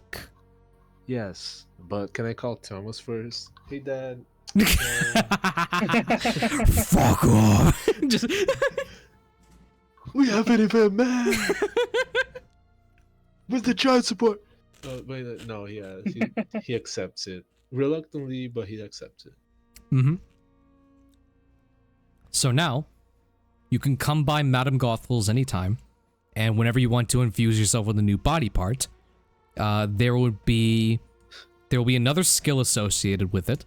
Yes, but can I call Thomas first? Hey, Dad. Fuck off! Just We haven't even met. Where's the child support? Wait, no, yeah, he accepts it reluctantly, but he accepts it. Mm-hmm. So now, you can come by Madame Gothel's anytime, and whenever you want to infuse yourself with a new body part, there will be another skill associated with it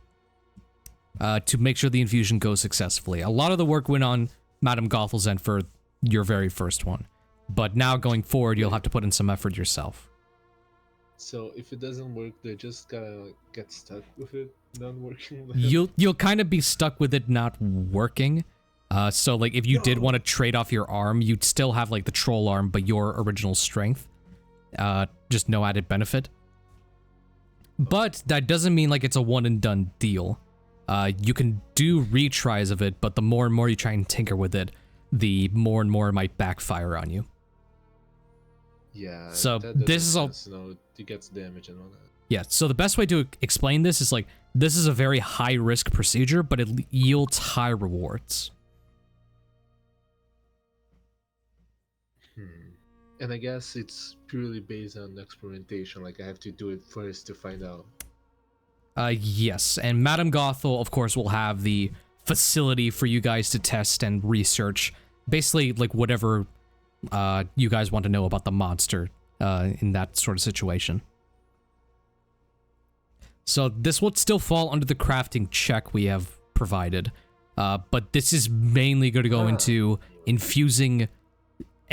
to make sure the infusion goes successfully. A lot of the work went on Madame Gothel's end for your very first one, but now going forward, you'll have to put in some effort yourself. So if it doesn't work, they just gotta get stuck with it not working. You'll kind of be stuck with it not working. So like if you did want to trade off your arm, you'd still have like the troll arm, but your original strength. Just no added benefit. But that doesn't mean like it's a one and done deal. You can do retries of it, but the more and more you try and tinker with it, the more and more it might backfire on you. Yeah. So that doesn't this is all. make sense, no, it gets damage and all that. Yeah. So the best way to explain this is like this is a very high risk procedure, but it yields high rewards. And I guess it's purely based on experimentation. Like I have to do it first to find out. Yes, and Madame Gothel, of course, will have the facility for you guys to test and research, basically like whatever you guys want to know about the monster in that sort of situation. So this would still fall under the crafting check we have provided, but this is mainly going to go into infusing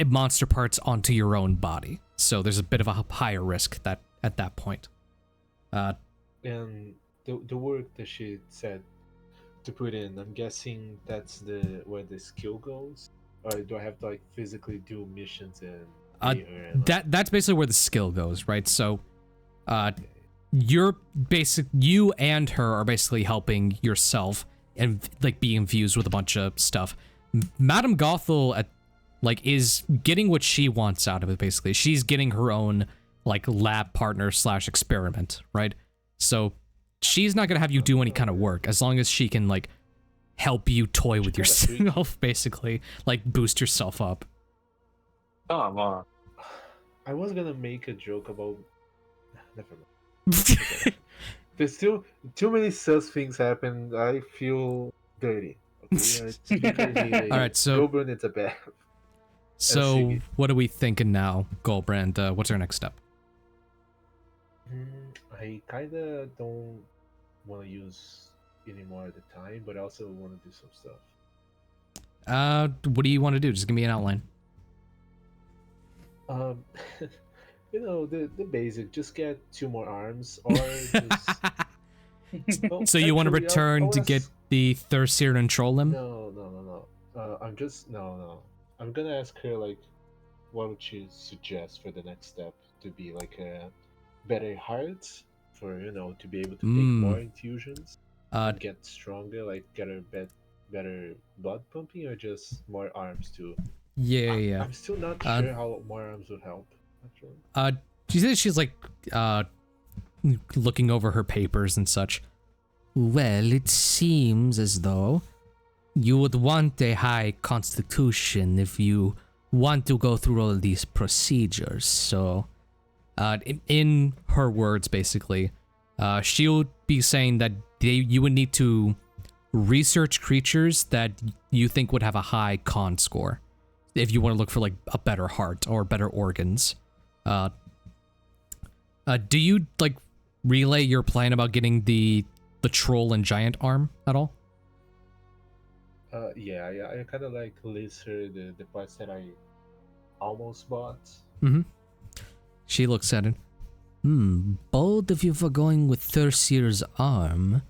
monster parts onto your own body. So there's a bit of a higher risk that at that point. And the work that she said to put in, I'm guessing that's where the skill goes, or do I have to like physically do missions and pay her and, like... that's basically where the skill goes, right? So you and her are basically helping yourself and like be infused with a bunch of stuff. Madame Gothel is getting what she wants out of it. Basically, she's getting her own like lab partner / experiment, right? So she's not gonna have you do any kind of work as long as she can like help you toy with yourself, basically, like boost yourself up. Come on. I was gonna make a joke about. Never mind. There's still too many sus things happen. I feel dirty. Okay? All right, so Gulbrand, it's a bad. So what are we thinking now, Gulbrand? What's our next step? I kinda don't want to use any more at the time, but I also want to do some stuff. What do you want to do? Just give me an outline. You know, the basic. Just get 2 more arms, or just. Well, so you want to return to get the Thurseer and Troll limb? No. I'm gonna ask her like, what would she suggest for the next step to be like a better heart for to be able to take more infusions, get stronger, like get a better blood pumping, or just more arms too. Yeah. I'm still not sure how more arms would help. Actually. She says she's like looking over her papers and such. Well, it seems as though you would want a high constitution if you want to go through all of these procedures. So, in her words, basically, she would be saying that you would need to research creatures that you think would have a high con score if you want to look for like a better heart or better organs. Do you like relay your plan about getting the troll and giant arm at all? Yeah, I kind of like list her the parts that I almost bought. Mm-hmm. She looks at it. Bold of you for going with Thurseer's arm.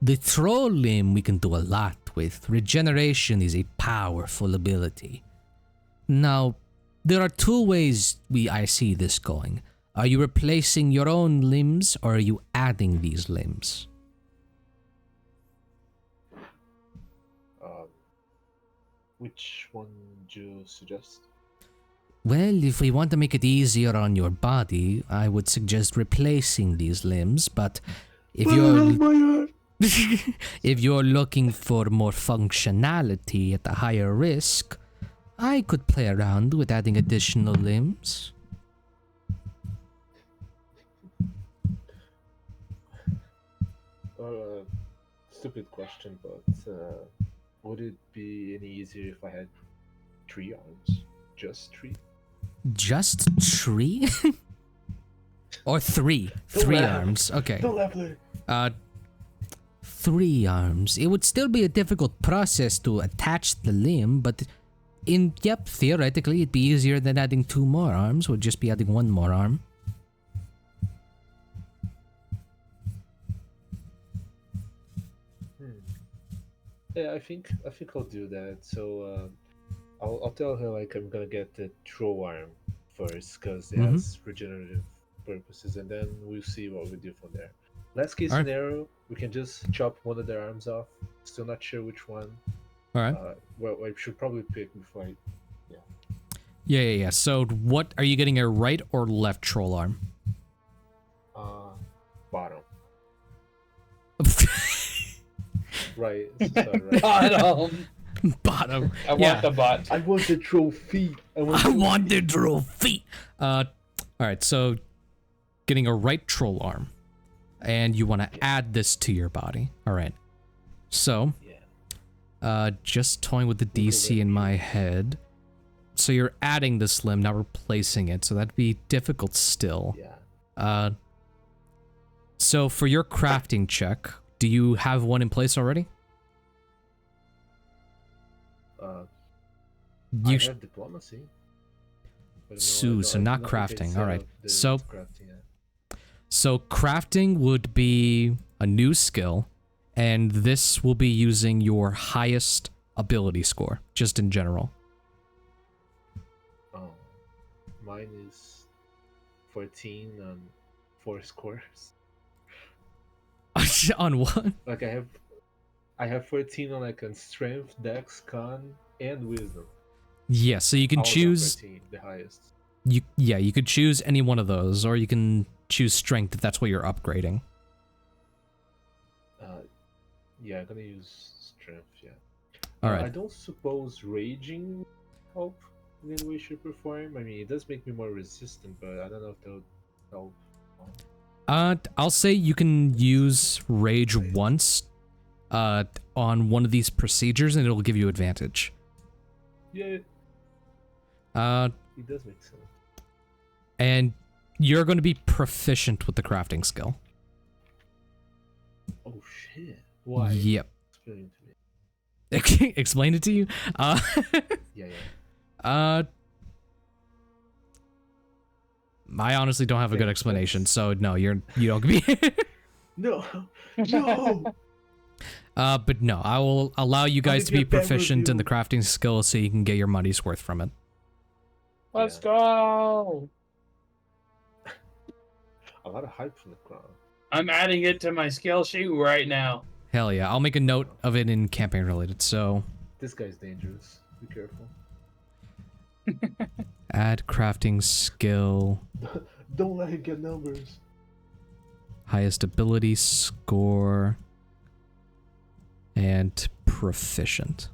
The troll limb we can do a lot with. Regeneration is a powerful ability. Now, there are 2 ways I see this going. Are you replacing your own limbs, or are you adding these limbs? Which one do you suggest? Well, if we want to make it easier on your body, I would suggest replacing these limbs, but if you're looking for more functionality at a higher risk, I could play around with adding additional limbs. Stupid question, but would it be any easier if I had 3 arms? Just 3? Just 3? Or 3? Don't 3 laugh. arms. Okay. Don't laugh later. 3 arms. It would still be a difficult process to attach the limb, but theoretically it'd be easier than adding 2 more arms. We'd just be adding 1 more arm. Yeah, I think I'll do that. So I'll tell her like I'm gonna get the troll arm first because it has regenerative purposes, and then we'll see what we do from there. Last case scenario, we can just chop one of their arms off. Still not sure which one. All right. Well, I should probably pick before I. Yeah. So what are you getting, a right or left troll arm? Bottom. Right. Sorry, right. Bottom. Bottom. I want the bot. I want the trophy. I want the trophy. All right. So getting a right troll arm, and you want to add this to your body. All right. So, just toying with the DC in my head. So you're adding this limb, not replacing it. So that'd be difficult still. Yeah. So for your crafting check, do you have one in place already? I have diplomacy. So not crafting. All right. So crafting, yeah. So crafting would be a new skill, and this will be using your highest ability score, just in general. Oh, mine is 14 on 4 scores. On what? Like I have 14 on like on strength, dex, con, and wisdom. Yeah, so you can All of them choose 13, the highest. you could choose any one of those, or you can choose strength if that's what you're upgrading. Yeah, I'm gonna use strength. Yeah. All right. I don't suppose raging help in any way, shape, or form. I mean, it does make me more resistant, but I don't know if that would help. I'll say you can use rage once, on one of these procedures, and it'll give you advantage. Yeah. It does make sense. And you're going to be proficient with the crafting skill. Oh shit! Why? Yep. Explain it to me. Explain it to you. Yeah. I honestly don't have a good explanation, so no, you don't be. No. But no, I will allow you guys to be proficient in the crafting skill so you can get your money's worth from it. Let's go. A lot of hype from the crowd. I'm adding it to my skill sheet right now. Hell yeah, I'll make a note of it in campaign related, so... This guy's dangerous. Be careful. Add crafting skill. Don't let him get numbers. Highest ability score. And proficient.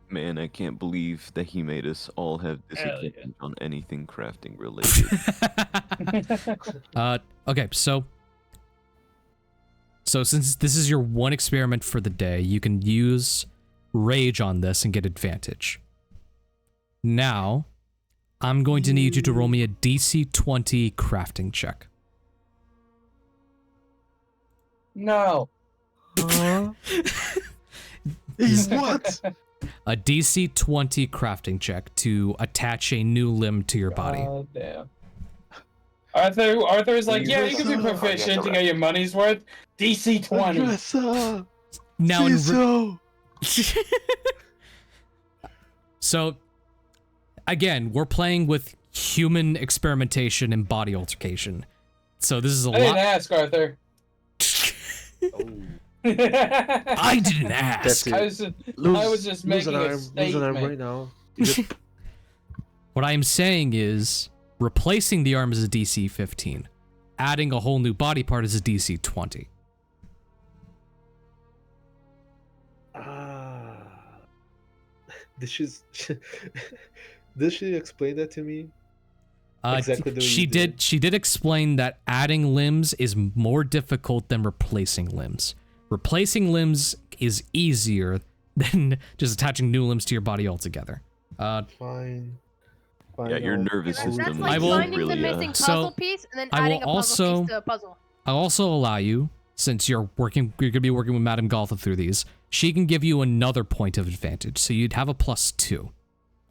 Man, I can't believe that he made us all have disadvantage on anything crafting related. Okay, so since this is your one experiment for the day, you can use rage on this and get advantage. Now, I'm going to need you to roll me a DC 20 crafting check. No. He's what? A DC 20 crafting check to attach a new limb to your body. Oh, damn. Arthur's like, yeah, you can be proficient to get your money's worth. DC 20. Now, so, again, we're playing with human experimentation and body altercation. So this is a lot. I didn't ask, Arthur. I didn't ask. I was just making a statement. Lose an arm right now. What I'm saying is, replacing the arm is a DC 15. Adding a whole new body part is a DC 20. Did she explain that to me? Exactly the way she did. She did explain that adding limbs is more difficult than replacing limbs. Replacing limbs is easier than just attaching new limbs to your body altogether. Fine. Yeah, your nervous system. That's like finding the missing puzzle piece and then adding a puzzle piece to a puzzle. I'll also allow you, since you're going to be working with Madame Galtha through these, she can give you another point of advantage. So you'd have a +2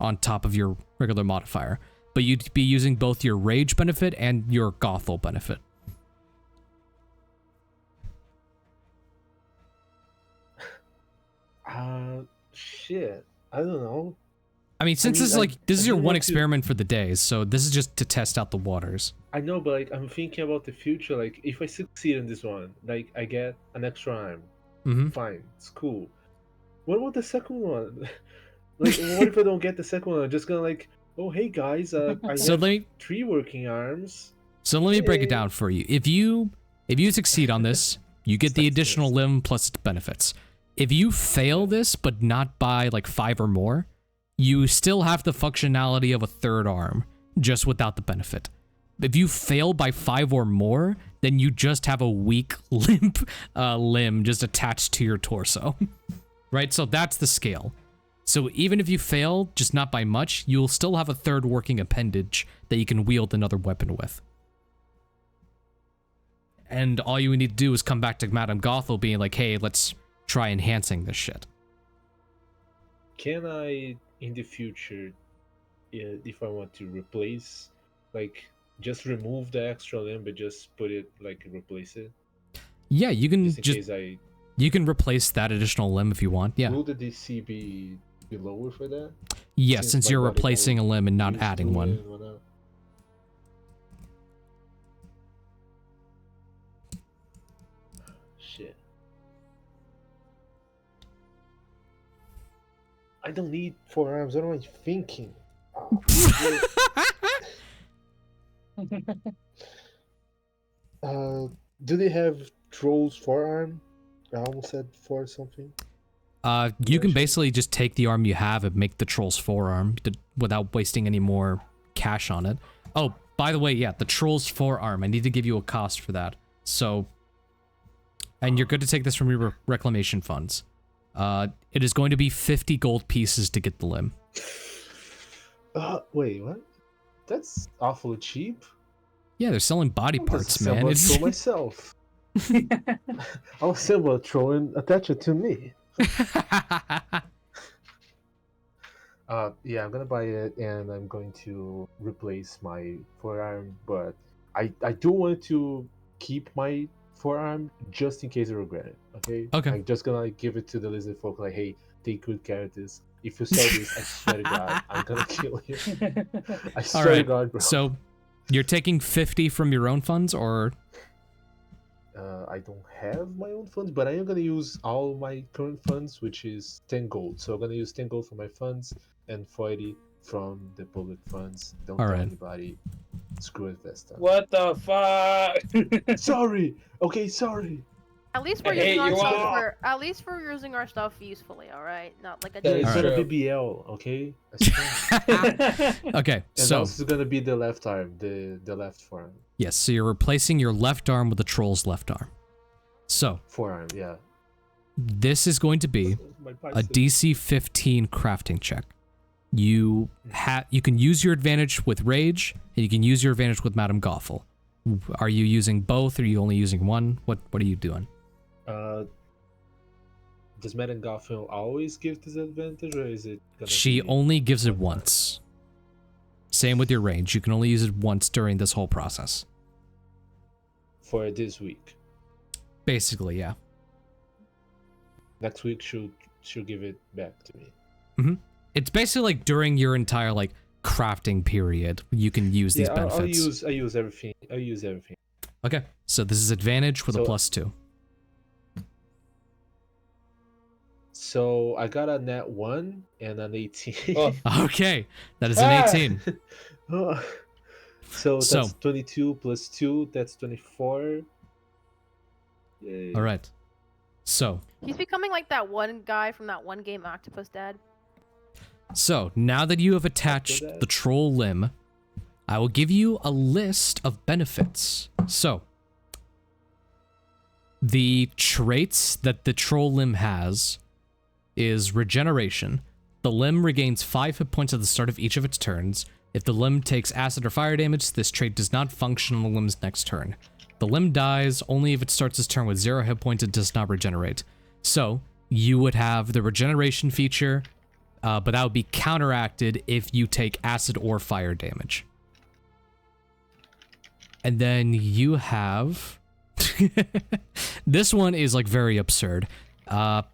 on top of your regular modifier. But you'd be using both your rage benefit and your Gothel benefit. Shit. I don't know. I mean, this is your one experiment for the day, so this is just to test out the waters. I know, but like I'm thinking about the future. Like if I succeed in this one, like I get an extra arm. Mm-hmm. Fine, it's cool. What about the second one? Like, what if I don't get the second one? I'm just gonna like, oh hey guys, I So have let me 3 working arms. so let me break it down for you. If you succeed on this, you get the additional limb plus its benefits. If you fail this, but not by like 5 or more, you still have the functionality of a third arm, just without the benefit. If you fail by 5 or more, then you just have a weak limp limb just attached to your torso. Right? So that's the scale. So even if you fail, just not by much, you'll still have a third working appendage that you can wield another weapon with. And all you need to do is come back to Madame Gothel being like, hey, let's try enhancing this shit. Can I, in the future, if I want to replace, like, just remove the extra limb but just put it, like, replace it? Yeah, you can you can replace that additional limb if you want, yeah. Will the DC be lower for that? Yeah, since you're replacing a limb and not adding one. Shit. I don't need 4 arms. What am I thinking? Do they have trolls forearm? I almost said 4 something. You can basically just take the arm you have and make the troll's forearm without wasting any more cash on it. Oh, by the way, yeah, the troll's forearm. I need to give you a cost for that. So, and you're good to take this from your reclamation funds. It is going to be 50 gold pieces to get the limb. Wait, what? That's awfully cheap. Yeah, they're selling body parts, man. It's for myself. I'll assemble a troll and attach it to me. Yeah, I'm gonna buy it and I'm going to replace my forearm, but I do want to keep my forearm just in case I regret it. Okay. I'm just gonna give it to the lizard folk, like, hey, take good care of this. If you sell this, I swear to God, I'm gonna kill you. I swear to God, bro. So you're taking 50 from your own funds, or? I don't have my own funds, but I am going to use all my current funds, which is 10 gold. So I'm going to use 10 gold for my funds and 40 from the public funds. Don't tell anybody. Screw Adavesta. What the fuck? Sorry. Okay, sorry. At least we're using our stuff. At least we're using our stuff usefully. All right, not like a. It's gonna be BBL, okay? Okay, and so this is gonna be the left arm, the left forearm. Yes, so you're replacing your left arm with the troll's left arm. So forearm, yeah. This is going to be a DC 15 crafting check. You can use your advantage with Rage, and you can use your advantage with Madame Gothel. Are you using both, or are you only using one? What are you doing? Does Madame Gothel always give disadvantage, or is it gonna She only gives it once. Same with your range. You can only use it once during this whole process. For this week? Basically, yeah. Next week, she'll give it back to me. Mm-hmm. It's basically like during your entire, like, crafting period, you can use these benefits. I use everything. I use everything. Okay, so this is advantage with a +2. So I got a net 1 and an 18. Okay, that is an 18. So that's 22 plus 2. That's 24. Yay. All right. So he's becoming like that one guy from that one game, Octopus Dad. So now that you have attached the troll limb, I will give you a list of benefits. So the traits that the troll limb has is regeneration. The limb regains 5 hit points at the start of each of its turns. If the limb takes acid or fire damage, this trait does not function on the limb's next turn. The limb dies only if it starts its turn with 0 hit points and does not regenerate. So you would have the regeneration feature, but that would be counteracted if you take acid or fire damage. And then you have... this one is like very absurd.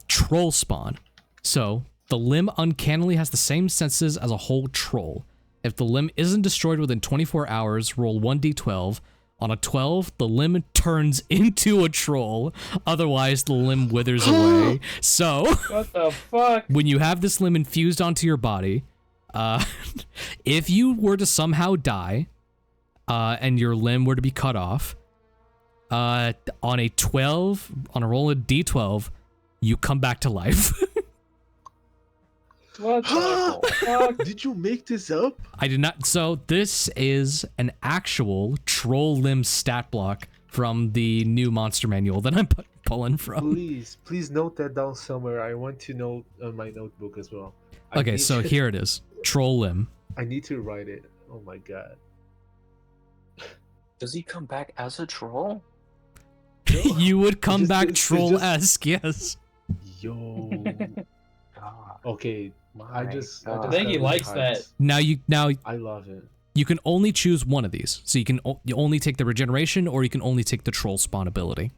Troll spawn. So the limb uncannily has the same senses as a whole troll. If the limb isn't destroyed within 24 hours, roll 1d12. On a 12, the limb turns into a troll. Otherwise, the limb withers away. So, what the fuck? When you have this limb infused onto your body, if you were to somehow die, and your limb were to be cut off, on a roll of D12, you come back to life. What the fuck? Did you make this up? I did not. So this is an actual troll limb stat block from the new monster manual that I'm pulling from. Please note that down somewhere. I want to note on my notebook as well. Okay, so here it is. Troll limb. I need to write it. Oh my god. Does he come back as a troll? You would come back troll-esque, yes. Yo. God. Okay. I think he likes that. Now I love it. You can only choose one of these. So you only take the regeneration, or you can only take the troll spawn ability.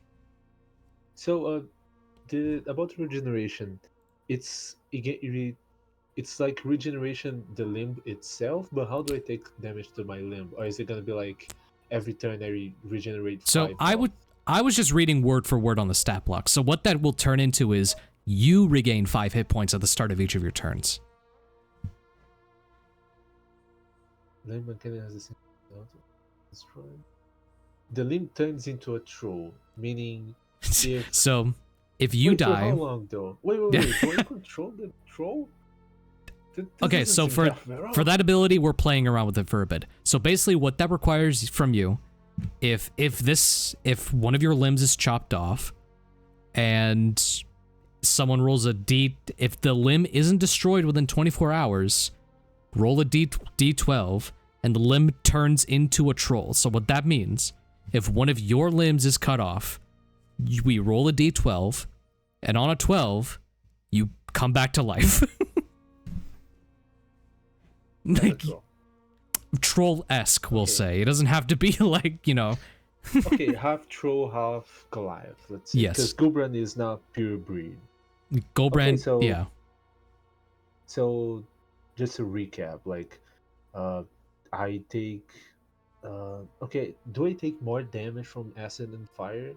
So about the regeneration, it's like regeneration the limb itself, but how do I take damage to my limb? Or is it gonna be like every turn I regenerate? So I was just reading word for word on the stat block. So what that will turn into is you regain 5 hit points at the start of each of your turns. Limb mechanic has the same destroy. The limb turns into a troll, meaning if so if you die. For how long though? Wait. Do I control the troll? Okay, so for that ability, we're playing around with it for a bit. So basically, what that requires from you, if one of your limbs is chopped off, and someone rolls a D, if the limb isn't destroyed within 24 hours, roll a D12, and the limb turns into a troll. So what that means, if one of your limbs is cut off, we roll a D12, and on a 12, you come back to life. Like, troll-esque, we'll say. It doesn't have to be like, Okay, half troll, half Goliath, let's say. Yes. Because Gulbrand is not pure breed. Gulbrand, okay, yeah. So, just to recap, I take... okay, do I take more damage from acid and fire?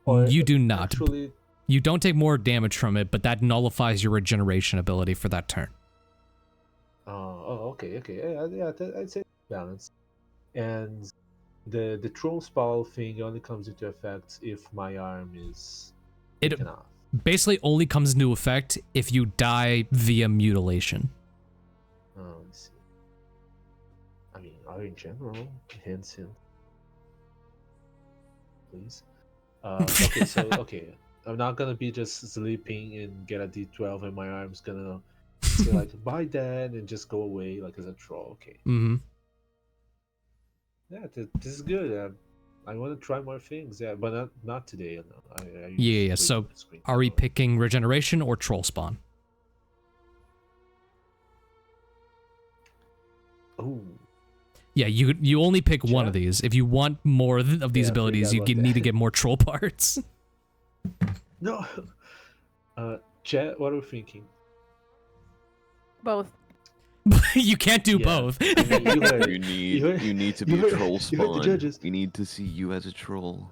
Or you do not. Actually... You don't take more damage from it, but that nullifies your regeneration ability for that turn. Okay. Yeah, I'd say balance. And the troll spell thing only comes into effect if my arm is taken off. Basically only comes into effect if you die via mutilation. Let's see. I mean, or in general, hint. Please. Okay. I'm not gonna be just sleeping and get a D12 and my arm's gonna say like, bye dad, and just go away like as a troll. Okay. Mm-hmm. Yeah, this is good. I want to try more things. Yeah, but not today. No. Yeah. So, are we picking regeneration or troll spawn? Oh. Yeah, you only pick one of these. If you want more of these abilities, you need to get more troll parts. No. Chat, what are we thinking? Both. You can't do both. You need to be a troll spawn. We need to see you as a troll.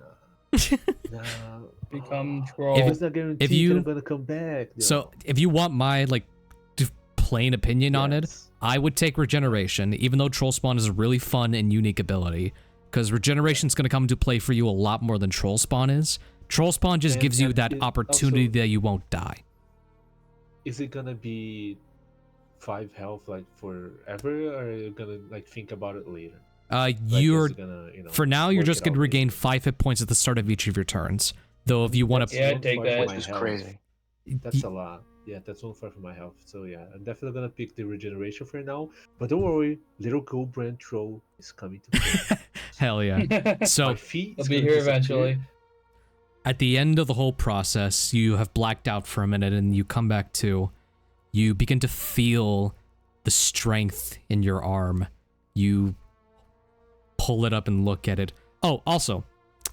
Become troll. It's not guaranteed I'm gonna come back. So if you want my plain opinion on it, I would take regeneration, even though troll spawn is a really fun and unique ability, because regeneration is gonna come into play for you a lot more than troll spawn is. Troll spawn just gives you that opportunity that you won't die. Is it gonna be 5 health forever, or are you gonna think about it later? For now you're just gonna regain 5 hit points at the start of each of your turns. Though if you want to, take that. This is crazy. That's a lot. Yeah, that's 1/4 of my health. So yeah, I'm definitely gonna pick the regeneration for now. But don't worry, little Gulbrand troll is coming to play. Hell yeah! So I'll be here eventually. At the end of the whole process, you have blacked out for a minute, and you come back to. You begin to feel the strength in your arm. You pull it up and look at it. Oh, also,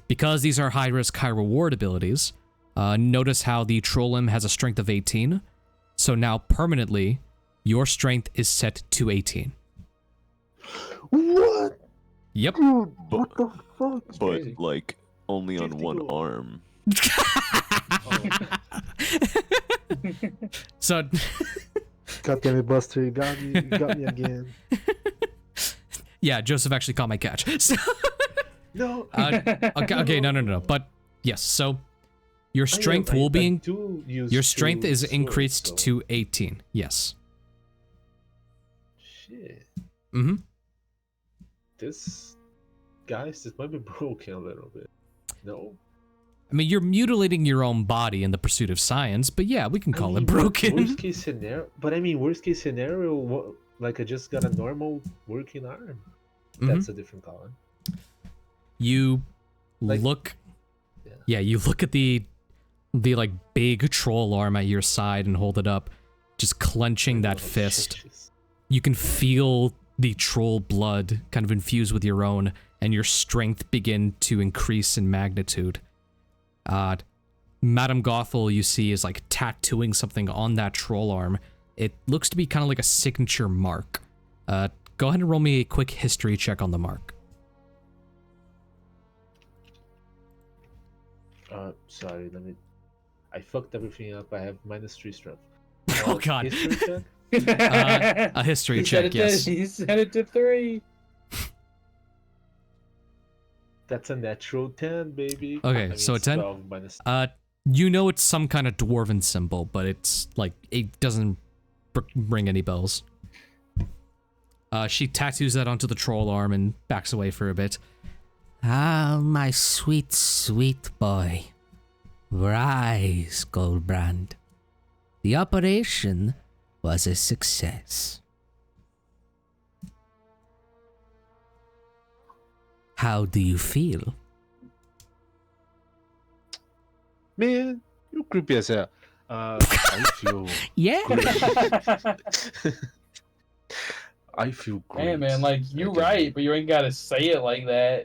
because these are high-risk, high-reward abilities, notice how the troll limb has a strength of 18. So now, permanently, your strength is set to 18. What? Yep. Dude, what the fuck? But crazy. like only on 50 one gold. arm. So, God damn it, Buster, you got me again. yeah, Joseph actually caught my catch. So, No. okay, no. But yes, so your strength will be your strength is increased to 18. Yes. Shit. Mm-hmm. This might be broken a little bit. No. I mean, you're mutilating your own body in the pursuit of science, but yeah, we can call it broken. Worst case scenario, like I just got a normal working arm. That's a different column. You Like- look, yeah, you look at the like big troll arm at your side and hold it up, just clenching that fist. You can feel the troll blood kind of infuse with your own, and your strength begin to increase in magnitude. Madame Gothel, you see, is like tattooing something on that troll arm. It looks to be kind of like a signature mark. Go ahead and roll me a quick history check on the mark. Sorry, I fucked everything up. I have -3 strength. Oh god. History check? A history check, yes. He set it to 3. That's a natural 10, baby. Okay, I mean, so a 10? 12 minus. You know it's some kind of dwarven symbol, but it's like, it doesn't ring any bells. She tattoos that onto the troll arm and backs away for a bit. Ah, my sweet, sweet boy. Rise, Gulbrand. The operation was a success. How do you feel? Man, you creepy as hell. I feel Yeah. I feel great. Hey man, like you're right, but you ain't gotta say it like that.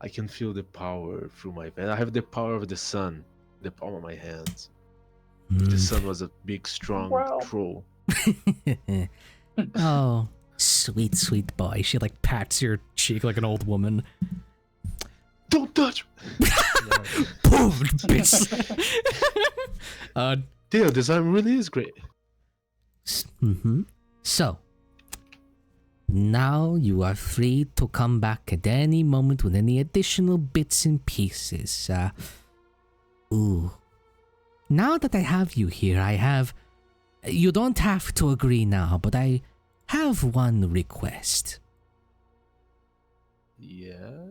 I can feel the power through my veins. I have the power of the sun, the palm of my hands. The sun was a big, strong troll. Oh, sweet, sweet boy. She like pats your cheek like an old woman. Don't touch me! Boom, bitch. Damn, this arm really is great. So, now you are free to come back at any moment with any additional bits and pieces. Now that I have you here, you don't have to agree now, but I have one request. Yeah?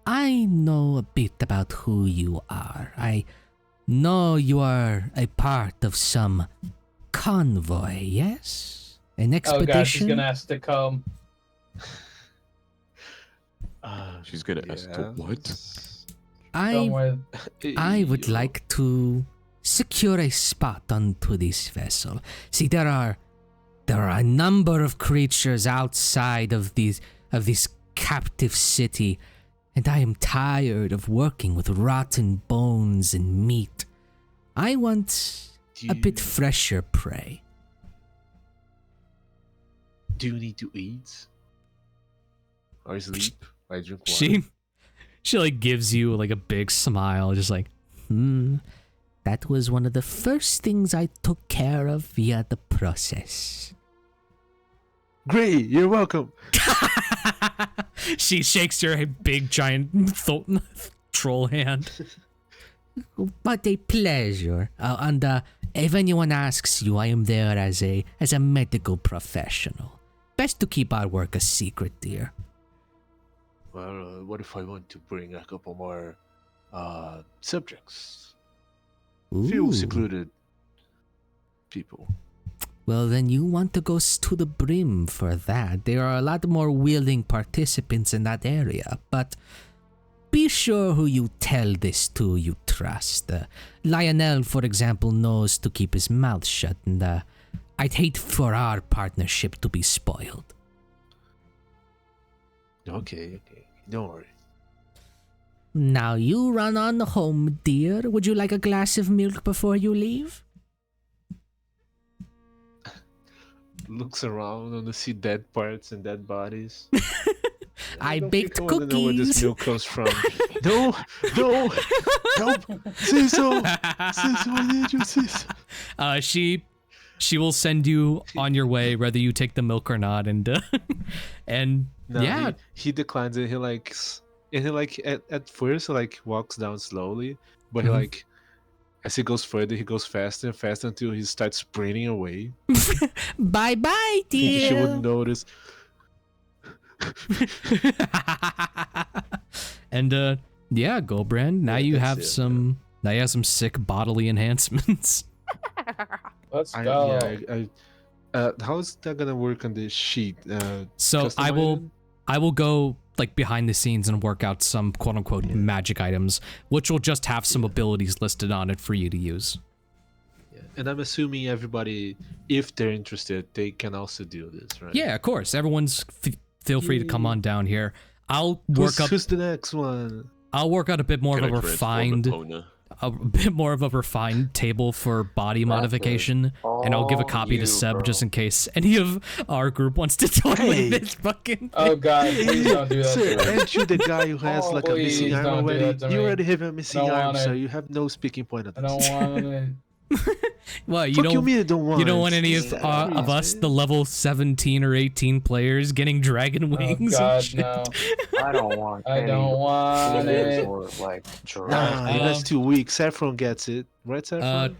I know a bit about who you are. I know you are a part of some convoy, yes? An expedition? Oh gosh, she's gonna ask to come. She's gonna ask to what? I would like to secure a spot onto this vessel. See, there are a number of creatures outside of this captive city, and I am tired of working with rotten bones and meat. I want a bit fresher prey. Do you need to eat? Or sleep? I drink water. She like gives you like a big smile, just like, That was one of the first things I took care of via the process. Great, you're welcome. She shakes your big giant troll hand. But a pleasure. And if anyone asks you, I am there as a medical professional. Best to keep our work a secret, dear. Well, what if I want to bring a couple more subjects? Few Ooh. secluded people. Well, then you want to go to the brim for that. There are a lot more willing participants in that area, but be sure who you tell this to you trust. Lionel, for example, knows to keep his mouth shut, and I'd hate for our partnership to be spoiled. Okay. Don't worry. Now you run on home, dear. Would you like a glass of milk before you leave? looks around and see dead parts and dead bodies. I don't baked think I wanna know where this cookies. milk comes from. No, help, Cecil, I need you, Cecil. She will send you on your way whether you take the milk or not, and No, yeah, he declines it. He at first like walks down slowly, but he Mhm. like as he goes further, he goes faster and faster until he starts sprinting away. Bye bye, Thinking she dear. wouldn't notice. and yeah, Gulbrand. Now Yeah, you that's have it, some. Now you have some sick bodily enhancements. Let's go. How is that gonna work on this sheet? So I customizing? will go like behind the scenes and work out some quote unquote magic items, which will just have some abilities listed on it for you to use. Yeah. And I'm assuming everybody, if they're interested, they can also do this, right? Yeah, of course. Everyone's feel free to come on down here. I'll work up. Who's the next one? I'll work out a bit more Can of I a transform refined. A bit more of a refined table for body modification, and I'll give a copy to Seb just in case any of our group wants to join Hey. this fucking thing. Oh god, please don't do that. Sir, to me. aren't you the guy who has Oh, like a missing please arm don't do already? that to You me. already have a missing Don't arm, want so it. you have no speaking point on I this. don't want it. Well, you Fuck you don't. mean I don't want You don't want any It's of serious, us, man. the level 17 or 18 players, getting dragon Oh wings and god, shit. no. I don't want. I don't want it. Or like Nah, Um, that's too weak. Saffron gets it. Right, Saffron?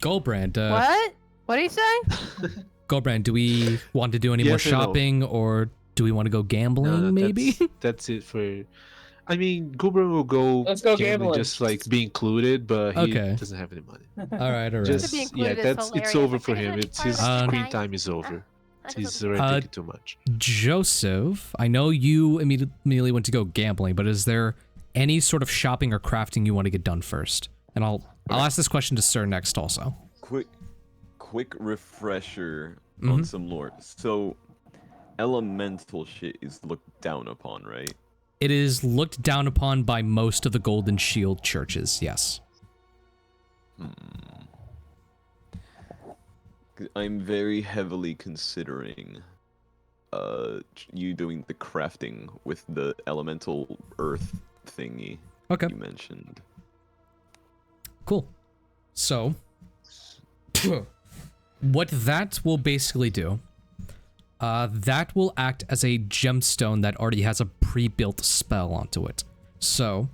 Gulbrand, What? What did he say? Gulbrand, do we want to do any more Yes or no? shopping, or do we want to go gambling, No, maybe? That's it for... I mean, Gulbrand will go, Let's go gambling. just like be included, but he Okay. doesn't have any money. all right. Just be included is it's hilarious. over for I just him. wanna be It's part his of the screen night. time is over. I just He's wanna already Uh, taking too much. Joseph, I know you immediately went to go gambling, but is there any sort of shopping or crafting you want to get done first? And I'll ask this question to Sir next also. Quick refresher Mhm. on some lore. So, elemental shit is looked down upon, right? It is looked down upon by most of the Golden Shield churches, yes. I'm very heavily considering you doing the crafting with the elemental earth thingy Okay, you mentioned. cool. So, what that will basically do, that will act as a gemstone that already has a pre-built spell onto it. So,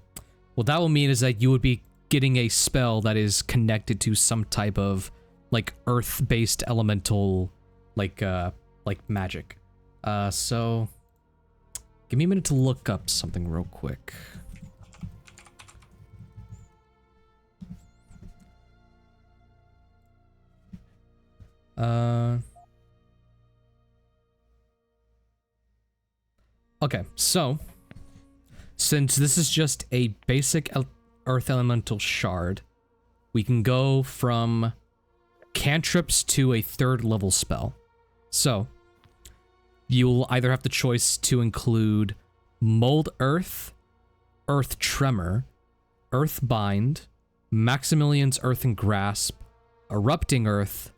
what that will mean is that you would be getting a spell that is connected to some type of like earth-based elemental, like magic. So, give me a minute to look up something real quick. Okay, so since this is just a basic earth elemental shard, we can go from cantrips to a 3rd level spell. So you'll either have the choice to include Mold Earth, Earth Tremor, Earth Bind, Maximilian's Earthen Grasp, Erupting Earth,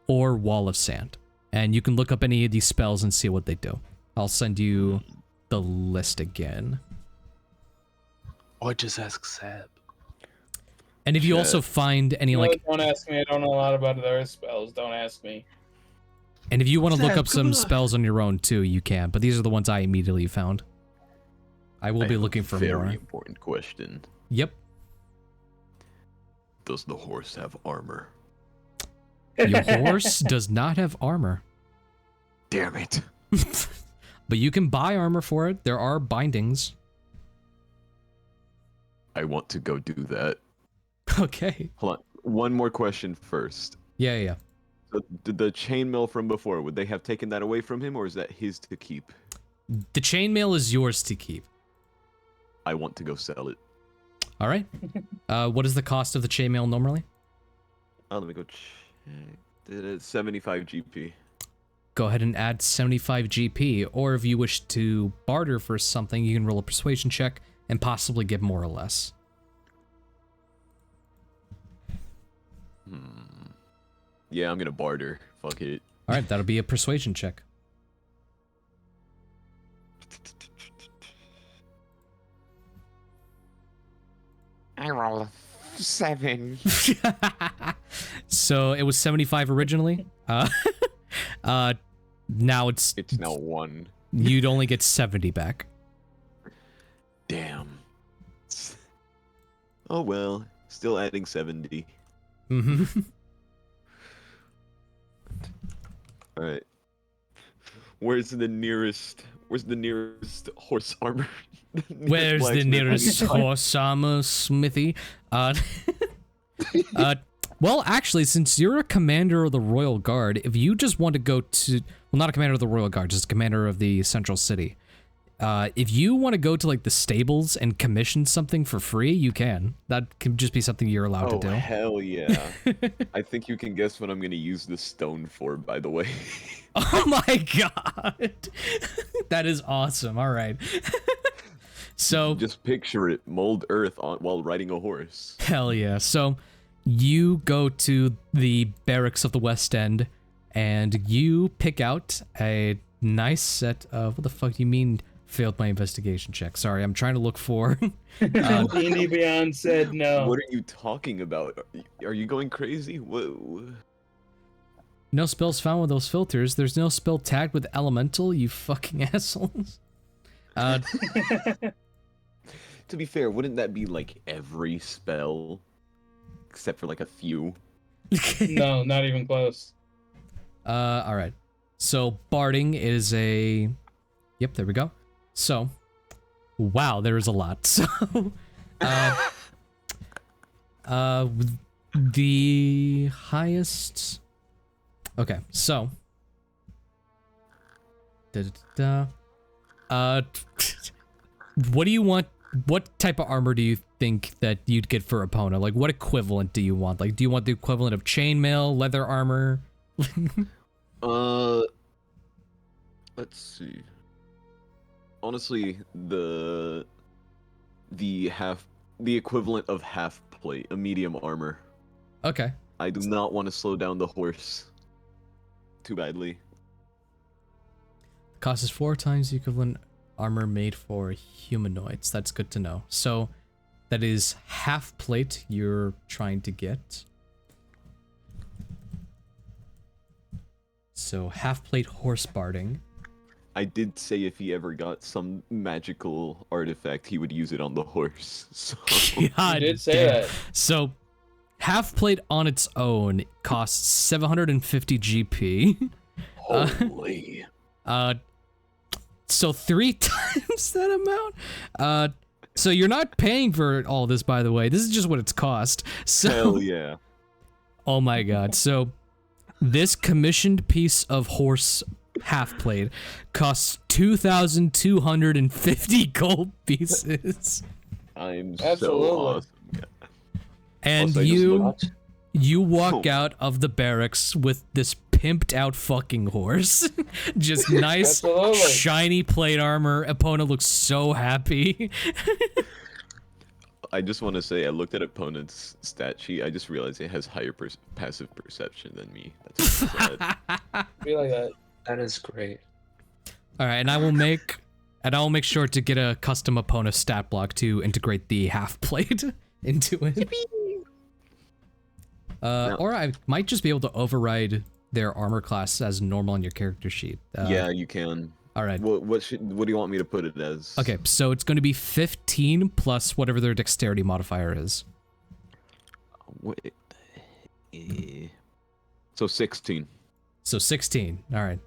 or Wall of Sand. And you can look up any of these spells and see what they do. I'll send you the list again. Or just ask Seb. And if you also find any like, Don't ask me. I don't know a lot about other spells. Don't ask me. and if you want to look Seb, up some come on. spells on your own too, you can. But these are the ones I immediately found. I will be have a looking for very more. important question. Yep. Does the horse have armor? Your horse does not have armor. Damn it. But you can buy armor for it. There are bindings. I want to go do that. Okay. Hold on. One more question first. Yeah. So, the chainmail from before, would they have taken that away from him, or is that his to keep? The chainmail is yours to keep. I want to go sell it. All right. What is the cost of the chainmail normally? Oh, let me go check. Did it 75 GP? Go ahead and add 75 GP, or if you wish to barter for something, you can roll a persuasion check and possibly get more or less. Yeah, I'm gonna barter. Fuck it. All right, that'll be a persuasion check. I roll a 7. So it was 75 originally. Now it's now 1. You'd only get 70 back. Damn. Oh well, still adding 70. Mm-hmm. All right. Where's the nearest horse armor? Where's the nearest horse armor smithy? Well, actually, since you're a commander of the Royal Guard, if you just want to go to, well, not a commander of the Royal Guard, just a commander of the Central City. If you want to go to like the stables and commission something for free, you can. That can just be something you're allowed to do. Oh, hell yeah. I think you can guess what I'm going to use the stone for, by the way. Oh my god. That is awesome. All right. So just picture it, mold earth while riding a horse. Hell yeah. So you go to the barracks of the West End and you pick out a nice set of, what the fuck do you mean failed my investigation check? Sorry, I'm trying to look for D&D Beyond said no. What are you talking about? Are you going crazy? Whoa. No spells found with those filters. There's no spell tagged with elemental, you fucking assholes. To be fair, wouldn't that be like every spell? Except for like a few. No, not even close. Alright. So, barding is a... Yep, there we go. So, wow, there is a lot. So, the highest... Okay, so... What do you want? What type of armor do you think that you'd get for Epona? Like, what equivalent do you want? Like, do you want the equivalent of chainmail, leather armor? Let's see. Honestly, the equivalent of half plate, a medium armor. Okay. I do not want to slow down the horse too badly. Cost is 4 times the equivalent armor made for humanoids. That's good to know. So that is half plate you're trying to get. So half plate horse barding. I did say if he ever got some magical artifact, he would use it on the horse. So. God, you did say that. So half plate on its own costs 750 GP. Holy. So 3 times that amount? So you're not paying for all this, by the way. This is just what it's cost. So, hell yeah. Oh my god. So this commissioned piece of horse half plate costs 2,250 gold pieces. I'm Absolutely. so awesome. And also, you walk out of the barracks with this pimped out fucking horse. Just nice, shiny plate armor. Epona looks so happy. I just want to say, I looked at opponent's stat sheet. I just realized it has higher passive perception than me. That's what I Be like that. That is great. All right, and I will make sure to get a custom Epona stat block to integrate the half plate into it. Or I might just be able to override their armor class as normal on your character sheet. yeah, you can. All right. What do you want me to put it as? Okay, so it's going to be 15 plus whatever their dexterity modifier is. Wait. So 16. So 16. All right.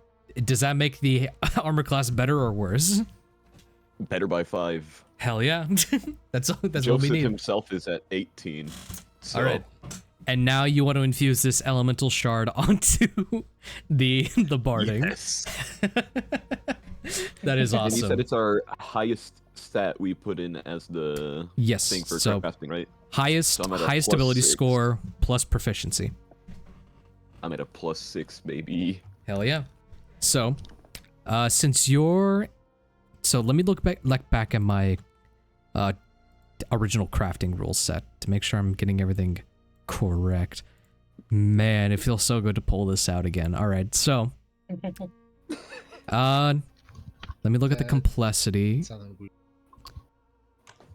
Does that make the armor class better or worse? Better by 5. Hell yeah. that's what we Joseph need. himself is at 18. So. All right. And now you want to infuse this elemental shard onto the barding. Yes. That is awesome. And you said it's our highest stat we put in as the thing for casting, right? Highest ability score plus proficiency. I'm at a +6, baby. Hell yeah. So, since you're... So let me look back at my original crafting rules set to make sure I'm getting everything correct. Man, it feels so good to pull this out again. All right, so let me look at the complexity.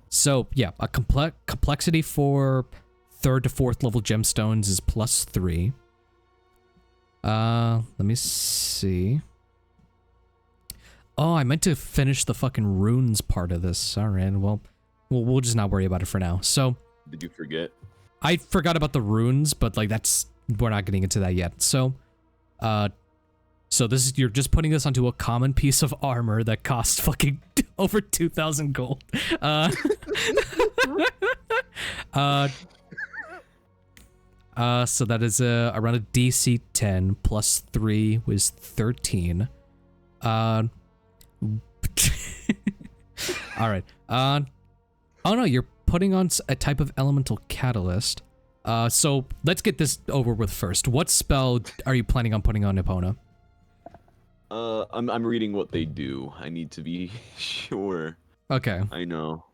So yeah, a complexity for 3rd to 4th level gemstones is +3. Let me see. Oh, I meant to finish the fucking runes part of this. All right, well, we'll just not worry about it for now. So, Did you forget? I forgot about the runes, but like we're not getting into that yet. So, so this is, you're just putting this onto a common piece of armor that costs fucking over 2,000 gold. So that is around a DC 10 plus 3 was 13. All right. Oh no, you're putting on a type of elemental catalyst. So let's get this over with first. What spell are you planning on putting on Epona? I'm reading what they do. I need to be sure. Okay. I know.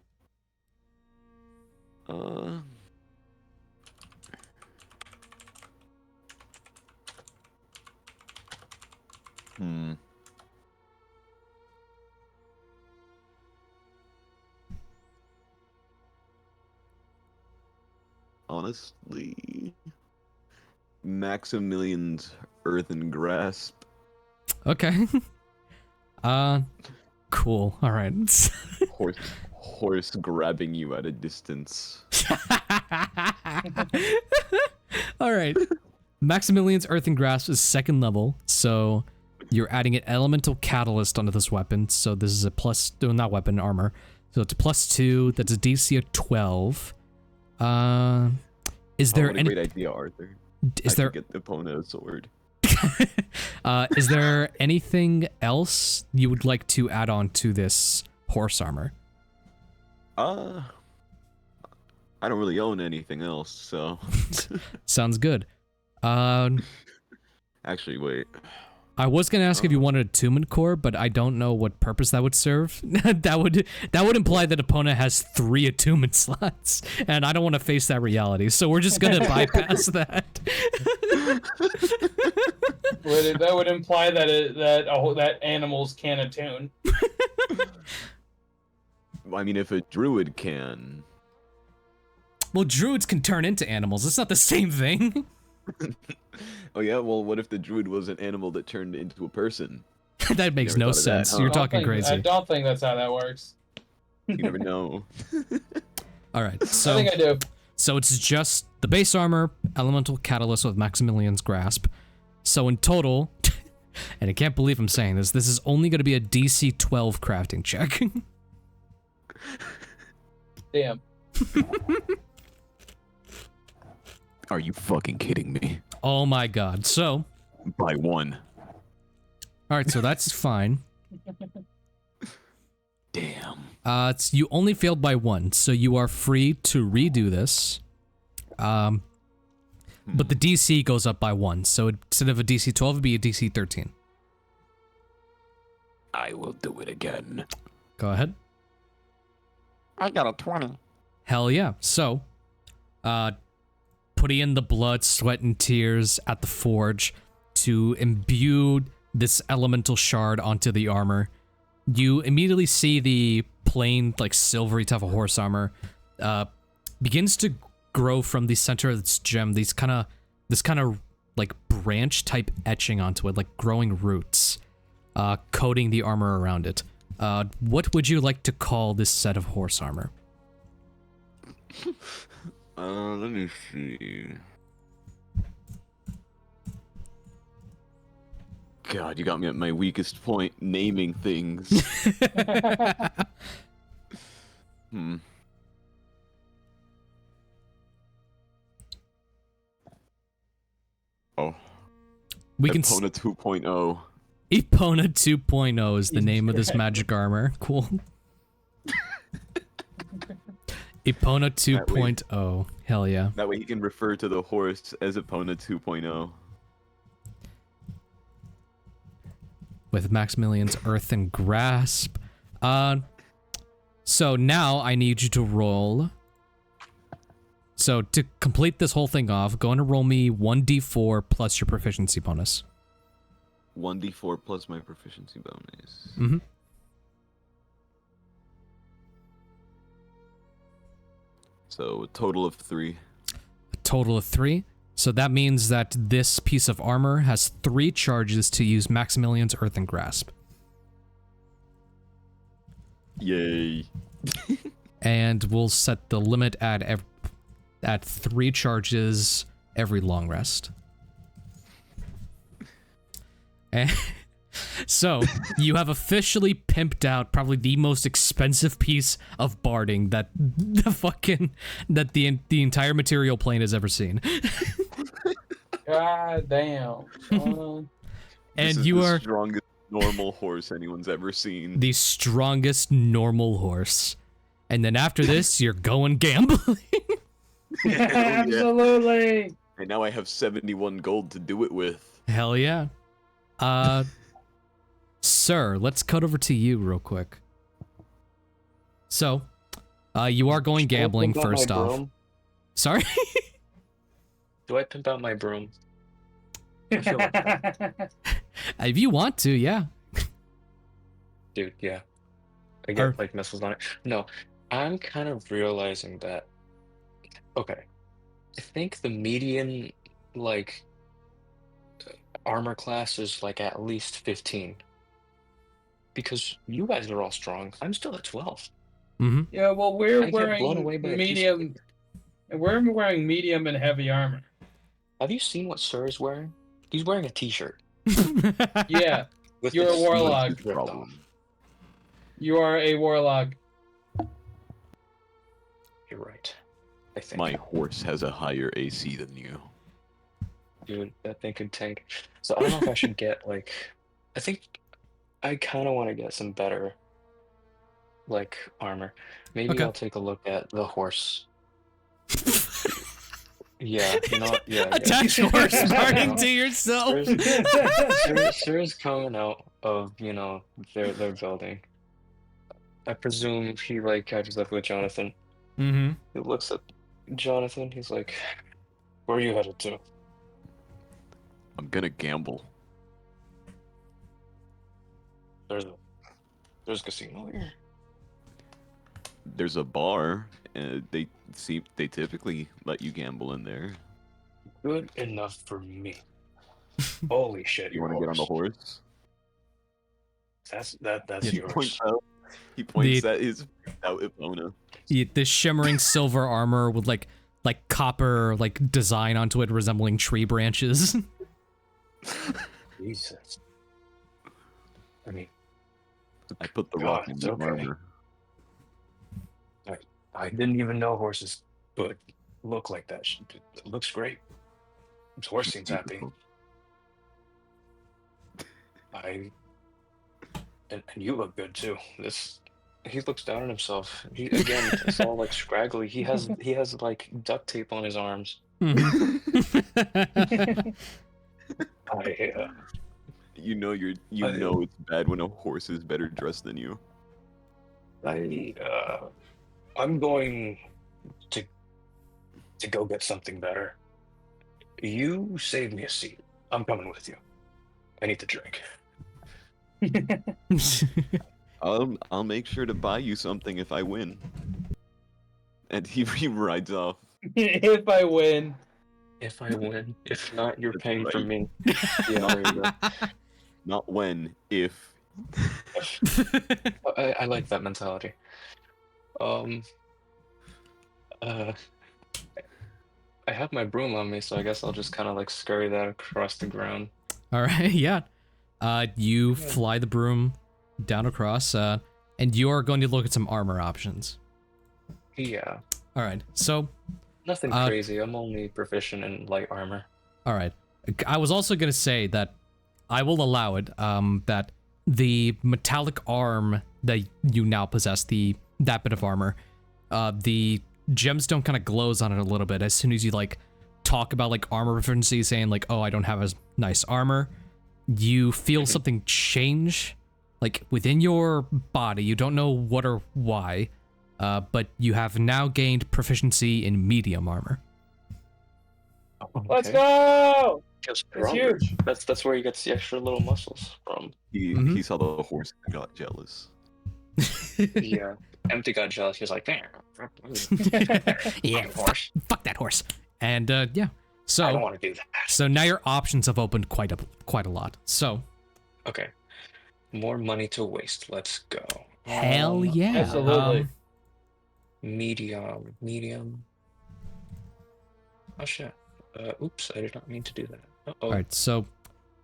Honestly, Maximilian's Earthen Grasp. Okay. Cool. All right. Horse grabbing you at a distance. All right. Maximilian's Earthen Grasp is 2nd level, so you're adding an elemental catalyst onto this weapon. So this is a not weapon, armor. So it's a +2. That's a DC of 12. Is there any great idea, Arthur? Is there get the Epona a sword? Is there anything else you would like to add on to this horse armor? I don't really own anything else, so. Sounds good. Actually, wait. I was gonna ask if you wanted a attunement core, but I don't know what purpose that would serve. that would imply that Epona has 3 attunement slots, and I don't want to face that reality. So we're just gonna bypass that. That would imply that animals can attune. I mean, if a druid can. Well, druids can turn into animals. It's not the same thing. Oh yeah, well, what if the druid was an animal that turned into a person? That makes no sense. You're talking crazy. I don't think that's how that works. You never know. All right, so I think I do. So it's just the base armor, elemental catalyst with Maximilian's Grasp. So in total, and I can't believe I'm saying this, this is only going to be a DC 12 crafting check. Damn. Are you fucking kidding me? Oh my god. So by 1. All right, so that's fine. Damn. You only failed by 1, so you are free to redo this. But the DC goes up by 1, so instead of a DC 12, it'd be a DC 13. I will do it again. Go ahead. I got a 20. Hell yeah. So, putting in the blood, sweat, and tears at the forge to imbue this elemental shard onto the armor, you immediately see the plain, like, silvery type of horse armor begins to grow from the center of its gem, this kind of like branch type etching onto it, like growing roots, coating the armor around it. What would you like to call this set of horse armor? Let me see. God, you got me at my weakest point, naming things. Oh. We can Epona 2.0. Epona 2.0 is the name of this magic armor. Cool. Epona 2.0. Hell yeah. That way he can refer to the horse as Epona 2.0. With Maximilian's Earthen Grasp. So now I need you to roll So to complete this whole thing off, go and roll me 1d4 plus your proficiency bonus. 1d4 plus my proficiency bonus. Mm-hmm. So a total of 3. A total of 3. So that means that this piece of armor has 3 charges to use Maximilian's Earthen Grasp. Yay. And we'll set the limit at 3 charges every long rest. And so you have officially pimped out probably the most expensive piece of barding that the entire material plane has ever seen. God damn. And this is you the are strongest normal horse anyone's ever seen. the strongest normal horse. And then after this, you're going gambling. Absolutely. And now I have 71 gold to do it with. Hell yeah. Sir, let's cut over to you real quick. So, you are going gambling Pimp out first my off. broom? Sorry? Do I pimp out my broom? I feel like that. If you want to, yeah. Dude, yeah. I Or- get like missiles on it. No, I'm kind of realizing that. Okay, I think the median like armor class is like at least 15. Because you guys are all strong. I'm still at 12. Mm-hmm. Yeah, well, I we're get blown wearing away by a piece of medium. paper. We're wearing medium and heavy armor. Have you seen what Sir is wearing? He's wearing a t-shirt. Yeah, With You're the a warlock. sleeves ripped Problem. off. you are a warlock. You're right. I think. My horse has a higher AC than you. Dude, that thing could tank. So I don't know if I should get like. I think I kind of want to get some better, like armor. Maybe Okay. I'll take a look at the horse. Yeah, you know what? Yeah. Attach horse barding to yourself. Sir's coming out of their building. I presume he like catches up with Jonathan. Mm-hmm. He looks at Jonathan. He's like, "Where are you headed to?" I'm gonna gamble. There's a casino here. There's a bar, and they typically let you gamble in there. Good enough for me. Holy shit! You want to get on the horse? That's He yours. points out. He points at his out Ipona. This shimmering silver armor with like copper like design onto it resembling tree branches. Jesus. I mean, I put the God, rock in it's the okay. armor. I didn't even know horses would look like that. It looks great. This horse seems happy. And you look good too. He looks down on himself. Again, it's all like scraggly. He has like duct tape on his arms. Mhm. You know it's bad when a horse is better dressed than you. I'm going to go get something better. You save me a seat. I'm coming with you. I need to drink. I'll make sure to buy you something if I win. And he rides off. If I win. If I win. If not, you're paying for right. me. Yeah, there you go. Not when, if. I like that mentality. I have my broom on me, so I guess I'll just kind of like scurry that across the ground. All right, yeah. You fly the broom down across, and you are going to look at some armor options. Yeah. All right, so. Nothing crazy. I'm only proficient in light armor. All right. I was also going to say that I will allow it, that the metallic arm that you now possess, that bit of armor, the gemstone kind of glows on it a little bit as soon as you like talk about like armor proficiency, saying like, oh, I don't have as nice armor. You feel something change like within your body. You don't know what or why, but you have now gained proficiency in medium armor. Let's go! Just It's huge. That's where he gets the extra little muscles from. He saw the horse and got jealous. Yeah. Empty got jealous. He was like, "Damn, yeah, horse. Fuck that horse." And yeah, so I don't want to do that. So now your options have opened quite a lot. So Okay, more money to waste. Let's go. Hell yeah, absolutely. Medium. Oh shit. Oops, I did not mean to do that. Uh-oh. All right, so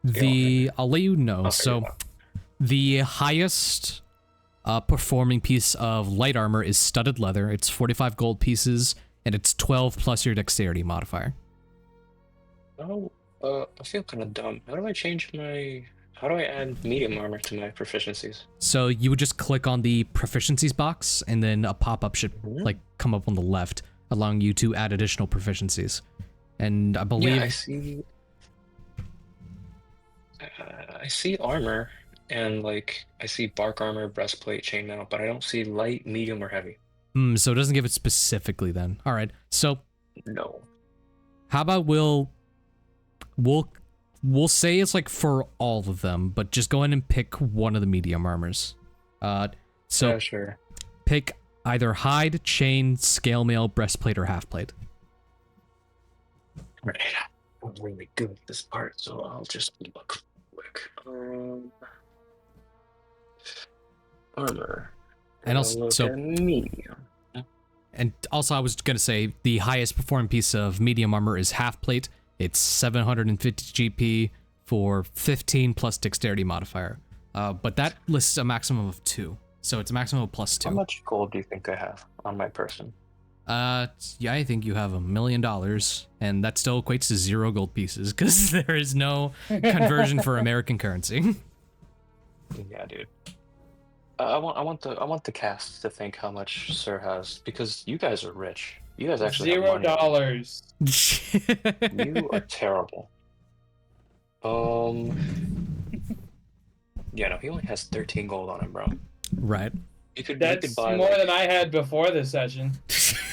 Yeah, I'll let you know. I'll So figure it out. the highest performing piece of light armor is studded leather. It's 45 gold pieces, and it's 12 plus your dexterity modifier. Oh, I feel kind of dumb. How do I add medium armor to my proficiencies? So you would just click on the proficiencies box, and then a pop-up should like come up on the left, allowing you to add additional proficiencies. And I believe I see armor, and like I see bark armor, breastplate, chainmail, but I don't see light, medium, or heavy. so it doesn't give it specifically then. All right, so No. how about we'll say it's like for all of them, but just go ahead and pick one of the medium armors. So Yeah, sure. pick either hide, chain, scale mail, breastplate, or half plate. Right. I'm really good at this part, so I'll just look quick. Armor. And also, Look so at medium. and also I was gonna say the highest performing piece of medium armor is half plate. It's 750 GP for 15 plus dexterity modifier. But that lists a maximum of 2, so it's a maximum of +2. How much gold do you think I have on my person? Yeah, I think you have $1 million, and that still equates to 0 gold pieces because there is no conversion for American currency. Yeah, dude. I want the cast to think how much Sir has, because you guys are rich. You guys actually have money. $0. You are terrible. Yeah, no, he only has 13 gold on him, bro. Right. That's buy, more like... than I had before this session.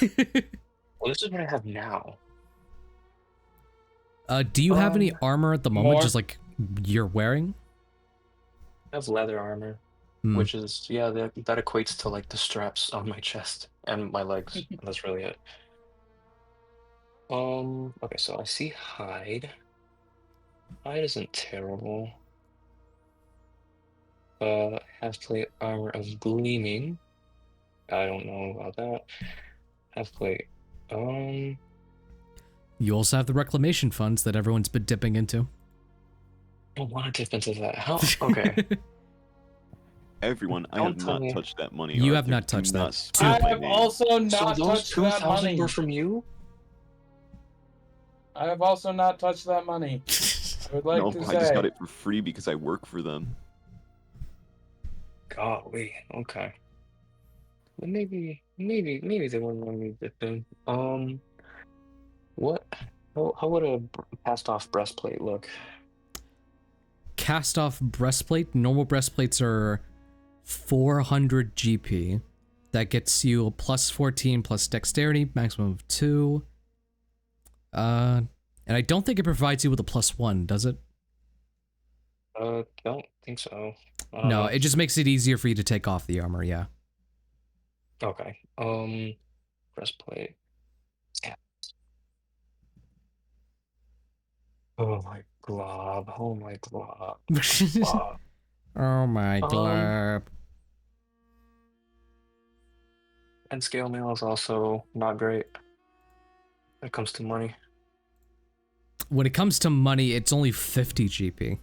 Well, this is what I have now. Do you have any armor at the moment, more? just like you're wearing? I have leather armor, which is, yeah, that equates to like the straps on my chest and my legs. And that's really it. Okay, so I see hide. Hide isn't terrible. Half plate armor of gleaming. I don't know about that. Half plate. You also have the reclamation funds that everyone's been dipping into. I don't want to dip into that. How? Okay. Everyone, I have not touched that money. You Arthur. have not touched that. I have also not so those touched that 2,000 money. were from you? I have also not touched that money. I would like to I say. just got it for free because I work for them. Golly, okay. Well, maybe they wouldn't let me dip in. What? How would a cast off breastplate look? Cast off breastplate. Normal breastplates are 400 GP. That gets you a +14 plus dexterity, maximum of 2. And I don't think it provides you with a +1, does it? Don't think so. No, it just makes it easier for you to take off the armor, yeah. Okay. Breastplate. Yeah. Oh my glob. Oh my glob. Glob. Oh my glob. And scale mail is also not great when it comes to money. When it comes to money, it's only 50 GP.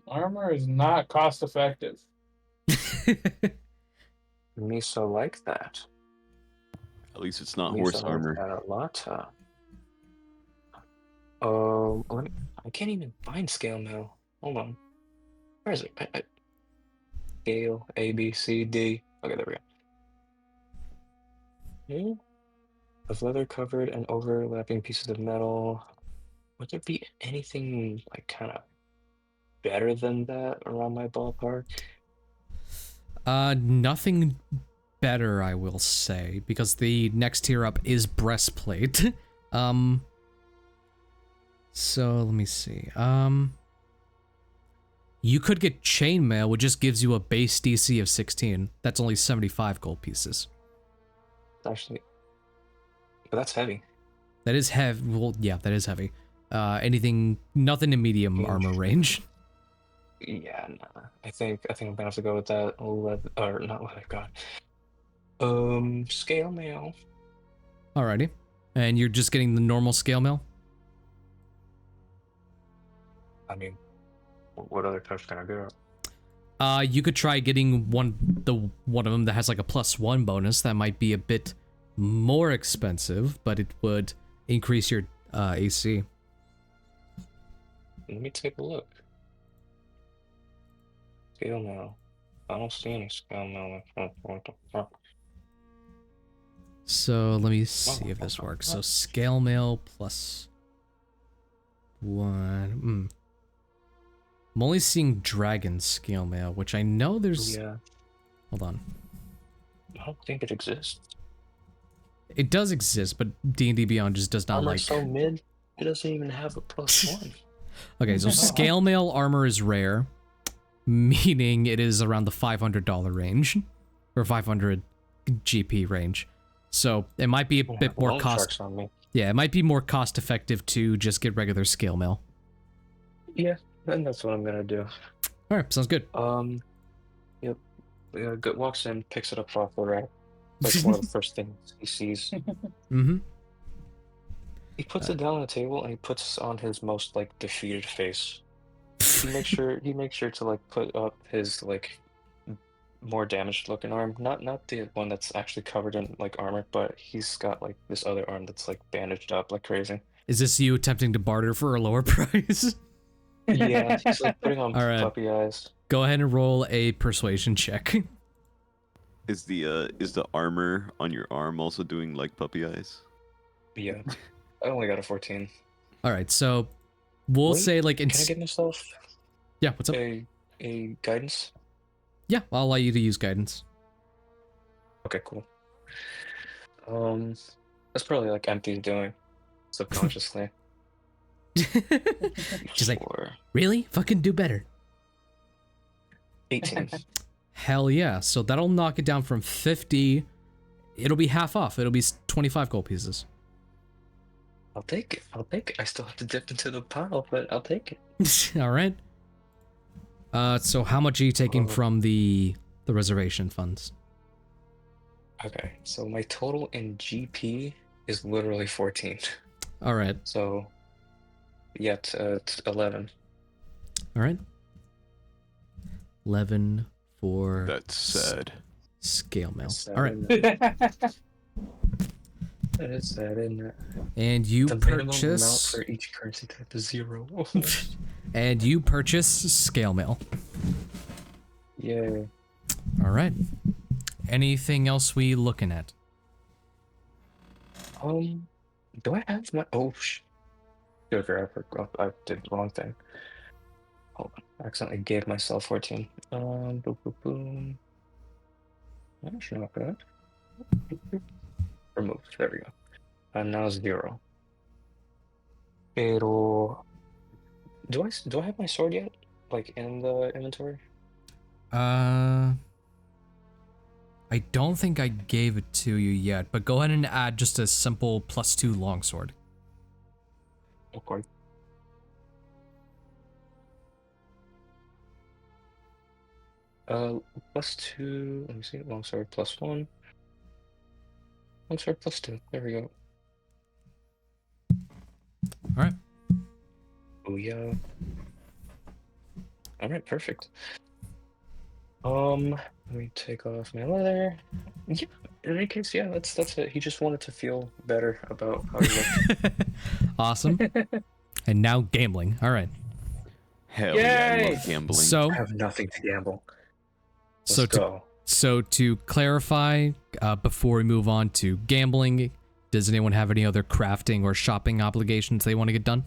Armor is not cost effective. Miso like that. At least it's not horse armor. A lot. I can't even find scale mail. Hold on. Where is it? Scale A, B, C, D. Okay, there we go. Of leather covered and overlapping pieces of metal. Would there be anything like kind of better than that around my ballpark? Nothing better, I will say, because the next tier up is breastplate. So let me see. You could get chainmail, which just gives you a base DC of 16. That's only 75 gold pieces. Actually, but that's heavy. That is heavy. Well, yeah, that is heavy. Nothing in medium armor range. Yeah, nah. I think I'm gonna have to go with that. Or not leather. God. Scale mail. Alrighty, and you're just getting the normal scale mail. I mean, what other types can I get? You could try getting one of them that has like a +1 bonus. That might be a bit more expensive, but it would increase your AC. Let me take a look. Scale mail. I don't see any scale mail. What the fuck? So let me see if this works. So scale mail +1. I'm only seeing dragon scale mail, which I know there's. Yeah. Hold on. I don't think it exists. It does exist, but D&D Beyond just does not Armor's so mid. It doesn't even have a +1. Okay, so scale mail armor is rare, meaning it is around the $500 range, or 500 GP range. So it might be a bit more cost. Yeah, it might be more cost effective to just get regular scale mail. Yeah, then that's what I'm gonna do. All right, sounds good. Yep. Good walks in, picks it up off the rack. Like one of the first things he sees. Mm-hmm. He puts it down on the table and he puts on his most like defeated face. He makes sure to like put up his like more damaged looking arm. Not the one that's actually covered in like armor, but he's got like this other arm that's like bandaged up like crazy. Is this you attempting to barter for a lower price? Yeah, he's like putting on All right. puppy eyes. Go ahead and roll a persuasion check. Is the armor on your arm also doing like puppy eyes? Yeah. I only got a 14. All right, so we'll say like can I give myself Yeah, what's up? a guidance? Yeah, I'll allow you to use guidance. Okay, cool. That's probably like empty doing subconsciously. Just like, really? Fucking do better. 18. Hell yeah. So that'll knock it down from 50. It'll be half off. It'll be 25 gold pieces. I'll take it. I still have to dip into the pile, but I'll take it. All right. So how much are you taking from the reservation funds? Okay, so my total in GP is literally 14. All right. So, yeah, it's 11. All right. 11 for... That's sad. Scale mail. Sad, all right. That is sad, isn't it? And you the minimum amount purchase... for each currency type is 0. And you purchase scale mail. Yay. All right. Anything else we looking at? Do I have my... Oh, sugar, I did the wrong thing. Hold on. I accidentally gave myself 14. Boom, boom, boom. That's not good. Removed. There we go. And now 0. Pero... Do I have my sword yet? Like, in the inventory? I don't think I gave it to you yet, but go ahead and add just a simple +2 longsword. Okay. +2, let me see, longsword +1. Longsword +2, there we go. Alright. Oh yeah. Alright, perfect. Let me take off my leather. Yeah, in any case, yeah, that's it. He just wanted to feel better about how he looked. Awesome. And now gambling. Alright. Hell yeah, I love gambling. So I have nothing to gamble. So to clarify, before we move on to gambling, does anyone have any other crafting or shopping obligations they want to get done?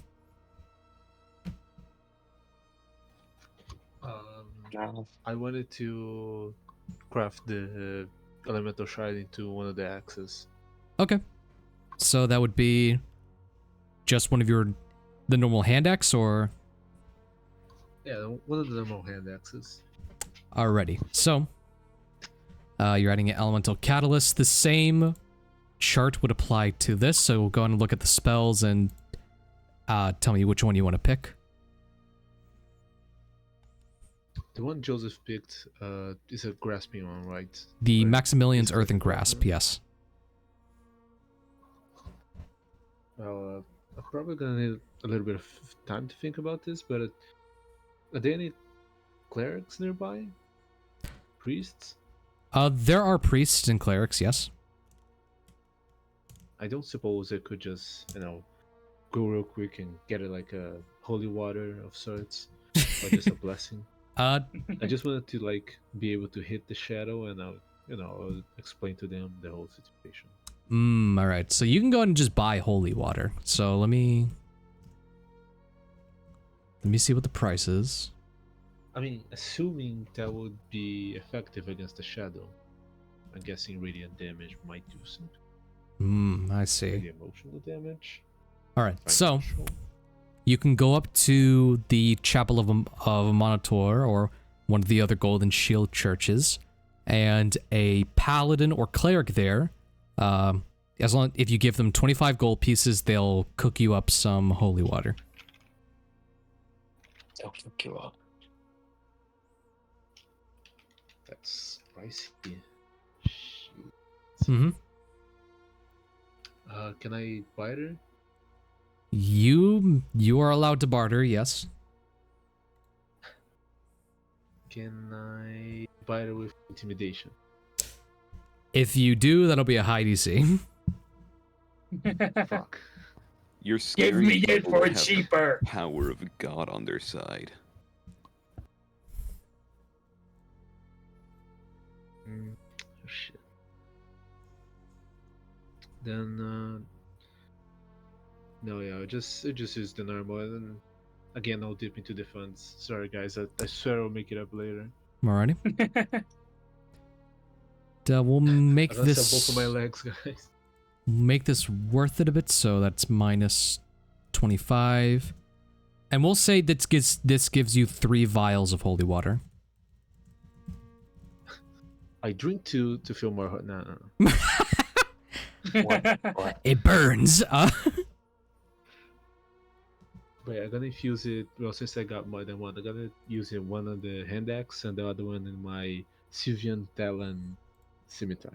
I wanted to craft the elemental shard into one of the axes. Okay. So that would be just one of the normal hand axe, or? Yeah, one of the normal hand axes. Alrighty. So you're adding an elemental catalyst. The same chart would apply to this. So we'll go on and look at the spells and tell me which one you want to pick. The one Joseph picked is a grasping one, right? The Maximilian's Earthen Grasp, yes. Well, I'm probably gonna need a little bit of time to think about this, but are there any clerics nearby? Priests? There are priests and clerics, yes. I don't suppose I could just, go real quick and get it like a holy water of sorts, or just a blessing. I just wanted to be able to hit the shadow, and I'll explain to them the whole situation. All right. So you can go ahead and just buy holy water. So let me see what the price is. I mean, assuming that would be effective against the shadow, I'm guessing radiant damage might do something. I see. Maybe emotional damage. All right. So you can go up to the Chapel of a Monitor, or one of the other Golden Shield churches, and a paladin or cleric there. If you give them 25 gold pieces, they'll cook you up some holy water. They'll cook you up. That's pricey. Mm-hmm. Can I barter? You are allowed to barter, yes. Can I barter with intimidation? If you do, that'll be a high DC. Fuck. You're Give scary me it people for have cheaper. Power of God on their side. Oh shit. Then no, yeah, I'll just use the normal, and then again I'll dip into the funds. Sorry guys, I swear I'll make it up later. Alrighty. We'll make I'm gonna this. sell both of my legs, guys. Make this worth it a bit, so that's minus 25, and we'll say that this gives you 3 vials of holy water. I drink 2 to feel more hot. No. What? It burns. But I'm gonna infuse it. Well, since I got more than one, I'm gonna use it one on the hand axe and the other one in my Sylvian Talon scimitar.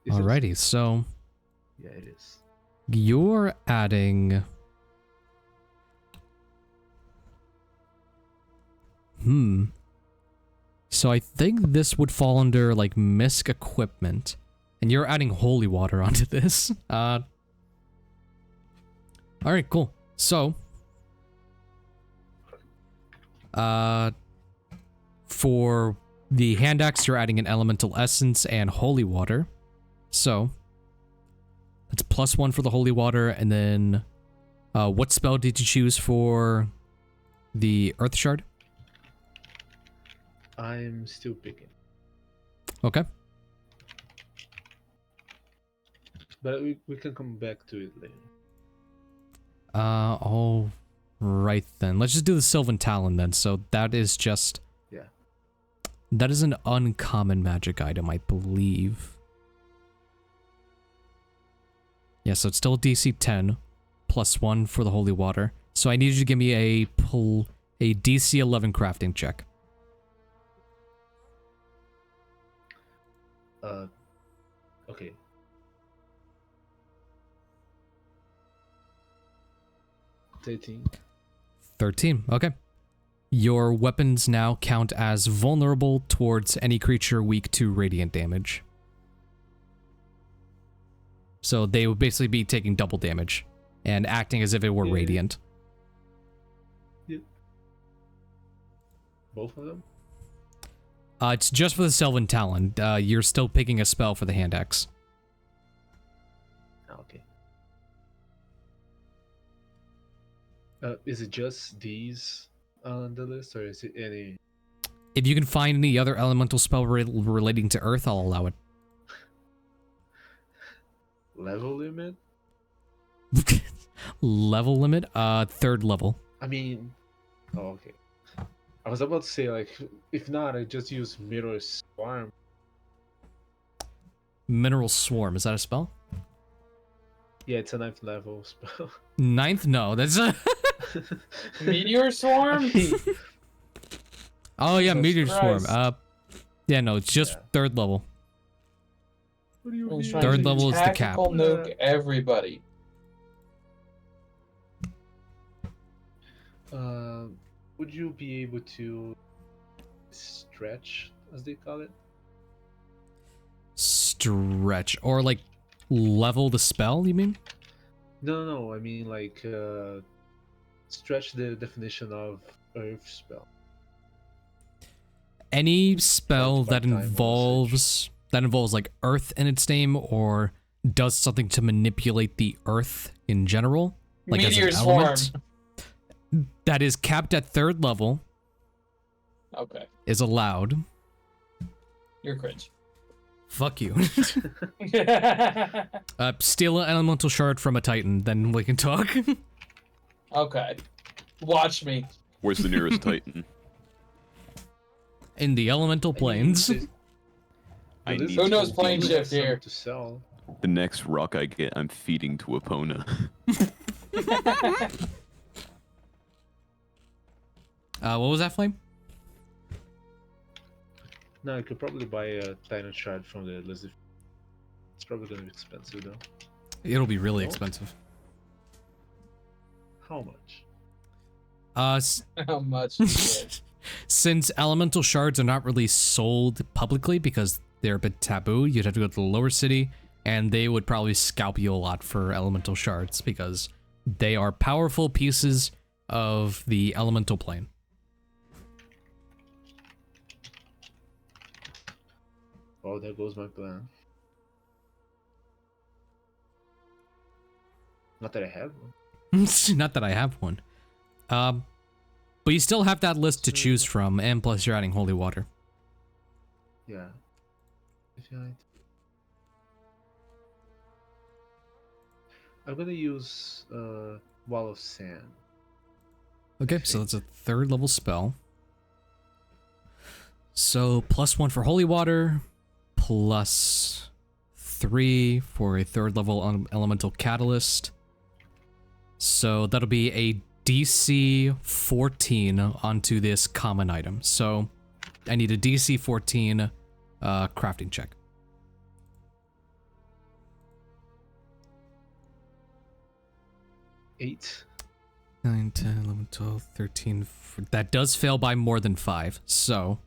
Alrighty, so yeah, it is. you're adding. So I think this would fall under like misc equipment, and you're adding holy water onto this. All right, cool. So, for the hand axe, you're adding an elemental essence and holy water. So, that's +1 for the holy water, and then, what spell did you choose for the earth shard? I'm still picking, Okay. but we can come back to it later. All right then. Let's just do the Sylvan Talon then. So that is just... Yeah. That is an uncommon magic item, I believe. Yeah, so it's still DC 10, +1 for the holy water. So I need you to give me a DC 11 crafting check. Okay. $13. 13, okay. Your weapons now count as vulnerable towards any creature weak to radiant damage. So they would basically be taking double damage and acting as if it were radiant. Yep. Both of them? It's just for the Sylvan Talon. You're still picking a spell for the hand axe. Okay. Is it just these on the list, or is it any? If you can find any other elemental spell relating to earth, I'll allow it. Level limit? Level limit? 3rd level. I mean, oh, okay. I was about to say, like, if not, I just use Mirror Swarm. Mineral Swarm, is that a spell? Yeah, it's a 9th level spell. 9th? No, that's a... Meteor Swarm? Oh yeah, Jesus Meteor Christ. Swarm. Yeah, no, it's just 3rd level. What do you mean? 3rd level is the cap. Tactical nuke everybody. Would you be able to stretch, as they call it? Stretch. Or like level the spell, you mean? No, I mean like stretch the definition of earth spell. Any spell that part-time involves like earth in its name or does something to manipulate the earth in general, like Meteor as an Swarm. element, that is capped at 3rd level, Okay, is allowed. you're cringe. Fuck you. Steal an elemental shard from a titan, then we can talk. Okay, watch me. Where's the nearest Titan? In the elemental planes. I need Who knows to- plane shift here? To sell. The next rock I get, I'm feeding to Epona. What was that, Flame? No, I could probably buy a Titan Shard from the Elizabeth. It's probably gonna be expensive though. It'll be really Oh. expensive. How much? How much? is it? Since elemental shards are not really sold publicly because they're a bit taboo, you'd have to go to the lower city, and they would probably scalp you a lot for elemental shards because they are powerful pieces of the elemental plane. Oh, there goes my plan. Not that I have one. Not that I have one. But you still have that list to choose from, and plus you're adding holy water. Yeah. If you like. I'm gonna use Wall of Sand. Okay, so that's a 3rd level spell. So +1 for holy water, +3 for a 3rd level elemental catalyst. So that'll be a DC 14 onto this common item. So I need a DC 14 crafting check. 8. 9, 10, 11, 12, 13. That does fail by more than 5. So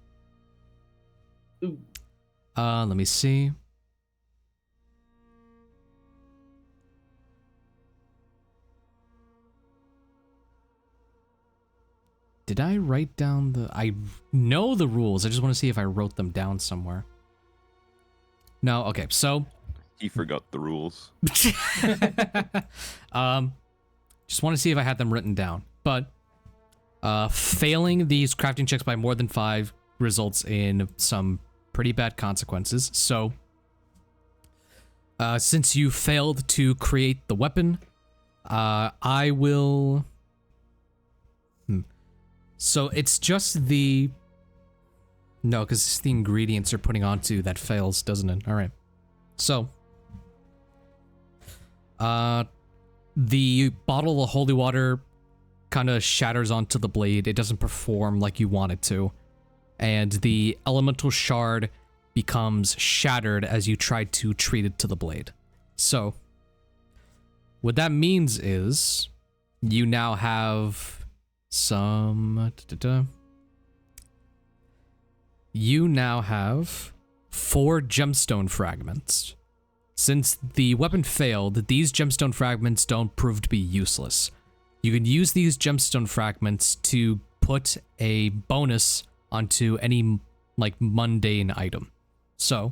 Ooh. let me see. Did I write down the... I know the rules. I just want to see if I wrote them down somewhere. No, okay, so... He forgot the rules. Just want to see if I had them written down. But failing these crafting checks by more than 5 results in some pretty bad consequences. So since you failed to create the weapon, I will... So it's just the... No, because it's the ingredients you're putting onto that fails, doesn't it? All right. So... the bottle of holy water kind of shatters onto the blade. It doesn't perform like you want it to. And the elemental shard becomes shattered as you try to treat it to the blade. So, what that means is you now have some... You now have 4 gemstone fragments. Since the weapon failed, these gemstone fragments don't prove to be useless. You can use these gemstone fragments to put a bonus onto any, like, mundane item. So,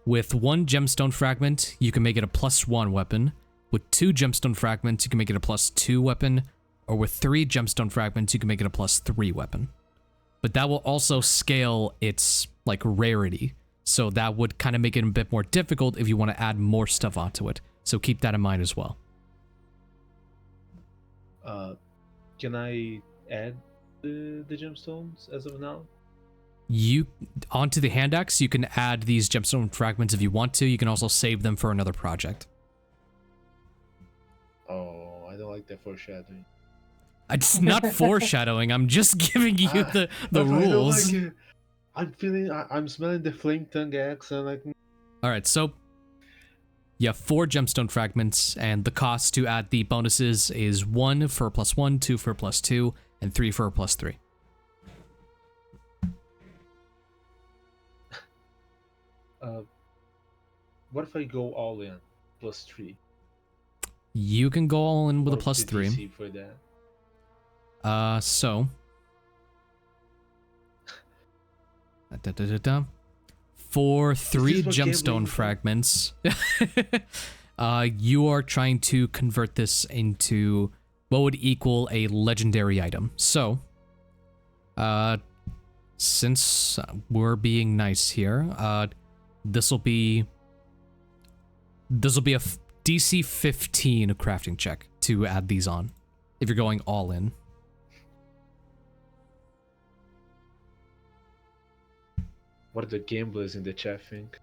with 1 gemstone fragment, you can make it a +1 weapon. With 2 gemstone fragments, you can make it a +2 weapon. Or with 3 gemstone fragments, you can make it a +3 weapon. but that will also scale its like rarity. So that would kind of make it a bit more difficult if you want to add more stuff onto it. So keep that in mind as well. Can I add the gemstones as of now? You onto the hand axe, you can add these gemstone fragments if you want to. You can also save them for another project. Oh, I don't like that foreshadowing. It's not foreshadowing. I'm just giving you the rules. I don't like it. I'm feeling. I'm smelling the flame tongue axe. And like. All right, so you have 4 gemstone fragments, and the cost to add the bonuses is 1 for +1, 2 for +2, and 3 for +3. What if I go all in +3? You can go all in with a What's the +3. DC for that? So. For 3 gemstone fragments, you are trying to convert this into what would equal a legendary item. So, since we're being nice here, this will be a DC 15 crafting check to add these on, if you're going all in. What do the gamblers in the chat think?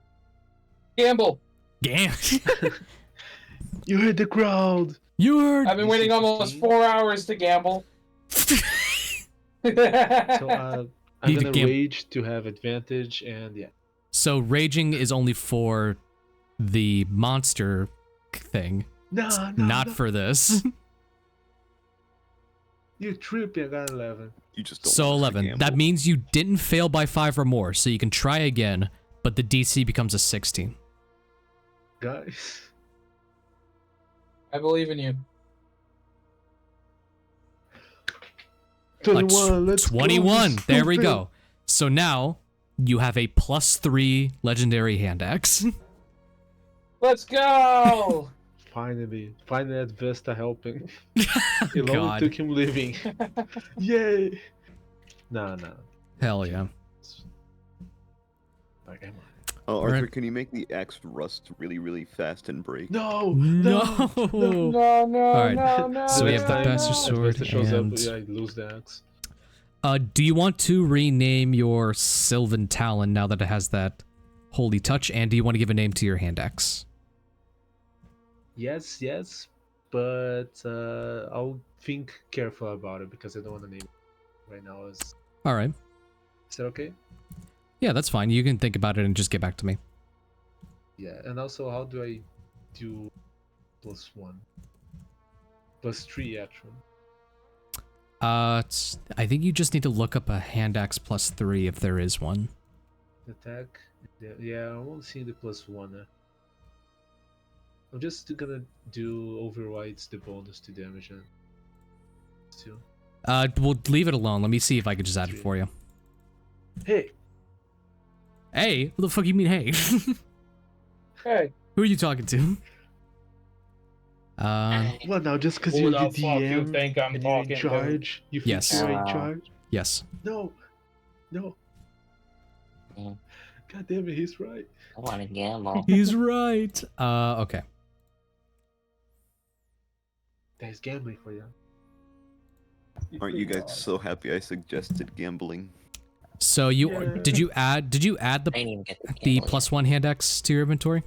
Gamble. Damn. You heard the crowd. You heard. I've been waiting almost 4 hours to gamble. So I'm gonna rage to have advantage, and yeah. So raging is only for the monster thing. Not for this. You're tripping. I got 11. You just don't So want us to 11. gamble. That means you didn't fail by 5 or more, so you can try again, but the DC becomes a 16. Guys. I believe in you. 21. Let's 21. go. There we go. So now you have a +3 legendary hand axe. Let's go. Finally Adavesta helping. It only God. took him leaving. Yay! No. Hell yeah. Like, am I? Oh, Arthur, Alright. can you make the axe rust really, really fast and break? No. No, Alright, no. so we have the bastard Adavesta sword shows and... up, yeah, I lose the axe. Do you want to rename your Sylvan Talon now that it has that holy touch, and do you want to give a name to your hand axe? Yes, but I'll think careful about it because I don't want to name it right now. Is Alright. that okay? Yeah, that's fine. You can think about it and just get back to me. Yeah, and also how do I do +1? +3 actually. I think you just need to look up a hand axe +3 if there is one. Attack. Yeah, I won't see the +1. I'm just gonna do overrides the bonus to damage and two. We'll leave it alone. Let me see if I can just add it for you. Hey! Hey? What the fuck you mean, hey? Hey. Who are you talking to? Well, now just because Who you're the the fuck you DM think I'm and you're in talking to? charge, you think Yes. you're in charge? Yes. No! Mm. God damn it, he's right. I want to gamble. He's right. Okay. There's gambling for you. Aren't you guys so happy I suggested gambling? So you Yeah. did you add the I didn't even get the the gamble. +1 hand axe to your inventory?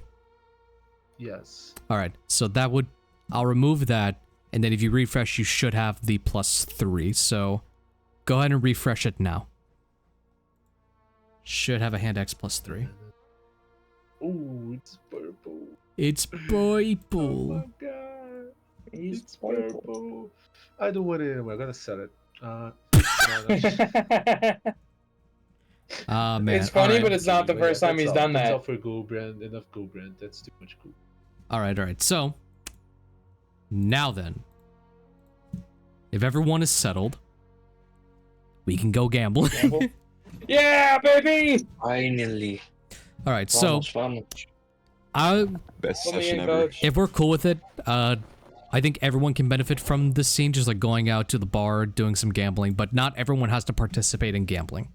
Yes. All right. So that would I'll remove that, and then if you refresh, you should have the +3. So go ahead and refresh it now. Should have a hand axe +3. Oh, it's purple. It's Oh purple. my god. It's purple. I don't want it anymore. I'm gonna sell it. No. Ah man. It's funny, Alright. but it's not the But first time that's he's all. done That's all that. for Gulbrand. Enough Gulbrand. That's too much Gulbrand. All right. So now then, if everyone is settled, we can go gamble. Gamble? Yeah, baby! Finally. All right. So Vamos. I Best Put me session in, ever. coach. if we're cool with it, I think everyone can benefit from this scene, just like going out to the bar, doing some gambling, but not everyone has to participate in gambling.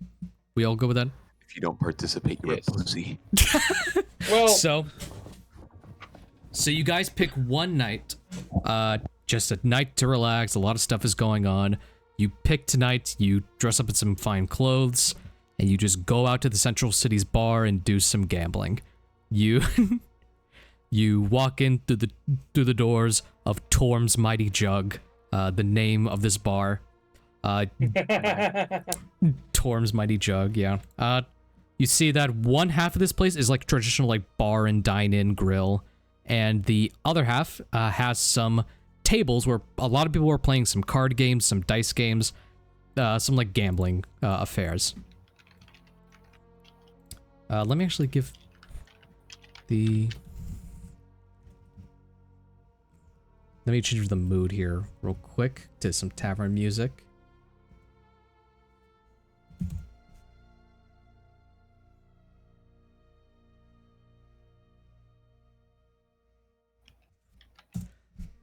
We all go with that? If you don't participate, you're a pussy. Well, So you guys pick one night, just a night to relax. A lot of stuff is going on. You pick tonight, you dress up in some fine clothes, and you just go out to the Central City's bar and do some gambling. You you walk in through the doors of Torm's Mighty Jug, the name of this bar. Torm's Mighty Jug, yeah. You see that one half of this place is like traditional like bar and dine-in grill, and the other half has some tables where a lot of people are playing some card games, some dice games, some like gambling affairs. Let me actually give the... Let me change the mood here real quick to some tavern music.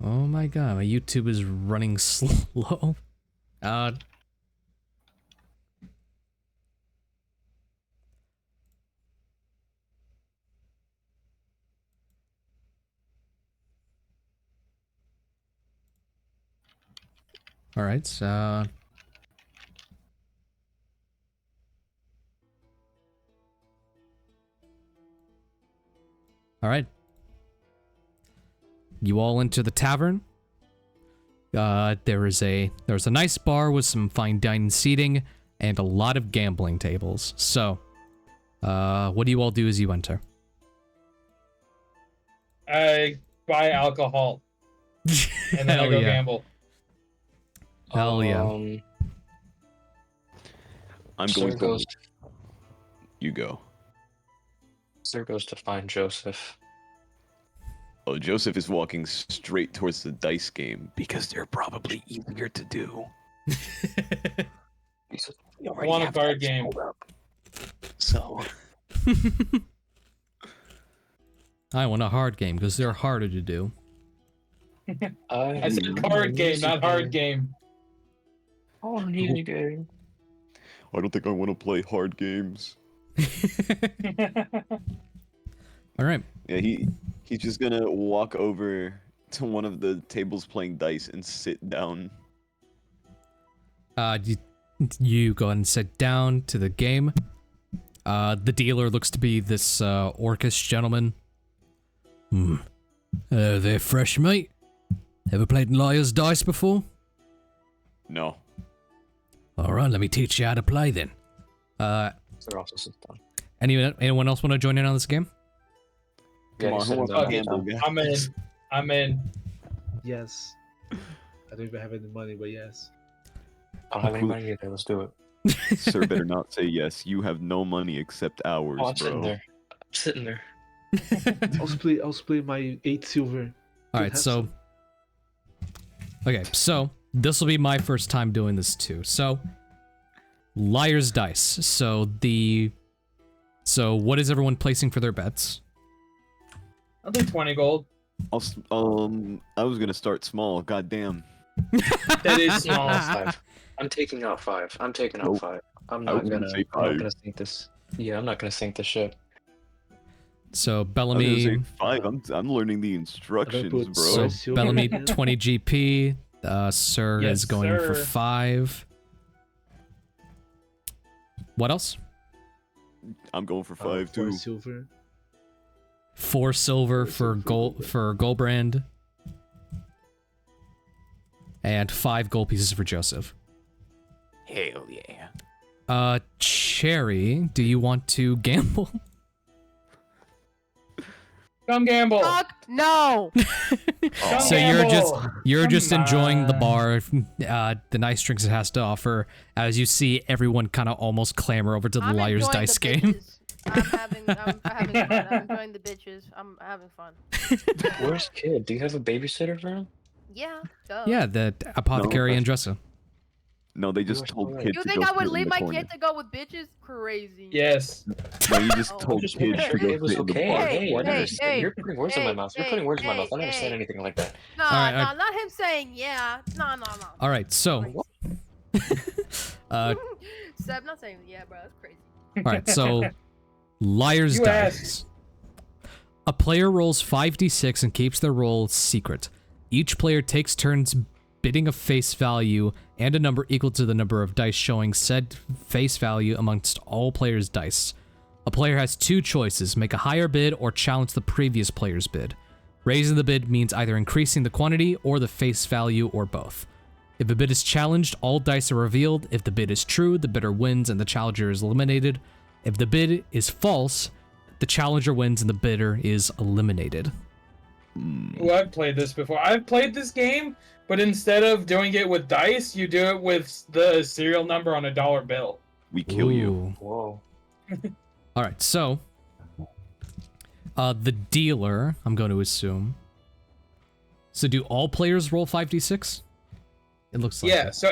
Oh my god, my YouTube is running slow. All right, so all right. You all enter the tavern. There's a nice bar with some fine dining seating and a lot of gambling tables. So, what do you all do as you enter? I buy alcohol, and then I go gamble. Hell yeah. I'm going to... You go. Sir goes to find Joseph. Oh, Joseph is walking straight towards the dice game because they're probably easier to do. I want a card game. So... I want a hard game because they're harder to do. I said card game, not hard game. Oh, an easy game. I don't think I want to play hard games. All right. Yeah, he's just gonna walk over to one of the tables playing dice and sit down. You go ahead and sit down to the game. The dealer looks to be this orcish gentleman. They're fresh, mate. Ever played Liar's Dice before? No. Alright, let me teach you how to play then. Sir also sits down. Anyone else want to join in on this game? Come on, who wants to gamble, guys? I'm in. Yes. I don't even have any money, but yes. I don't have any money either. Let's do it. Sir better not say yes. You have no money except ours, Oh, I'm bro. sitting there. I'll split my 8 silver. Alright, so... Okay, so this will be my first time doing this too. So, Liar's Dice. So what is everyone placing for their bets? I'll take 20 gold. I was gonna start small. Goddamn. That is small. I'm taking out 5. I'm taking out Nope. 5. I'm I not was gonna. gonna say I'm not 5. gonna sink this. Yeah, I'm not gonna sink the ship. So I was Bellamy, gonna say 5. I'm learning the instructions, bro. so silver. Bellamy 20 GP. Sir Yes, is going for sir. 5. What else? I'm going for 5 too. 4 silver. 4 silver for Gulbrand. And 5 gold pieces for Joseph. Hell yeah. Cherry, do you want to gamble? Come gamble. Fuck no. Come So gamble. you're Come just enjoying the on. bar, the nice drinks it has to offer, as you see everyone kind of almost clamor over to the I'm Liar's enjoying Dice the game. bitches. I'm having fun. I'm enjoying the bitches. I'm having fun. Where's Kid? Do you have a babysitter for him? Yeah. Duh. Yeah, the apothecary No, and dresser. No, they just are so told right. kids You to think go I would sit in leave the my corner. kid to go with bitches? Crazy. Yes. No, you just Oh. told Just kids making to sure go it was sit in the okay. park. Hey, I never said hey, you're putting words in my mouth. You're putting words in my mouth. I never said hey. anything like that. Nah, All right, nah, not him saying yeah. No. All right, so Seb not saying yeah, bro. That's crazy. all right, so liar's You dice. A player rolls 5d6 and keeps their roll secret. Each player takes turns bidding a face value and a number equal to the number of dice showing said face value amongst all players' dice. A player has two choices: make a higher bid or challenge the previous player's bid. Raising the bid means either increasing the quantity or the face value or both. If a bid is challenged, all dice are revealed. If the bid is true, the bidder wins and the challenger is eliminated. If the bid is false, the challenger wins and the bidder is eliminated. Oh, I've played this before. I've played this game, but instead of doing it with dice, you do it with the serial number on a dollar bill. We kill you. Ooh. Whoa. All right, so the dealer, I'm going to assume. So do all players roll 5d6? It looks like Yeah. it. So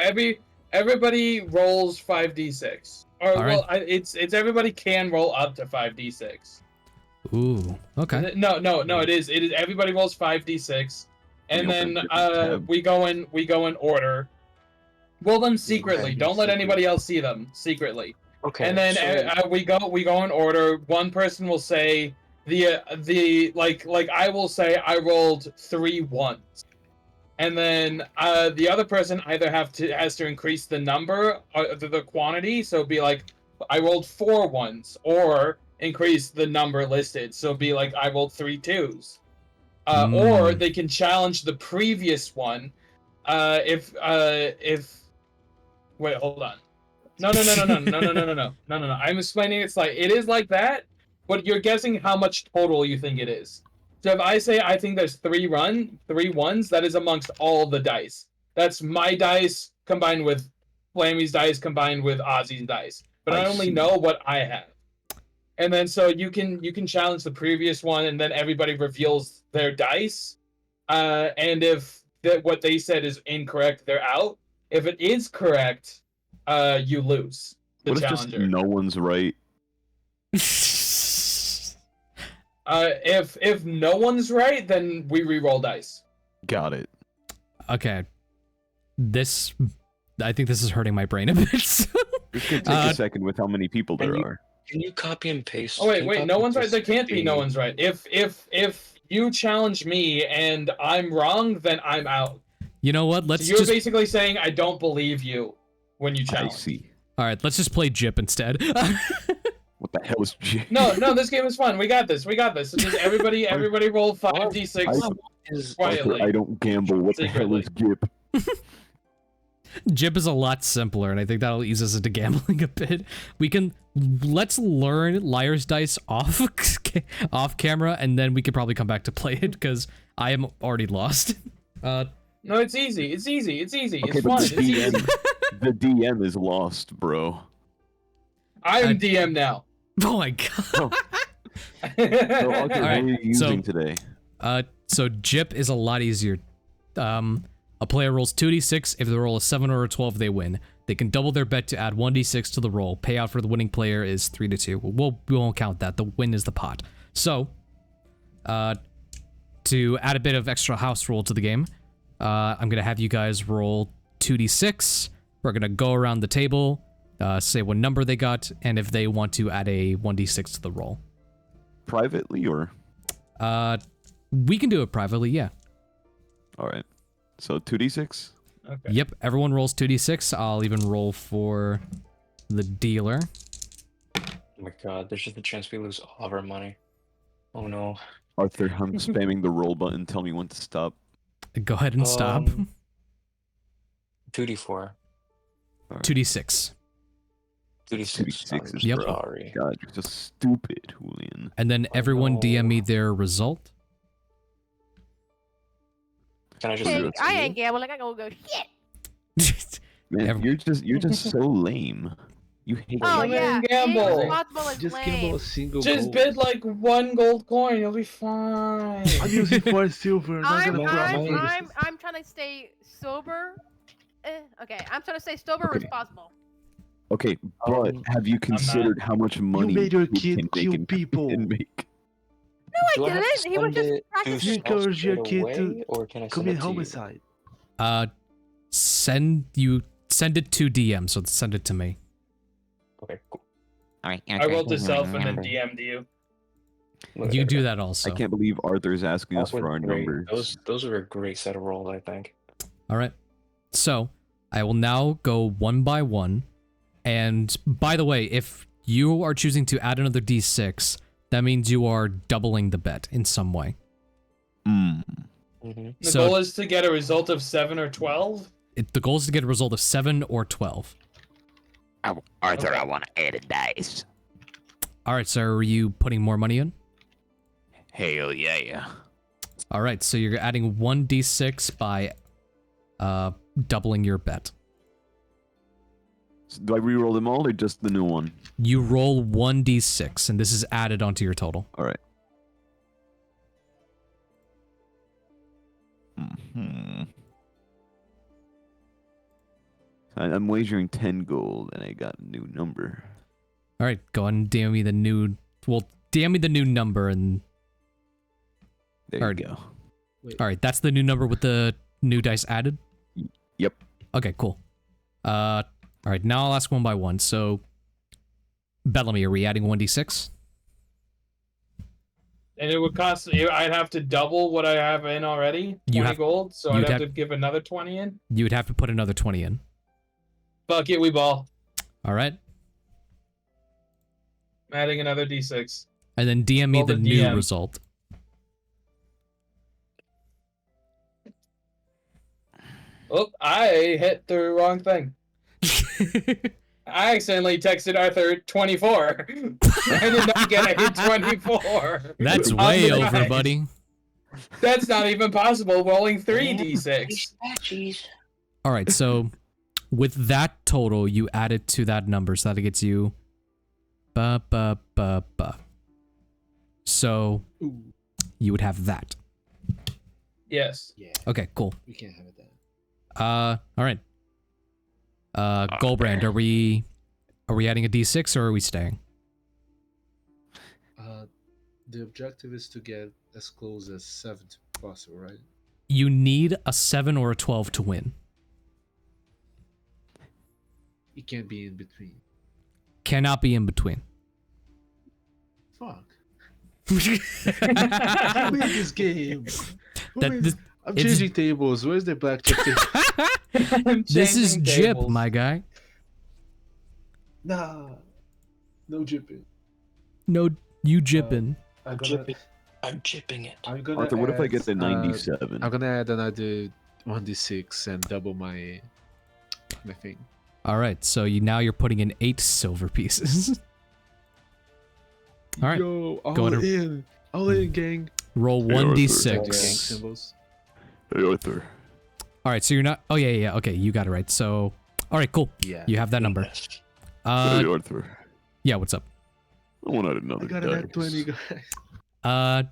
everybody rolls 5d6. Or All well, it's everybody can roll up to 5d6. Ooh, okay. No. It is everybody rolls 5d6, and We then open tab. we go in order. Roll them secretly. Don't let anybody else see them secretly. Okay. And then so, we go in order. One person will say the like I will say I rolled 3 ones, and then the other person either has to increase the number, the quantity. So it'd be like I rolled 4 ones, or increase the number listed. So it'd be like I rolled 3 2s, or they can challenge the previous one. If wait, hold on. No. I'm explaining it is like that, but you're guessing how much total you think it is. So if I say I think there's 3 ones, that is amongst all the dice. That's my dice combined with Bellamy's dice combined with Ozzy's dice. But I only know what I have. And then so you can challenge the previous one, and then everybody reveals their dice. And if what they said is incorrect, they're out. If it is correct, you lose. The What if just challenger. no one's right? If no one's right, then we re-roll dice. Got it. Okay. I think this is hurting my brain a bit. It's gonna take a second with how many people there are. Can you copy and paste? Oh wait, no one's right. There can't be no one's right. If you challenge me and I'm wrong, then I'm out. You know what? So you're basically saying I don't believe you when you challenge. I see. All right, let's just play Jip instead. What the hell is G? No, this game is fun. We got this. So just everybody roll 5d6 quietly. I don't gamble. What the hell is Gip? Jip is a lot simpler, and I think that'll ease us into gambling a bit. Let's learn Liar's Dice off camera, and then we could probably come back to play it, because I am already lost. No, it's easy. It's Okay, fun. but It's easy. the DM is lost, bro. I'm DM now. Oh my god. So, okay, what are you using today? So Jip is a lot easier. A player rolls 2d6. If they roll a 7 or a 12, they win. They can double their bet to add 1d6 to the roll. Payout for the winning player is 3-2. We won't count that. The win is the pot. So, to add a bit of extra house rule to the game, I'm going to have you guys roll 2d6. We're going to go around the table, say what number they got, and if they want to add a 1d6 to the roll. Privately, or? We can do it privately, yeah. Alright. So 2d6? Okay. Yep, everyone rolls 2d6. I'll even roll for the dealer. Oh my god, there's just a chance we lose all of our money. Oh no. Arthur, I'm spamming the roll button. Tell me when to stop. Go ahead and stop. 2d4. 2d6. 2d6 is Yep. sorry. God, you're just stupid, Julian. And then everyone DM me their result. Can I just Hey, do it? I ain't gambling. I gonna go shit. Man, you're just so lame. You hate Oh it. yeah, gamble. irresponsible is Just lame. gamble a single Just gold. bid like 1 gold coin. You'll be fine. I'm using 4 silver. Not gonna profit. I'm trying to stay sober Okay, I'm trying to say sober Okay. responsible. Okay, but have you considered how much money made your you kid can kill make and people. and make? Do No, I I have to didn't. He was send just it to practicing. You encourage straight your kid to away, or can I send commit it to you? homicide. Send it to DM, so send it to me. Okay, cool. Alright, I rolled to self and then DM'd you. You do that also. I can't believe Arthur's asking us for our numbers. Those are a great set of rolls, I think. All right. So I will now go one by one. And by the way, if you are choosing to add another d6, that means you are doubling the bet in some way. Mm-hmm. The goal is to get a result of 7 or 12? The goal is to get a result of 7 or 12. Arthur, Okay. I want to add a dice. All right, so are you putting more money in? Hell yeah. All right, so you're adding 1d6 by doubling your bet. So do I re-roll them all or just the new one? You roll 1d6, and this is added onto your total. All right. I'm wagering 10 gold, and I got a new number. All right, go ahead and DM me the new. Well, DM me the new number, and There Alright. you go. all right, that's the new number with the new dice added. Yep. Okay, cool. All right, now I'll ask one by one. So, Bellamy, are we adding 1d6? And it would cost, I'd have to double what I have in already, 20 gold, so I'd have to give another 20 in. You would have to put another 20 in. Fuck it, we ball. All right, I'm adding another d6. and then DM me Roll the the new DM. result. Oh, I hit the wrong thing. I accidentally texted Arthur 24. I did not get a hit 24. That's On way the over, dice. buddy. That's not even possible, rolling 3d6. Jeez. All right, so with that total, you add it to that number, so that gets you. So you would have that. Yes. Yeah, Okay, cool. we can't have it then. All right. Gulbrand, are we adding a d6 or are we staying? The objective is to get as close as 7 as possible, right? You need a 7 or a 12 to win. It can't be in between. Cannot be in between. Fuck. Who made this game? I'm changing tables. Where's the blackjack table? This is Changing Jip, tables. my guy. Nah. No jipping. No, you jipping. I'm jipping it. gonna Arthur, what if I add, get the 97? I'm gonna add another 1d6 and double my thing. All right, so you're putting in 8 silver pieces. All right, Yo, Go all to- in. All in, gang. roll Hey, Arthur. Gang 1d6. symbols. Hey, Arthur. All right, so you're not. Oh yeah. Okay, you got it right. So, all right, cool. Yeah. You have that number. Hey, Arthur. Yeah. What's up? I want to add another I got it at dice. 20, guys.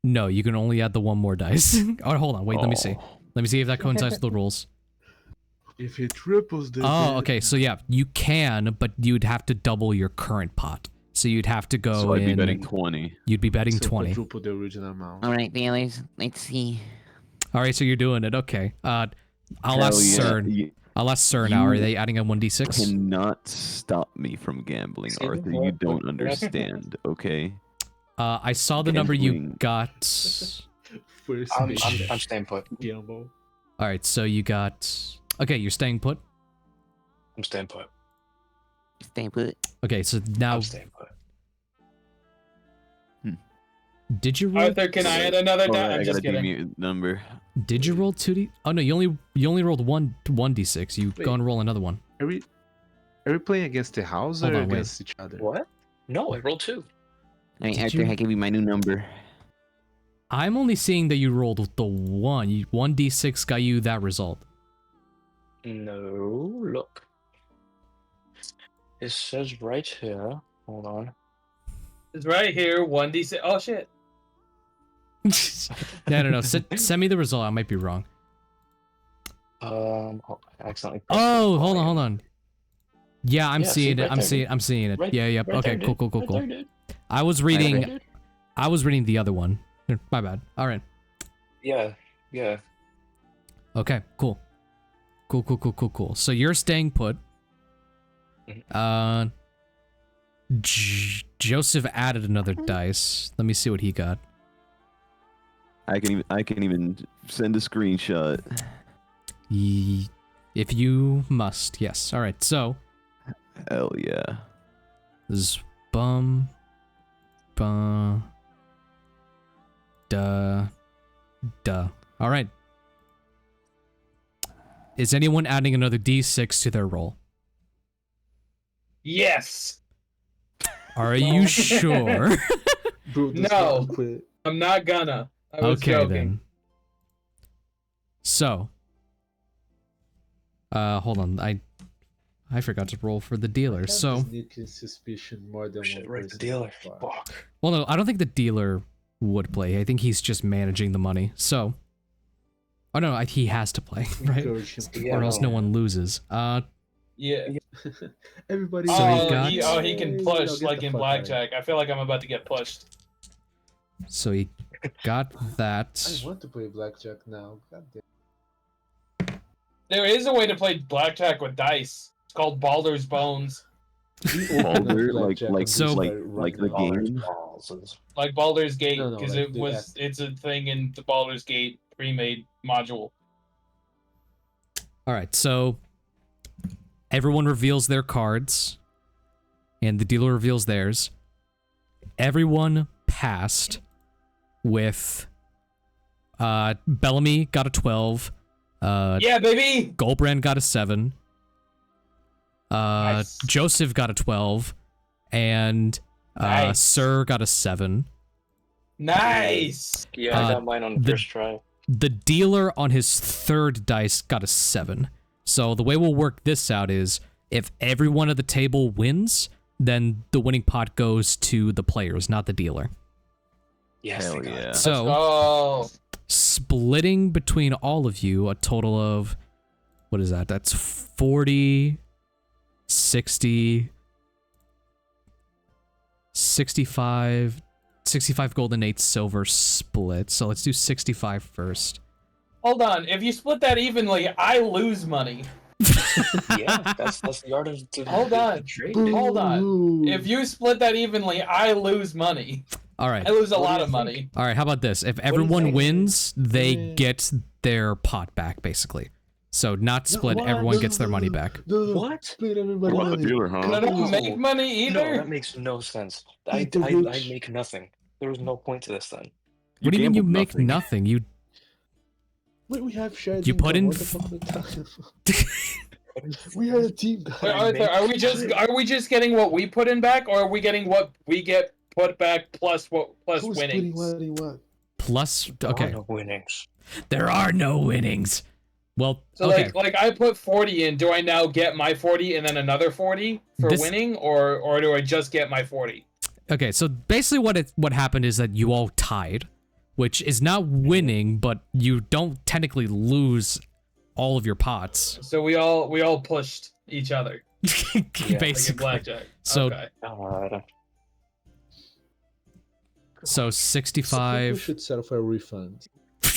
No, you can only add the one more dice. Oh, hold on. Wait, let me see. Oh. Let me see if that coincides with the rules. If it triples the Oh, bet- okay. So yeah, you can, but you'd have to double your current pot. So you'd have to go So I'd in. be betting 20. You'd be betting so 20. quadruple the original amount. Alright, fellas, let's see. All right, so you're doing it. Okay. I'll Hell ask yeah. CERN. You I'll ask CERN now. Are You they adding a 1d6? cannot stop me from gambling, Excuse me, Arthur. what? You don't What? understand, okay? I saw the number you Gambling. got. First I'm big staying put. gamble. All right, so you got. Okay, you're staying put. I'm staying put. Stay put. Okay, so now I'm staying put. did you roll? Arthur, can I add another die? Alright, I'm I just got a kidding. demute number. Did you roll 2d? Oh no, you only rolled 1d6. You go Wait. and roll another one. Are we playing against the house Hold or on, wait. against each other? What? No, I rolled 2. Alright, Did Arthur, you- I give you my new number. I'm only seeing that you rolled the 1. 1d6 got you that result. No, look. It says right here. Hold on. It's right here, 1d6. Oh, shit. No. Send me the result. I might be wrong. Oh, I accidentally. pressed Oh, the hold on, volume. hold on. Yeah, I'm Yeah, see, seeing it. right I'm there, seeing. dude. I'm seeing it. Right- Yeah, yeah. right Okay, there, cool, dude. cool, cool, Right cool. there, dude. I was Right there, reading. dude. I was reading the other one. My bad. All right. Yeah, yeah. Okay. Cool. Cool. Cool. Cool. Cool. Cool. So you're staying put. Joseph added another dice. Let me see what he got. I can even send a screenshot. If you must, yes. All right. So Hell yeah. this is bum, duh. All right. Is anyone adding another d6 to their roll? Yes. Are you sure? Bro, this No. guy quit. I'm not gonna. I was Okay joking. then. So, hold on. I forgot to roll for the dealer. have So, this sneaking suspicion more than Shit, one right, the person dealer. so far. Fuck. well, no, I don't think the dealer would play. I think he's just managing the money. So, oh no, he has to play, right? Encourage him to Yeah, Or else no one loses. Yeah. Everybody. So he got- he can Yay, push I'll get like the in fuck outta here. blackjack. I feel like I'm about to get pushed. So he got that. I want to play blackjack now. God damn. There is a way to play blackjack with dice. It's called Baldur's Bones. Baldur, like So- the game. Like Baldur's Gate, No, no, because like the it's a thing in the Baldur's Gate pre-made module. All right, so everyone reveals their cards, and the dealer reveals theirs. Everyone passed with Bellamy got a 12. Yeah, baby! Gulbrand got a 7. Nice. Joseph got a 12, and Nice. Sir got a 7. Nice! Yeah, I Uh, got mine on the the- first try. The dealer on his third dice got a 7. So the way we'll work this out is if everyone at the table wins, then the winning pot goes to the players, not the dealer. Yes, Hell thank God. yeah. So Oh, splitting between all of you a total of, what is that? That's 40, 60, 65 gold and 8 silver split. So let's do 65 first. hold on. If you split that evenly, I lose money. Yeah, that's the art of the Hold on. the trade. dude. Hold on. If you split that evenly, I lose money. All right. I lose a What do lot you of think? money. All right, how about this? If do you everyone think? wins, they Yeah. get their pot back, basically. So not split, what? everyone gets their money back. What? Split everybody What about the money. dealer, I huh? don't make money No, either. that makes no sense. I Eat the roots. make nothing. There was no point to this then. What do you mean you gambled make nothing? You Wait, we have shared. You put income. in What the fuck are we talking about? We are a team. Wait, guys. Arthur, are we just getting what we put in back, or are we getting what we get put back plus Who's winning? splitting what and what? plus There are okay. no winnings. There are no winnings. Well, So okay. like I put 40 in. Do I now get my 40 and then another 40 for This- winning, or do I just get my 40? Okay, so basically what happened is that you all tied, which is not winning, but you don't technically lose all of your pots. So we all pushed each other like in Basically. blackjack. So- Okay. God. So We 65 should settle for a refund. I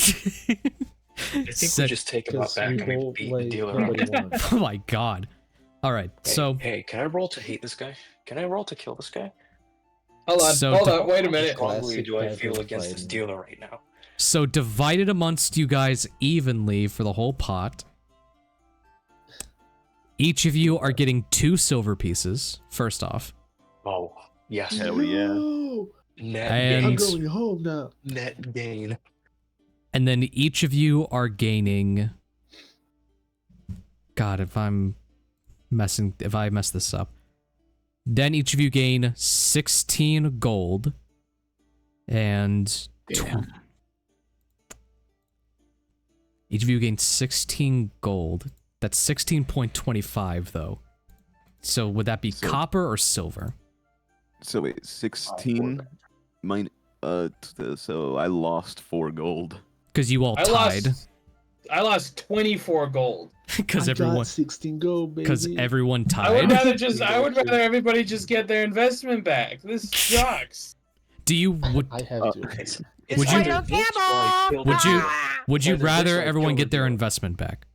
think we just take him out Because back we and we both beat the like dealer. nobody won. Oh my god. All right. Hey, So hey, can I roll to hate this guy? Can I roll to kill this guy? Hold on. So hold the- on. Wait a How minute. strongly Classic do I type feel of against this fighting. dealer right now? So divided amongst you guys evenly for the whole pot. Each of you are getting 2 silver pieces, first off. Oh, yes. Hell yeah. No! Net And- I'm gain. going home now. Net gain. And then each of you are gaining. God, if I mess this up. Then each of you gain 16 gold. And each of you gain 16 gold. That's 16.25 though. So would that be So- copper or silver? So wait, 16 mine so I lost 4 gold. Because you all I tied. lost. I lost 24 gold. Because I everyone, got 16 gold, baby. because everyone I would tied. rather everybody just get their investment back. This sucks. Do you would I have to. Would you- Would you rather everyone get their investment back?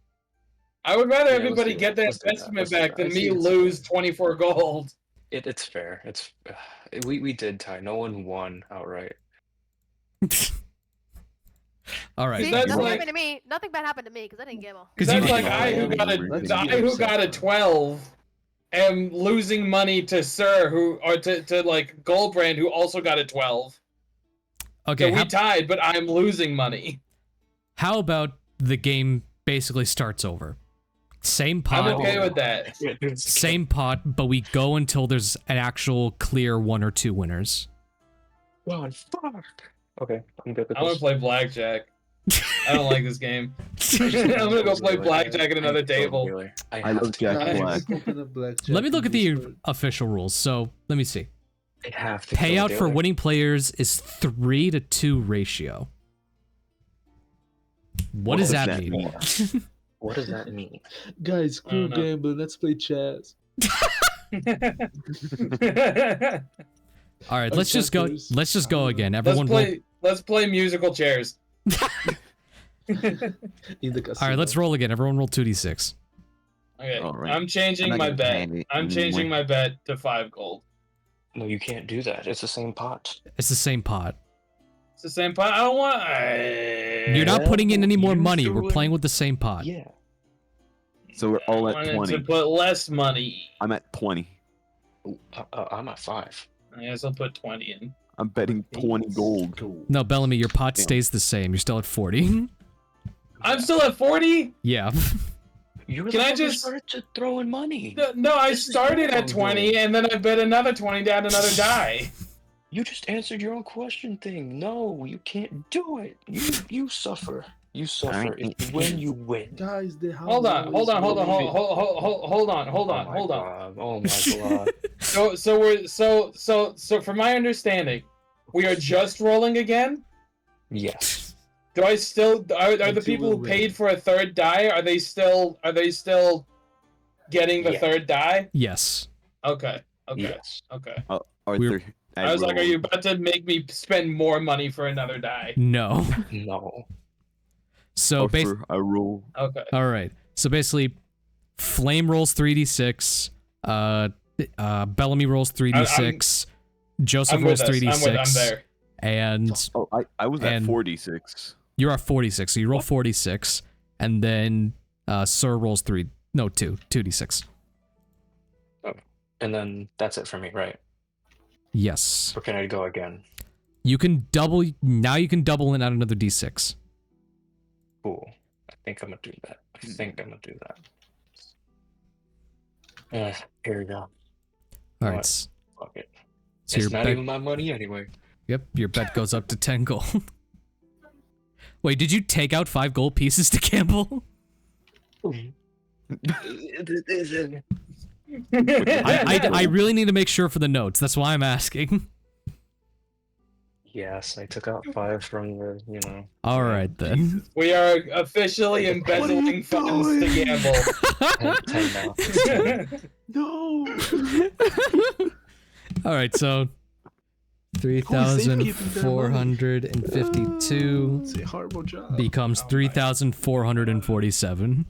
I would rather Yeah, let's everybody do get that. their Let's do that. investment Let's do back that. than I me see it's lose fair. 24 gold. It's fair. It's we did tie. No one won outright. All right. See, That's nothing like- happened to me. Nothing bad happened to me because I didn't gamble. Because That's you- like I who got Let's I give who got a Saffron. 12 am losing money to Sir to like Gulbrand who also got a 12. Okay, So we tied, but I'm losing money. how about the game basically starts over? Same pot, I'm okay with that. same pot, but we go until there's an actual clear 1 or 2 winners. God, fuck. Okay, I'm good with I'm gonna this. play blackjack. I don't like this game. I'm gonna go play blackjack at another table. I love Jack Black. Open up blackjack Let me look in at the Discord. official rules. So let me see. I have to kill Payout the for other. winning players is 3-2 ratio. What does that mean? What does that mean? Guys, I don't screw know. gambling. Let's play chess. All right, let's just go. checkers. Let's just go again. Everyone. Let's play musical chairs. In the casino. All right, let's roll again. Everyone roll 2d6. Okay, All right. I'm changing I'm not my gonna bet. plan it I'm changing anymore. my bet to 5 gold. No, you can't do that. It's the same pot. It's the same pot. It's the same pot. I don't want. You're not putting in any more you money. threw We're in- playing with the same pot. Yeah. So we're all I at wanted 20. to put less money. I'm at 20. I'm at 5. I guess I'll put 20 in. I'm betting 20 gold. No, Bellamy, your pot Damn. stays the same. You're still at 40. I'm still at 40. Yeah. You were Can the I one who just- started to throw in money? No, I This is started wrong, at 20 dude. and then I bet another 20 to add another die. You just answered your own question thing. No, you can't do it. You suffer. You suffer. If you win, you win. Guys, the house. Hold on. Hold on. Hold on. Oh my god. So from my understanding, we are just rolling again. Yes. Do I still are the Until people who we paid win. for a third die? Are they still getting the Yeah. third die? Yes. Okay. Yes. Arthur, I was like, are roll- you about to make me spend more money for another die? No. No. So basically, Arthur, I roll. Okay. all right. So basically, Flame rolls 3d6. Bellamy rolls 3d6. Joseph I'm rolls with us. 3d6. I'm there. And Oh, I was at And- 46. you're at 46. So you roll 46, and then Sir rolls 2d6. And then that's it for me, right? Yes. Or can I go again? You can double. Now you can double and add another d6. Cool. I think I'm gonna do that. Here we go. All What? right. So Fuck it. your It's not bet. even my money anyway. Yep. Your bet goes up to 10 gold. Wait, did you take out 5 gold pieces to gamble? I really need to make sure for the notes. That's why I'm asking. Yes, I took out 5 from the, All right then. We are officially embezzling funds to gamble. 10 now. No. All right, so 3,452 It's a horrible job. becomes 3,447.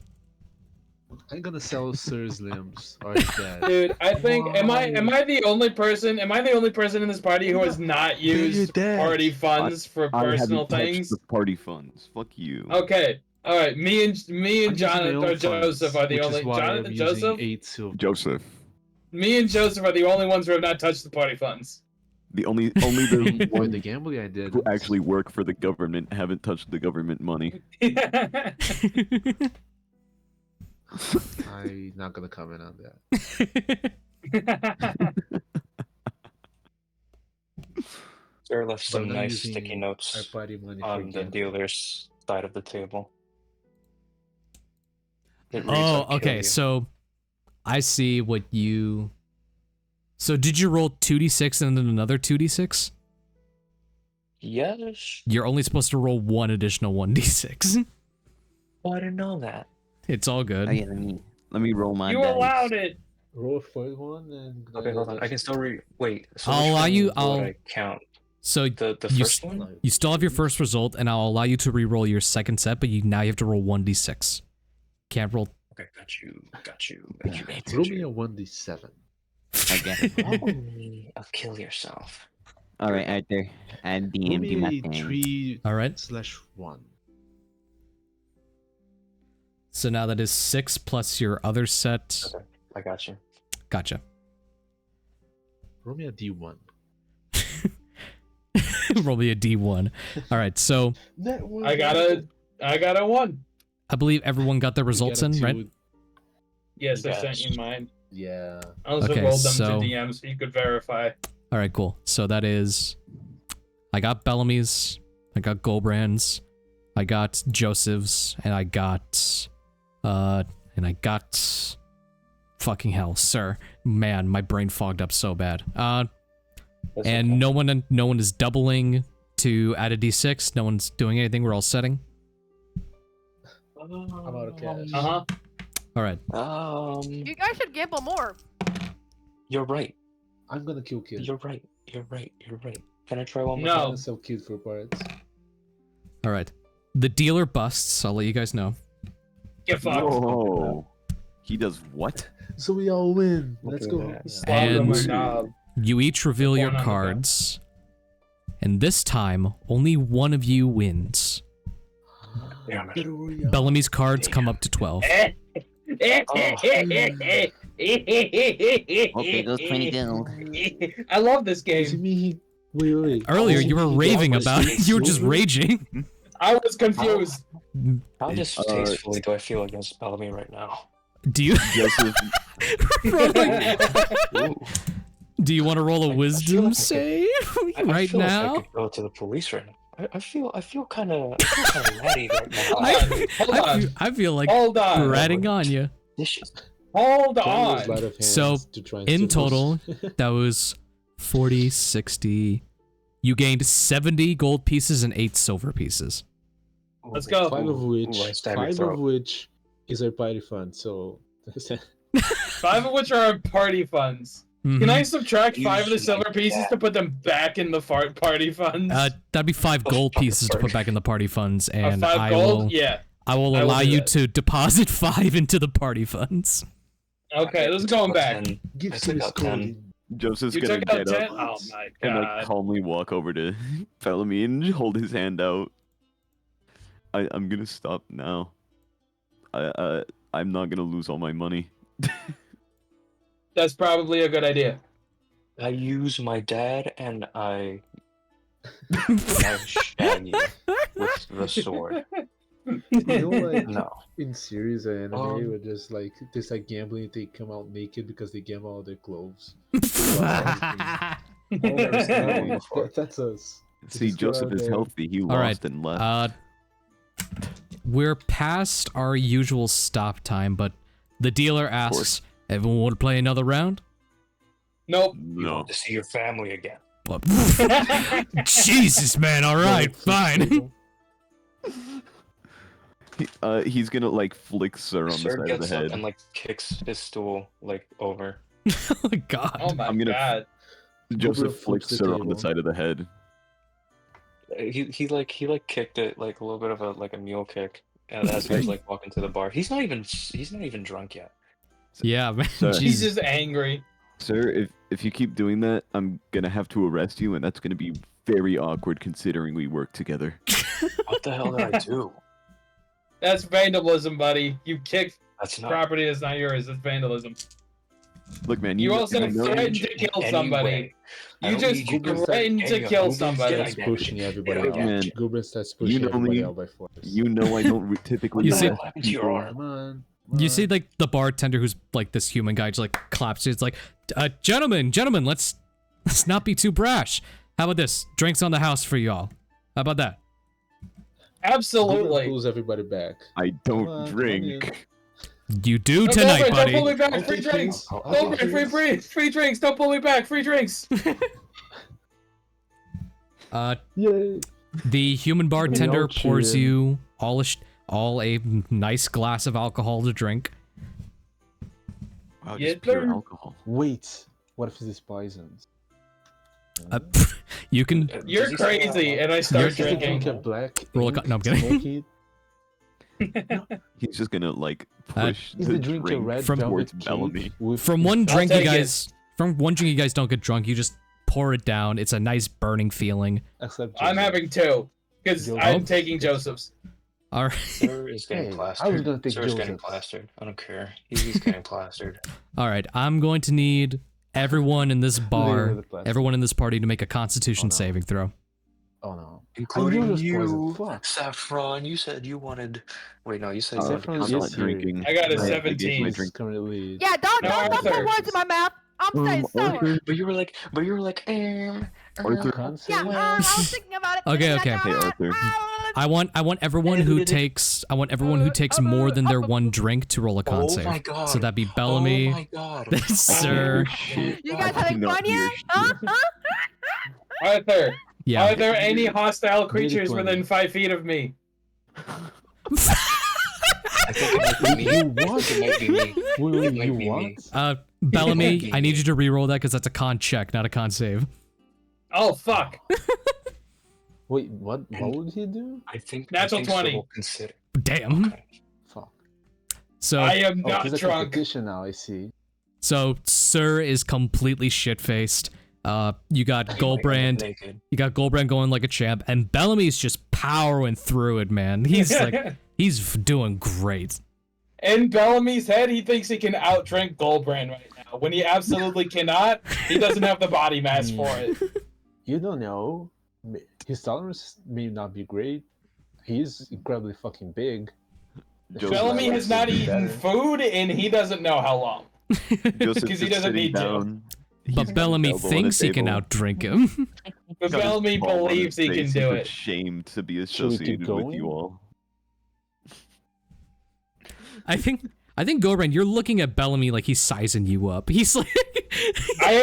I'm gonna sell Sir's limbs. Or his dad. Dude, I think am I the only person in this party who has not used dead. party funds for I personal haven't touched things? the party funds. Fuck you. Okay. All right, me and I'm using my Jonathan own or Joseph funds, are the which is only why I'm Jonathan using Joseph. 8 silver. Joseph. Me and Joseph are the only ones who have not touched the party funds. The only the For ones the gambling I did. who actually work for the government haven't touched the government money. I'm not gonna comment on that. Sarah left some But I'm nice using sticky our notes party money for on the gambling. dealer's side of the table. It reads, Oh, "I'll kill okay. you." So I see what you. So did you roll 2d6 and then another 2d6? Yes. You're only supposed to roll one additional 1d6. Oh, I didn't know that. It's all good. Oh yeah, let me roll my You dice. allowed it. Roll a third one and. Okay, hold on. I can still wait. So I'll which allow one you- would I'll- I count? So The you, first one? you still have your first result, and I'll allow you to re-roll your second set, but now you have to roll 1d6. Can't roll. Okay, got you. Roll me a 1d7. I get it. I'll kill yourself. All right, Arthur. Add Roll DM to my me a thing. 3 All right. /1. So now that is 6 plus your other set. Okay, I got you. Gotcha. Roll me a d1. Roll me a d1. All right, so I got a 1. I believe everyone got their results in, right? Yes, I Yes. sent you mine. Yeah. I also Okay, rolled them so- to DM so you could verify. All right, cool. So that is, I got Bellamy's, I got Gulbrand's, I got Joseph's, and I got, fucking hell, sir. Man, my brain fogged up so bad. That's And okay. no one is doubling to add a d6. No one's doing anything. We're all setting. How about a cash? Uh-huh. All right. You guys should gamble more. You're right. I'm gonna kill kid. You're right. Can I try one more? No. I'm gonna sell kid for parts. All right. The dealer busts. I'll let you guys know. Get fucked. Whoa. He does what? So we all win. Let's Look go. at that. Slaughter And- my knob. You each reveal your One on the cards. And this time, only one of you wins. Damn it. Better hurry up. Bellamy's cards come up to 12. Okay, goes 20 gold. I love this Does it game. mean he... Wait. Earlier, Does it you were mean he raving got about my it. You were just silver? raging. I was confused. How distastefully do I feel against Bellamy right now? Do you Joseph, Ooh. do you want to roll a I feel wisdom like save I right feel Like I now? could go to the police right now. I feel kind of ratty right now. Hold on. I feel like Hold on. ratting on you. This is- Hold Trying to use on. sleight of hand So, to try and in steal total, those. that was 40, 60. You gained 70 gold pieces and 8 silver pieces. Let's go. Five of which, Ooh, I stabbed your five throat. of which is our party fund. So 5 of which are party funds. Can Mhm. I subtract 5 of the Use silver like pieces that. to put them back in the party funds? That'd be 5 gold pieces to put back in the party funds, and 5 I gold? will Yeah. I will I will allow do you that. to deposit 5 into the party funds. Okay, let's go back. 10. give I some took out 10. scolding. Joseph's You gonna took out get 10? up Oh my and like god. calmly walk over to Bellamy and hold his hand out. I'm gonna stop now. I'm not gonna lose all my money. That's probably a good idea. I use my dad and I shag you with the sword. You know, like No. in series or anime, where there's like gambling, they come out naked because they gamble all their clothes. never seen that one before. That's us. See, Just go Joseph out is there. healthy. He All right. lost and left. We're past our usual stop time, but the dealer asks, "Everyone want to play another round?" Nope. You No. want to see your family again. Well, Jesus, man. All right, fine. He's gonna like flick Sir on the Sir side of the gets up head. and like kicks his stool like over. Oh my God. Oh my I'm gonna- god. Joseph flips flicks the Sir on the table. side of the head. He kicked it like a little bit of a mule kick, and as he was like walking to the bar, he's not even drunk yet. Yeah, man. So- He's Jesus. just angry. Sir, if you keep doing that, I'm gonna have to arrest you, and that's gonna be very awkward considering we work together. What the hell did I do? That's vandalism, buddy. You kicked That's not. property that's not yours. That's vandalism. Look, man, You know- also I know- threatened to kill somebody. Anyway, I You don't just need you to threatened to any of kill them. somebody. Yeah, Starts pushing everybody Yeah, out. man. Gulbrand starts You pushing know everybody me. out by force. You know I don't typically. You What the see- hell happened to your people- arm? Come on. You see, like, the bartender who's, like, this human guy just, like, claps. It's like, gentlemen, let's not be too brash. How about this? Drinks on the house for y'all. How about that? Gulbrand Absolutely. pulls everybody back. I don't Come on, drink. You do No, tonight, Gulbrand, buddy. Don't pull me back. I'll Free take drinks. these. I'll take Gulbrand, these. free drinks. Don't pull me back. Free drinks. Yay. The human bartender Y'all pours cheering. you all a nice glass of alcohol to drink. Wow, Yeah, just pure they're- alcohol. Wait, what if this poisons? You can You're Does he say crazy, that? and I start If you drink drinking. a black Roll a ink no, I'm to kidding. make it, He's just gonna like push is the the drink a drink red from- towards velvet Bellamy. cake with from one drink you take it. guys don't get drunk. You just pour it down. It's a nice burning feeling. except I'm Joseph. having 2 because Joseph? I'm taking Joseph's. All right. Sir is getting Hey, plastered. I was gonna take Sir's getting Joseph's. plastered. I don't care. He's getting plastered. All right. I'm going to need everyone in this bar, the plastic. everyone in this party to make a Constitution Oh, no. saving throw. Oh no. Including was you, poison. Fuck. Saffron. You said you wanted. Wait, no, you said you Saffron wanted I'm is not here. drinking. I got a I gave 17. my He's drink. currently. Yeah, don't No, put Arthur. words in my mouth. I'm saying sour. Arthur, But you were like, Arthur, Can't say Yeah, it. I was thinking about it. Okay, okay. Hey, Arthur. I want everyone who takes more than their one drink to roll a con oh save. my god. So that'd be Oh Bellamy, my god. Sir. Shit. You guys I having cannot fun hear yet? shit. Huh? Arthur, Yeah. are there any hostile creatures Really within 5 feet of me? I think it might be me. You I think what? it might be me. Wait, It might you be what? me. Bellamy, I need you to re-roll that because that's a con check, not a con save. Oh fuck! Wait, what? What would he do? I think Natural I think 20. So will consider. Damn. Okay. Fuck. So I am Oh, not he's a drunk. competition now. I see. So Sir is completely shit-faced. You got I might end up Gulbrand. naked. You got Gulbrand going like a champ, and Bellamy's just powering through it, man. He's like, he's doing great. In Bellamy's head, he thinks he can outdrink Gulbrand right now. When he absolutely cannot, he doesn't have the body mass for it. You don't know. His tolerance may not be great. He's incredibly fucking big. Joseph Bellamy has not Better. eaten food, and he doesn't know how long. Joseph 'Cause he just doesn't sitting need to. down. But He's Bellamy elbow on the thinks he can table. outdrink him. But Got his Bellamy palm on believes his he can face. do He's it. ashamed to be Should we keep associated with going? you all. I think Gulbrand, you're looking at Bellamy like he's sizing you up. He's like, I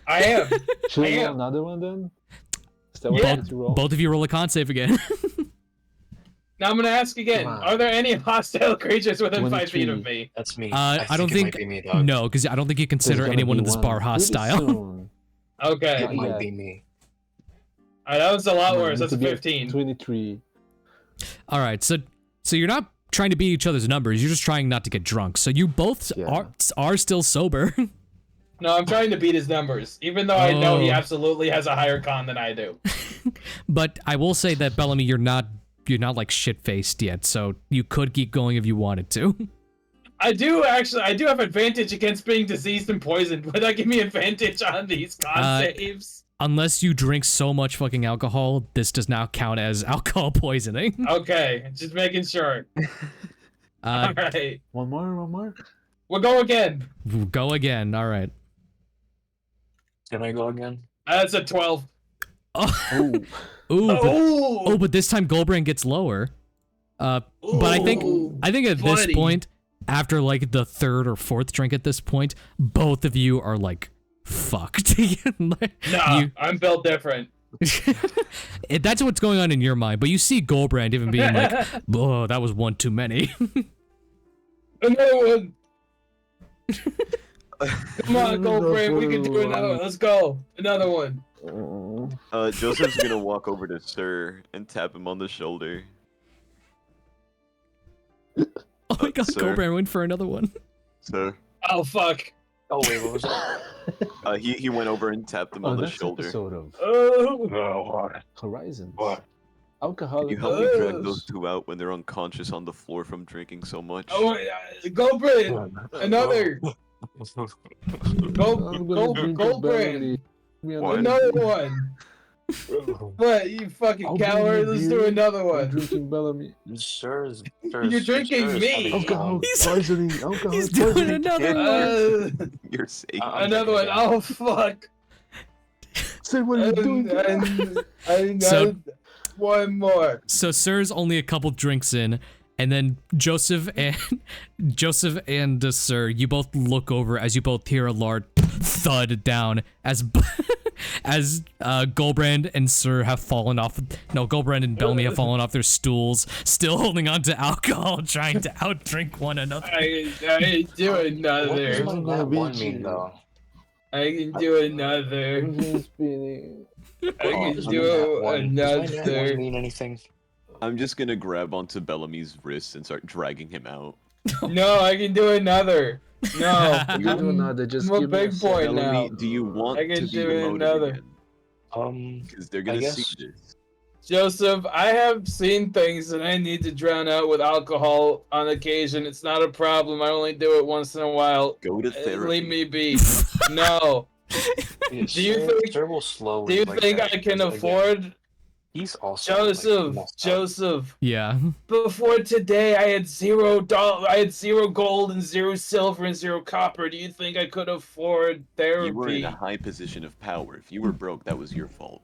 am. Should we I roll am. another one then? Is that what Yeah. you want to roll? both of you roll a con save again. Now I'm gonna ask again: Come on. are there any hostile creatures within 5 feet of 23. me? That's me. I don't it think might be me, dog. no, because I don't think you There's consider gonna anyone be in this one bar pretty hostile. soon. Okay, It might Yeah. be me. that was a lot Come on, worse. need That's to a be at 15. 23. All right, so you're not trying to beat each other's numbers. You're just trying not to get drunk. So you both Yeah. are still sober. No, I'm trying to beat his numbers, even though I know he Oh. absolutely has a higher con than I do. But I will say that Bellamy, you're not like shit-faced yet, so you could keep going if you wanted to. I do have advantage against being diseased and poisoned. Would that give me advantage on these con saves? Unless you drink so much fucking alcohol, this does not count as alcohol poisoning. Okay, just making sure. All right, One more. we'll go again. Go again. All right. Can I go again? That's a 12. Oh, Oh, oh, but this time Gulbrand gets lower. But I think at this buddy. point, after like the third or fourth drink at this point, both of you are like fucked. Nah, I'm built different. That's what's going on in your mind. But you see Gulbrand even being like, "Oh, that was one too many." Another one. Come on, Gulbrand, we can do another one. Let's go. Another one. Joseph's gonna walk over to Sir and tap him on the shoulder. Oh my god, Sir. Gulbrand went for another one. Sir, Oh, fuck. Oh wait, what was that? he went over and tapped him Oh, on the that's shoulder. episode of Oh. what? Horizons. What? Alcoholic. You help me drag Yes. those two out when they're unconscious on the floor from drinking so much. Oh, Gulbrand. Another. Go, I'm gonna drink a Gulbrand. Bellamy. Give me What? Another one. What, you fucking I'll bring coward? you Let's beer. do another I'm one. drinking Bellamy. Sirs, You're drinking me. Alcohol poisoning. Alcohol He's doing poisoning. another one. You're safe. Another one. Oh, fuck. Say what are you doing? And So- one more. So Sir's only a couple drinks in, and then Joseph and Sir, you both look over as you both hear a large thud down as as Gulbrand and Sir have fallen off. No, Gulbrand and Bellamy have fallen off their stools, still holding on to alcohol, trying to outdrink one another. I can do another. What does one mean, though? I can do another. I can Does do my nat one another. mean anything? I'm just gonna grab onto Bellamy's wrist and start dragging him out. No, I can do another. No, You can do another. Just I'm a give me big boy second. now. Bellamy, do you want I can to be do demoted another. again? Because they're gonna see guess- this. Joseph, I have seen things that I need to drown out with alcohol on occasion. It's not a problem. I only do it once in a while. Go to therapy. Leave me be. No. Do you think- Sir will slowly, Do you like think that, I can because, again, afford? He's also like, Joseph, messed up. Joseph. Yeah. Before today, I had $0. I had 0 gold and 0 silver and 0 copper. Do you think I could afford You were in therapy? a high position of power. If you were broke, that was your fault.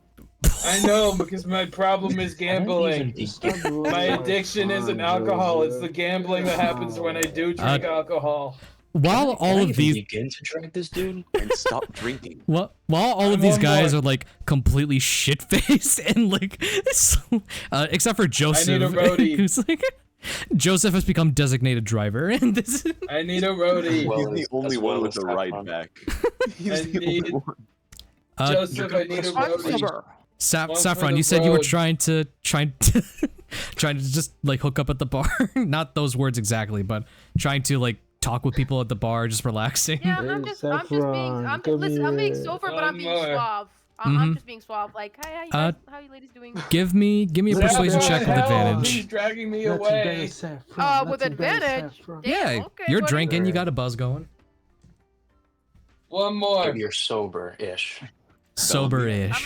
I know, because my problem is gambling. My addiction isn't alcohol. It's the gambling that happens when I do drink alcohol. While all Can I of even these, begin to drag this dude? And stop drinking. while all of I'm these on guys board. are like completely shit faced and like, except for Joseph, a roadie. who's like, Joseph has become designated driver, and this. I need a roadie. Well, He's the only as one well with as the ride Saffron. back. I He's the only need- one. Joseph, I need a roadie. One for Saffron, the you said you were road. trying to just like hook up at the bar. Not those words exactly, but trying to like talk with people at the bar, just relaxing. Yeah, I'm just being, listen, I'm being sober, but I'm being One more. suave. I'm just being suave. Like, hey, how you ladies doing? Give me a persuasion check with Hell, advantage. He's dragging me Not too away. bad, Saffron. With Not too bad, advantage? Saffron. Damn, Yeah, okay, you're buddy. drinking, you got a buzz going. One more. You're sober-ish. Sober-ish.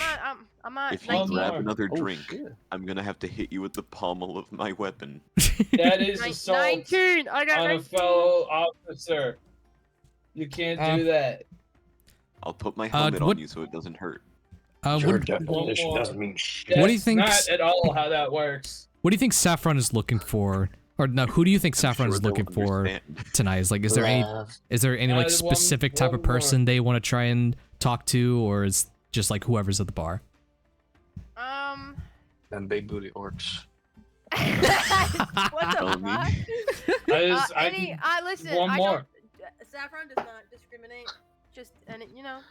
I'm not If you 19. grab another Oh, drink, shit. I'm gonna have to hit you with the pommel of my weapon. That is assault 19. I got on a 19. fellow officer. You can't do that. I'll put my helmet what- on you so it doesn't hurt. Your What definition more. doesn't mean shit. What do you That's think Not s- at all how that works. do you think Saffron is looking for? Or no, who do you think Saffron Sure is they'll looking for understand. tonight? Is like, is there any Love. like one- specific type one of person more. they want to try and talk to, or is just like whoever's at the bar? Them big booty orcs. What the Bellamy. fuck? I Listen, one I more. don't. Saffron does not discriminate. Just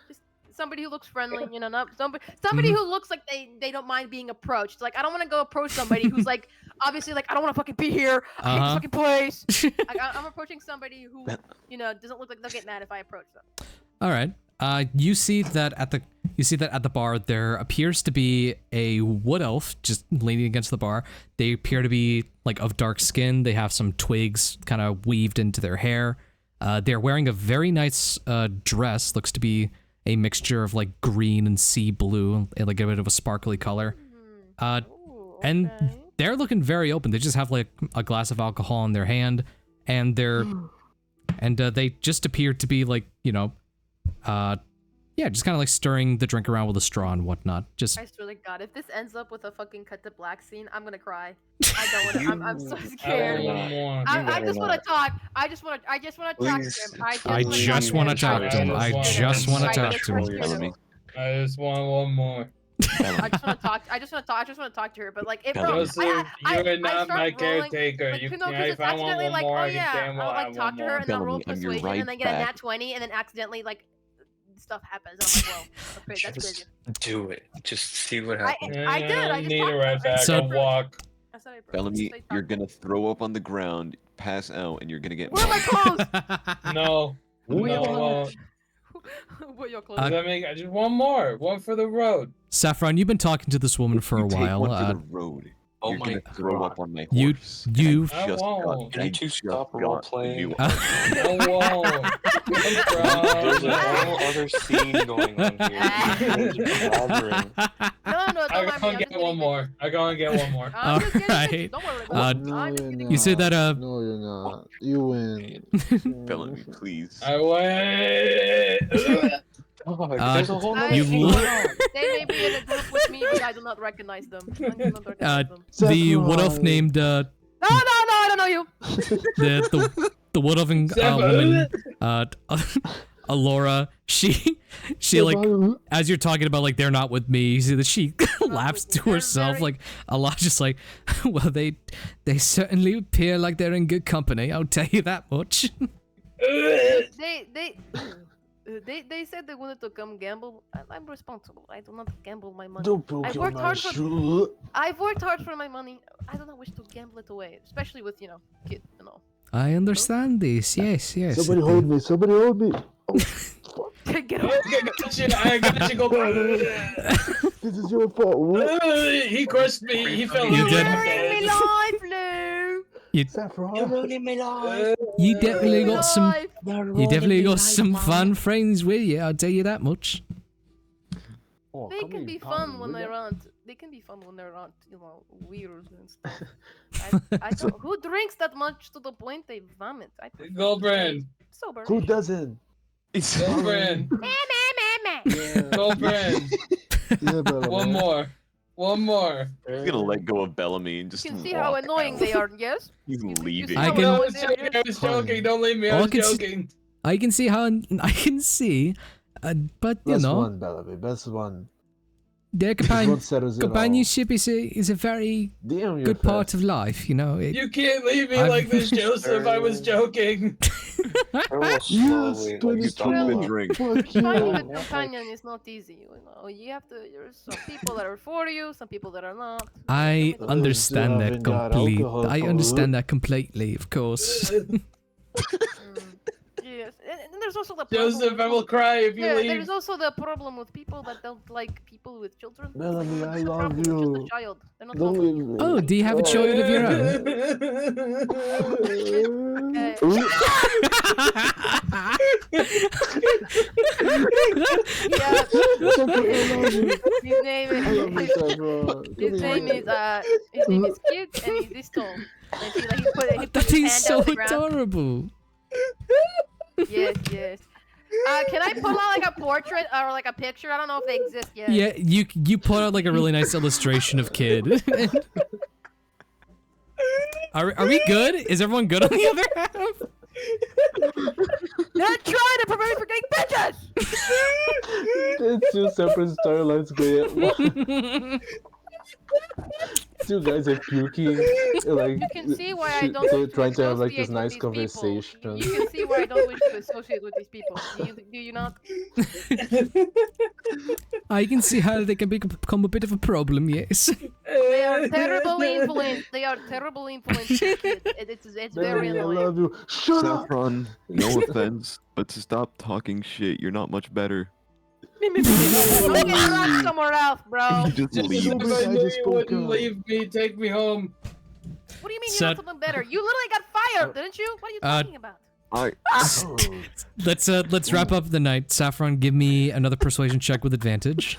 just somebody who looks friendly. Not somebody who looks like they don't mind being approached. Like I don't want to go approach somebody who's like obviously like I don't want to fucking be here. I hate this fucking place. Like, I'm approaching somebody who doesn't look like they'll get mad if I approach them. All right. You see that at the bar there appears to be a wood elf just leaning against the bar. They appear to be like of dark skin. They have some twigs kind of weaved into their hair. They're wearing a very nice dress. Looks to be a mixture of like green and sea blue, and like a bit of a sparkly color. And they're looking very open. They just have like a glass of alcohol in their hand, and they just appear to be like just kind of like stirring the drink around with a straw and whatnot. Just I swear to God, if this ends up with a fucking cut to black scene, I'm gonna cry. I don't want to. I'm so scared. One more. I just want to talk. I just want to talk to him. I just want to talk to him. I just want to talk to him. Bellamy. I just want one more. I just want to talk. I just want to talk to her. But like, if bro, Joseph, I you're not start my rolling, caretaker. like, You no, can, 'cause if it's I want accidentally one like, more, oh you yeah, damn well I'll I like talk want to her more. and then roll Bellamy, I'm your persuasion and then right get a nat back. 20 and then accidentally like stuff happens. And I'm like, whoa, that's crazy. Just do it. Just see what happens. I did. I just need talked a to right her. back. So- I'll walk. I said I broke. Bellamy, I you're talked- gonna throw up on the ground, pass out, and you're gonna get. Where are my clothes? No. Where No, I won't. Where your clothes? Does that make just one more? One for the road. Saffron, you've been talking to this woman for a You take while. one for the road. Oh You're my gonna throw God. up on my You- horse. you- I just I won't. got- Can I you two just stop got the role-playing? new- I won't. There's a whole other scene going on here. It's bothering. No, I don't mind me. go I'm and just get one more. I go and get one more. I'm just getting Alright. pictures. Don't worry about it. No, I'm just you're getting You say that No, you're not. You win. Bellamy, please. I went. Oh, there's a whole nother you scene look- going on. They may be in a group with me, but I do not recognize them. I do not recognize them. the wood elf named No, I don't know you. the wood elf woman Alora, she like, as you're talking about like they're not with me, you see that she laughs to herself like a lot, just like, well, they certainly appear like they're in good company. I'll tell you that much. They said they wanted to come gamble. I'm responsible. I do not gamble my money. Don't poke your shoe. I've worked hard for my money. I do not wish to gamble it away, especially with kids and all. I understand this. Yes. Somebody hold me. Somebody hold me. Oh, Get up. I got you, Gulbrand. This is your fault. He crushed me. He fell. You did. Me life, Lou. Saffron. You're ruining my life. You definitely got some. You definitely got some fun friends with you. I'll tell you that much. Oh, They can be fun when they're aren't. They can be fun when they're not, weird and stuff. I don't. Who drinks that much to the point they vomit? Gulbrand. Sober. Who doesn't? Gulbrand. Gulbrand. Yeah, but One more. He's gonna let go of Bellamy and just. You can see how annoying they are. Yes. He's leaving. I how can- annoying they are, I yes? was joking. Don't leave me. I was joking. I can see how. I can see. But you best know, one, Bellamy. Best one. their This one settles it all. companionship is a very Damn, you're good part of life. You know. You can't leave me I'm- like this, Joseph. I was joking. I will Yes, slowly, 22. stop the it. drink. Fuck Finding a you. companion is not easy. You have to. There's some people that are for you, some people that are not. I Uh, understand that haven't got completely. alcohol, I huh? understand that completely, of course. Yes, and there's also the problem. Joseph, I will cry if you Yeah, leave. there's also the problem with people that don't like people with children. Bellamy, I It's a love problem, it's just you. a child. They're not Don't lovely. leave me. Oh, do you have a child of your own? Yeah. His name I love you, is. Saffron. His name is cute and he's this tall. And see, like he put That his is hand so on the ground. adorable. Yes. Can I pull out like a portrait or like a picture? I don't know if they exist yet. Yeah, you put out like a really nice illustration of kid. Are we good? Is everyone good on the other half? They're trying to prevent me from getting bitches! It's two separate storylines going on. Two guys are puking. Like, You can see why I don't they're wish to trying to have like this associate with nice these people. conversation. You can see why I don't wish to associate with these people. Do you not? I can see how they can become a bit of a problem, yes. They are terribly influenced. They are terribly influenced. It's very Bellamy, I annoying. love you. Shut up. Saffron, no offense, but to stop talking shit, you're not much better. Okay, run somewhere else, bro. You just Joseph, leave. if I knew you wouldn't leave me, take me home. What do you mean you So- got something better? You literally got fired, didn't you? What are you talking about? I. Let's wrap up the night. Saffron, give me another persuasion check with advantage.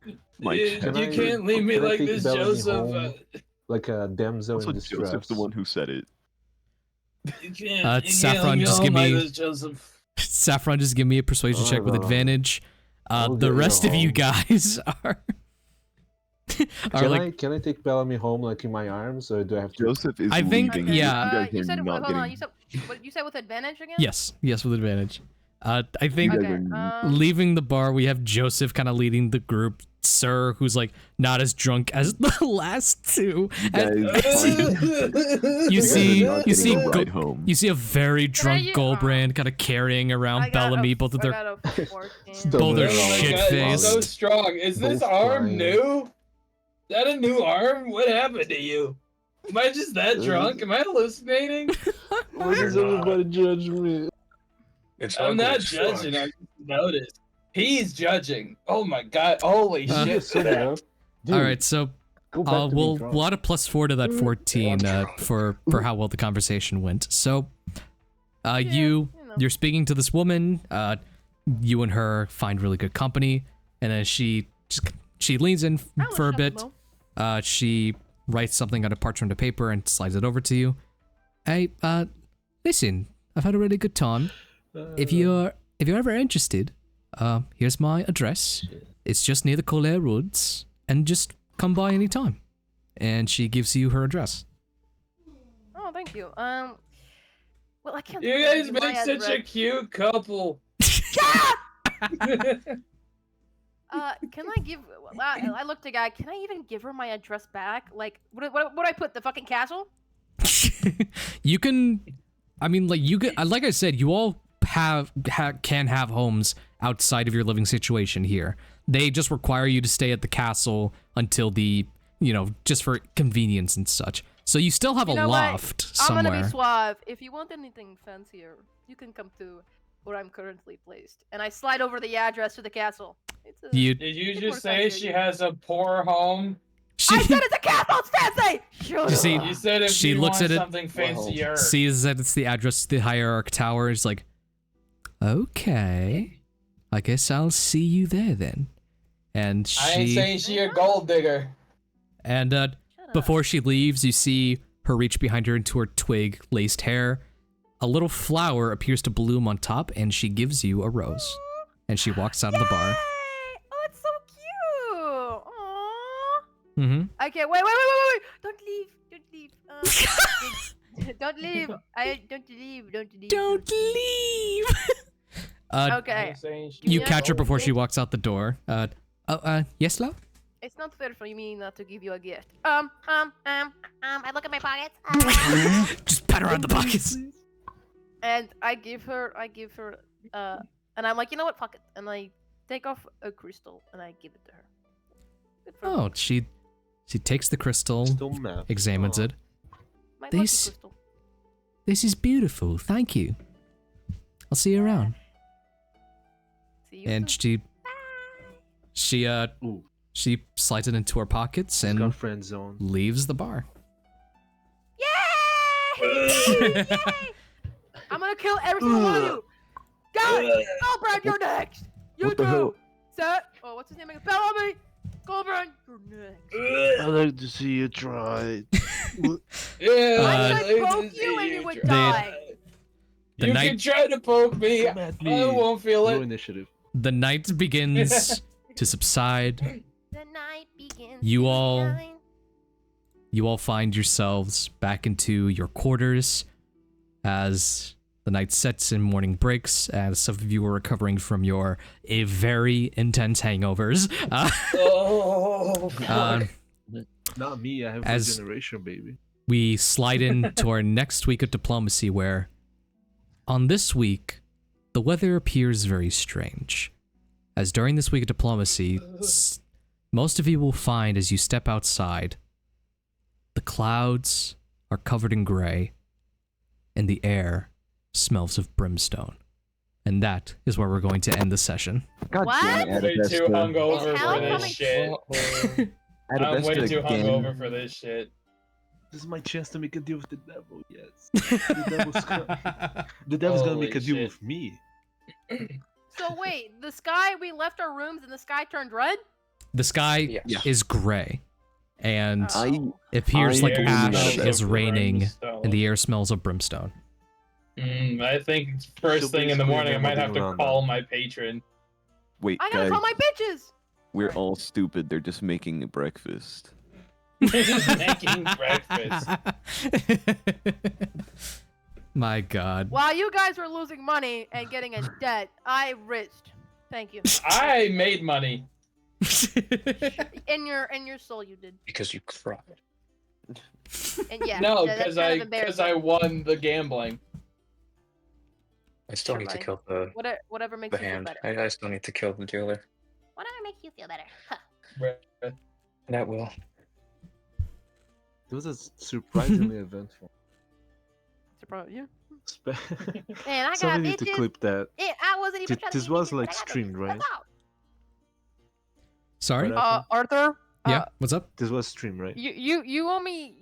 You Can I- can't leave me can I like take this, Bellamy Joseph. home? Like a damsel Also, in distress. Joseph's the one who said it. You can't. You Saffron, can't leave me just home give like me- this, Joseph. Saffron, just give me a persuasion check with Alright. advantage. I'll The get you rest of you home. guys are like. Can I take Bellamy home like in my arms, or do I have to? Joseph is I think- leaving. yeah. You guys You are said not hold on. getting. You said with advantage again? Yes, with advantage. I think You Okay. guys are- leaving the bar, we have Joseph kind of leading the group. Sir, who's like not as drunk as the last two. And Guys, you see, are not you getting see, a ride home. you see a very drunk you- Gulbrand kind of carrying around Bellamy, both of their both their Oh my shit God, face. So strong. Is this Both arm crying. new? Is that a new arm? What happened to you? Am I just that drunk? Am I hallucinating? Why does everybody judge me? It's I'm ugly not as fuck. judging. I just noticed. He's judging. Oh my god. Holy Uh, shit. Sober up. Dude, All right, so go back to being drunk. we'll add a +4 to that 14 for how well the conversation went. So, you're speaking to this woman. You and her find really good company, and then she leans in for a bit. She writes something on a parchment of paper and slides it over to you. Hey, listen, I've had a really good time. If you're ever interested, here's my address. It's just near the Collier Woods, and just come by anytime. And she gives you her address. Oh, thank you. Well, I can't. You give guys my make such a address. cute couple. Can I give? I looked at guy. Can I even give her my address back? Like, what do I put? The fucking castle? You can. I mean, like you can. Like I said, you all can have homes outside of your living situation here. They just require you to stay at the castle until just for convenience and such. So you still have a loft somewhere. I'm gonna be suave. If you want anything fancier, you can come to where I'm currently placed. And I slide over the address to the castle. Did you just say she has a poor home? I said it's a castle. It's fancy. You said if she you looks want at it, something fancier. sees that it's the address to the Hierarch Tower. Is like, okay, I guess I'll see you there then. And I ain't saying she a gold digger. And before she leaves, you see her reach behind her into her twig-laced hair. A little flower appears to bloom on top, and she gives you a rose. And she walks out of the bar. Oh, it's so cute. Aww. Mm-hmm. Okay, wait. Don't leave. Don't leave. Don't leave. Okay. You catch her before she walks out the door. Yes, love? It's not fair for me not to give you a gift. I look at my pockets. Just pat her on the pockets. And I give her, and I'm like, you know what, fuck it. And I take off a crystal and I give it to her. Oh, she takes the crystal, examines it. My lucky crystal. This is beautiful. Thank you. I'll see you around. See you And soon. she slides it into her pockets and friend zone. leaves the bar. Yay! I'm gonna kill every single one of you. Go! Gulbrand, you're next. You too. Set. Oh, what's his name again? Bellamy. Gulbrand, you're next. I'd like to see you try. I should poke you and you would die. You can try to poke me. I won't feel it. Initiative. The night begins to subside. The night begins. You all find yourselves back into your quarters as the night sets and morning breaks, as some of you are recovering from your very intense hangovers. Not me, I have regeneration, baby. We slide into our next week of diplomacy, where on this week, the weather appears very strange. As during this week of diplomacy, most of you will find as you step outside, the clouds are covered in gray, and the air smells of brimstone. And that is where we're going to end the session. God What? damn it, Way too Adavesta. hungover for this coming? shit. I'm way Adavesta too again. hungover for this shit. This is my chance to make a deal with the devil, yes. The devil's gonna Holy make a deal shit. with me. So wait, the sky, we left our rooms and the sky turned red? The sky Yes. is gray, and Oh. it appears I like am ash not is raining, Brimstone. and the air smells of brimstone. I think first So thing in the basically morning I we're might have moving to on call then. my patron. Wait, I gotta guys, call my bitches! we're all stupid. They're just making breakfast. Making breakfast. My God. While you guys were losing money and getting in debt, I risked. Thank you. I made money. In your soul you did. Because you cried. And yeah. No, that's because kind of I embarrassing. won the gambling. I still Never need to mind. kill the Whatever makes you feel hand. better. I still need to kill the dealer. Whatever makes you feel better. Huh. That will. It was a surprisingly eventful. Surprise you. Man, I got Somebody need to bitches. clip that. I wasn't even trying to This be was bitches, like but I got streamed, bitches. right? That's all. Sorry? What happened? Arthur. Yeah, what's up? This was streamed, right? You owe me